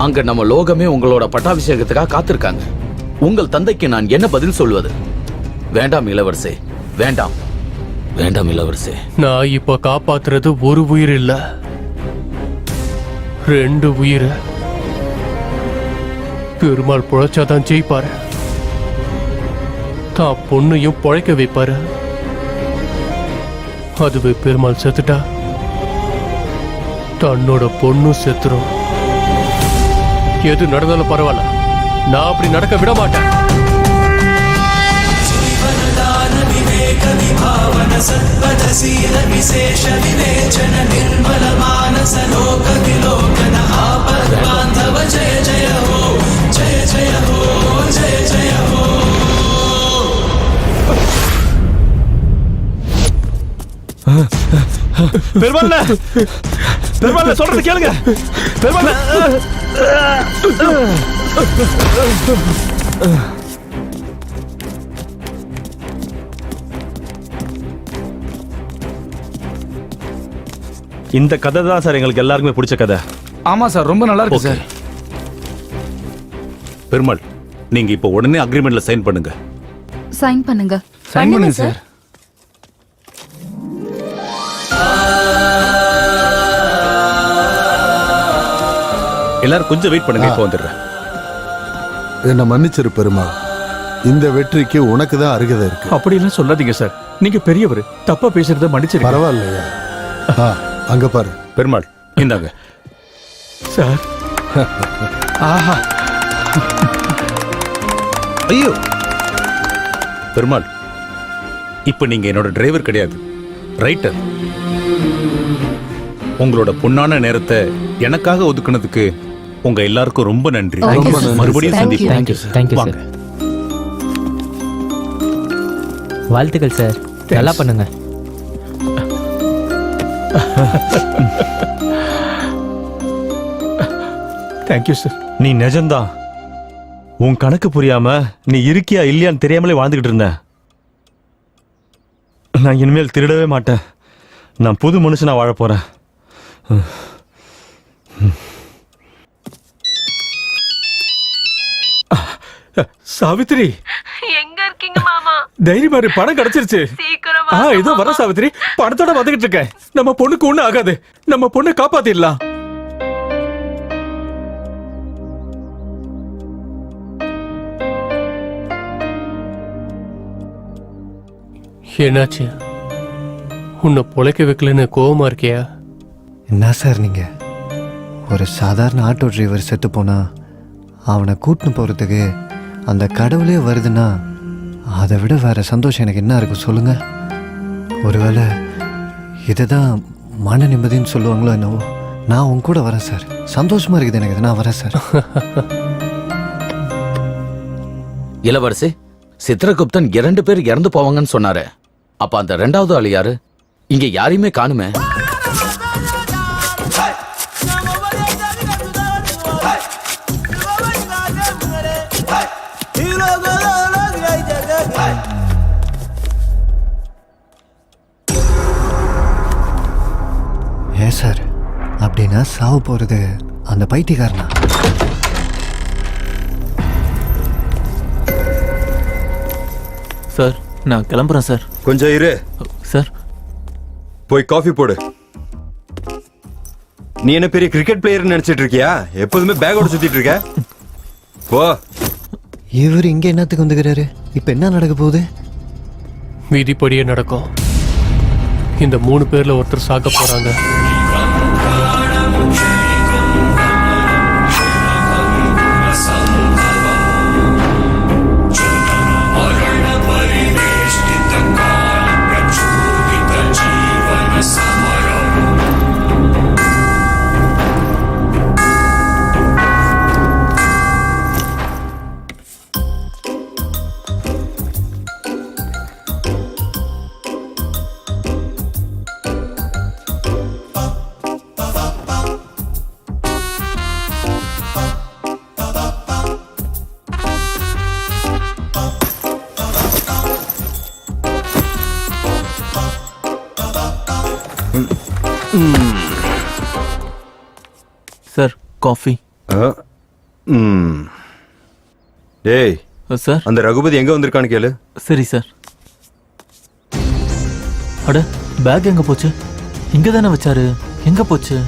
அங்க நம்ம லோகமே உங்களோட பட்டாபிஷேகத்துக்காக காத்திருக்காங்க. உங்கள் தந்தைக்கு நான் என்ன பதில் சொல்வது? வேண்டாம் இளவரசே, வேண்டாம். வேண்டாம் இளவரசே. நான் இப்ப காப்பாத்துறது ஒரு உயிர் இல்ல, 2 உயிர். பெருமாள் பொழைச்சாதான் ஜெயிப்பாரு. தான் பொண்ணையும் பொழைக்க வைப்பாரு. அதுவே பெருமாள் செத்துட்டா தன்னோட பொண்ணும் செத்துரும். எது நடந்தாலும் பரவாயில்ல, நான் அப்படி நடக்க விட மாட்டேன். பெருமாள், பெருமாள் சொல்றது கேளுங்க. பெருமாள், இந்த கதை தான் சார் எங்களுக்கு எல்லாருக்குமே பிடிச்ச கதை. ஆமா சார், ரொம்ப நல்லா இருக்கு சார். பெருமாள், நீங்க இப்போ உடனே அக்ரிமெண்ட்ல சைன் பண்ணுங்க. சைன் பண்ணுங்க. சைன் பண்ணுங்க சார். எல்லாரும் கொஞ்சம் வெயிட் பண்ணுங்க, இப்போ வந்துடுறேன். என்ன மன்னிச்சிரு பெருமாள். இந்த வெற்றிக்கு உனக்கு தான் அருகதை இருக்கு. அப்படிலாம் சொல்லாதீங்க சார். நீங்க பெரியவர், தப்பா பேசுறத மன்னிச்சிருங்க. பரவாயில்லையா? அங்க பாரு பெருமாள், இந்தாங்க சார். ஆஹா, ஐயோ பெருமாள், இப்ப நீங்க என்னோட டிரைவர் கிடையாது, ரைட்டர். உங்களோட பொன்னான நேரத்தை எனக்காக ஒதுக்குனதுக்கு உங்க எல்லாருக்கும் ரொம்ப நன்றி. மறுபடியும் சந்திப்போம். வாங்க. வாழ்த்துக்கள் சார், நல்லா பண்ணுங்க. Thank you sir. நீ நிஜம்தான். உன் கணக்கு புரியாம நீ இருக்கியா இல்லையான்னு தெரியாமலே வாழ்ந்துகிட்டு இருந்த. நான் இனிமேல் திருடவே மாட்டேன். நான் புது மனுஷனா வாழ போறேன். சாவித்ரி, எங்க இருக்கீங்க மாமா? தைரியமா இரு, பணம் கிடைச்சிருச்சு. சீக்கிரமா இதோ வர சாவித்ரி, பணத்தோட வந்துகிட்டு இருக்கேன். நம்ம பொண்ணுக்கு ஒண்ணு ஆகாது, நம்ம பொண்ணை காப்பாத்திடலாம். என்னாச்சு? உன்னை பொழைக்க வைக்கலன்னு கோவமா இருக்கியா? என்ன சார் நீங்க? ஒரு சாதாரண ஆட்டோ டிரைவர் செத்து போனா அவனை கூட்டின்னு போறதுக்கு அந்த கடவுளே வருதுன்னா அதை விட வேற சந்தோஷம் எனக்கு என்ன இருக்கு சொல்லுங்க? ஒருவேளை இதுதான் மன நிம்மதின்னு சொல்லுவாங்களோ என்னவோ. நான் உன் கூட வரேன் சார். சந்தோஷமா இருக்குது எனக்கு. நான் வரேன் சார். இளவரசி, சித்திரகுப்தன் 2 பேர் இறந்து போவாங்கன்னு சொன்னாரு. அப்ப அந்த 2வது ஆள் யாரு? இங்க யாரையுமே காணுமே. ஏன் சார் அப்படின்னா சாவு போறது அந்த பைத்தியக்காரனா? சார், நான் கிளம்புறேன் சார். கொஞ்சம் இரு சார். போய் காஃபி போடு. நீ என்ன பெரிய கிரிக்கெட் பிளேயர் நினைச்சிட்டு இருக்கியா? எப்போதுமே பேக்கோட சுத்திட்டு இருக்க. போ. இவர் இங்க என்னத்துக்கு வந்துக்கிறாரு? இப்ப என்ன நடக்க போகுது? விதிப்படியே நடக்கும். இந்த 3 பேர்ல ஒருத்தர் சாக போறாங்க. Sir, coffee. டேய் சார், அந்த ரகுபதி எங்க வந்திருக்கான்னு கேளு. சரி சார். அட, பேக் எங்க போச்சு? இங்க தானே வச்சாரு, எங்க போச்சு?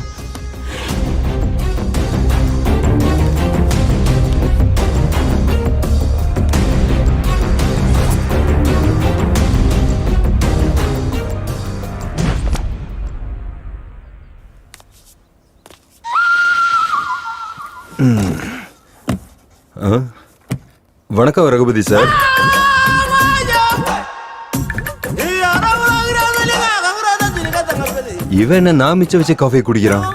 வணக்கம் ரகுபதி சார். இவன் என்ன நான் மிச்சம் வச்சு காஃபி குடிக்கிறான்?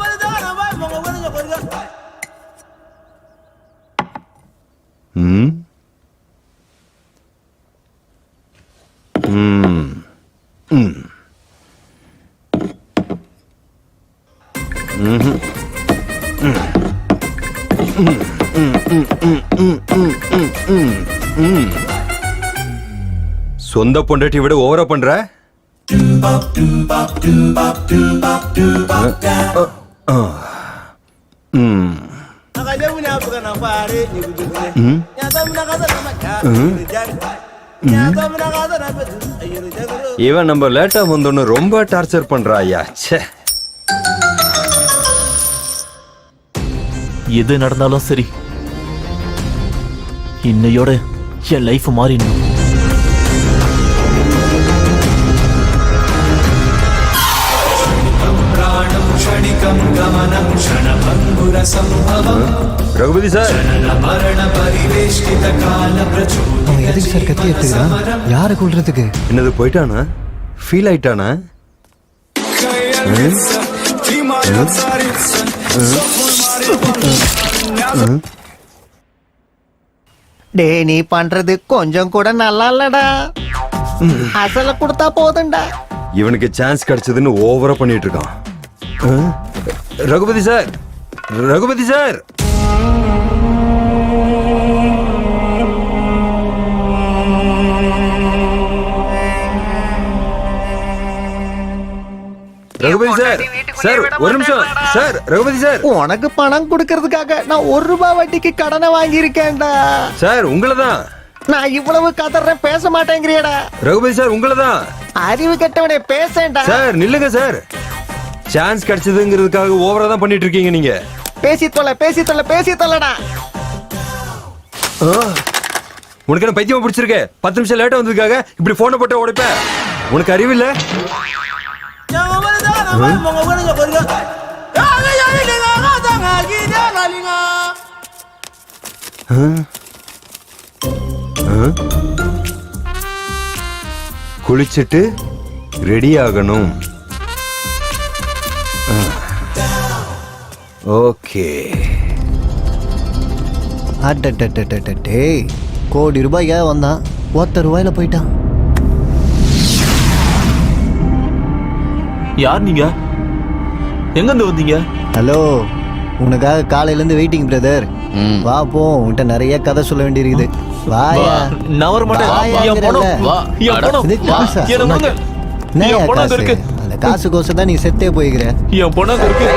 சொந்த பொண்டாட்டி விட ஓவரா பண்ற. இவன் நம்ம லேட்டா வந்தோன்னு ரொம்ப டார்ச்சர் பண்றா. ஐயா, எது நடந்தாலும் சரி, இன்னையோட என் லைஃப் மாறிடணும். ரகுபதி சார் அவன் எதுக்கு சார் கத்தி எடுத்துக்கிறான்? யாரை கொல்றதுக்கு? என்னது போயிட்டானா? ஃபீல் ஆயிட்டானா? டே நீ பண்றது கொஞ்சம் கூட நல்லா இல்லடா. அசல கொடுத்தா போதும்டா. இவனுக்கு சான்ஸ் கிடைச்சதுன்னு ஓவரா பண்ணிட்டு இருக்கான். Raghupathi sir, Raghupathi sir, Raghupathi sir, sir ஒரு நிமிஷம் சார். ரகுபதி சார், உனக்கு பணம் கொடுக்கறதுக்காக நான் 1 ரூபாய் வட்டிக்கு கடனை வாங்கி இருக்கேன்டா. சார் உங்களதான். நான் இவ்வளவு கதறேன், பேச மாட்டேங்கிறியடா. ரகுபதி சார் உங்களதான். அறிவு கெட்டவனே பேசேன்டா. சார் நில்லுங்க சார். சான்ஸ் கிடைச்சதுங்கிறதுக்காக ஓவரா தான் பண்ணிட்டு இருக்கீங்க நீங்க. பேசி தொல்லடா. உனக்கு என்ன பைத்தியமா பிடிச்சிருக்க? 10 நிமிஷம் லேட்டா வந்ததுக்காக இப்படி போனை போட்டு உடைப்ப? உனக்கு அறிவு இல்ல? குளிச்சுட்டு ரெடி ஆகணும். ஓகே. அட்டே, கோடி ரூபாய்க்காக வந்தான், 1 ரூபாயில போயிட்டான். யார் நீங்க? எங்க இருந்து வந்தீங்க? ஹலோ, உனக்காக காலையில இருந்து வெயிட்டிங் பிரதர். வா போ, உன்கிட்ட நிறைய கதை சொல்ல வேண்டியிருக்குது. வாயா. நான் வர மாட்டேன். என் பணம். என் பணம். இது காசா? என் பணம். என்ன காசு? அந்த காசு கோசம் தான் நீ செத்தே போய்கிற. என் பணம் இருக்கு.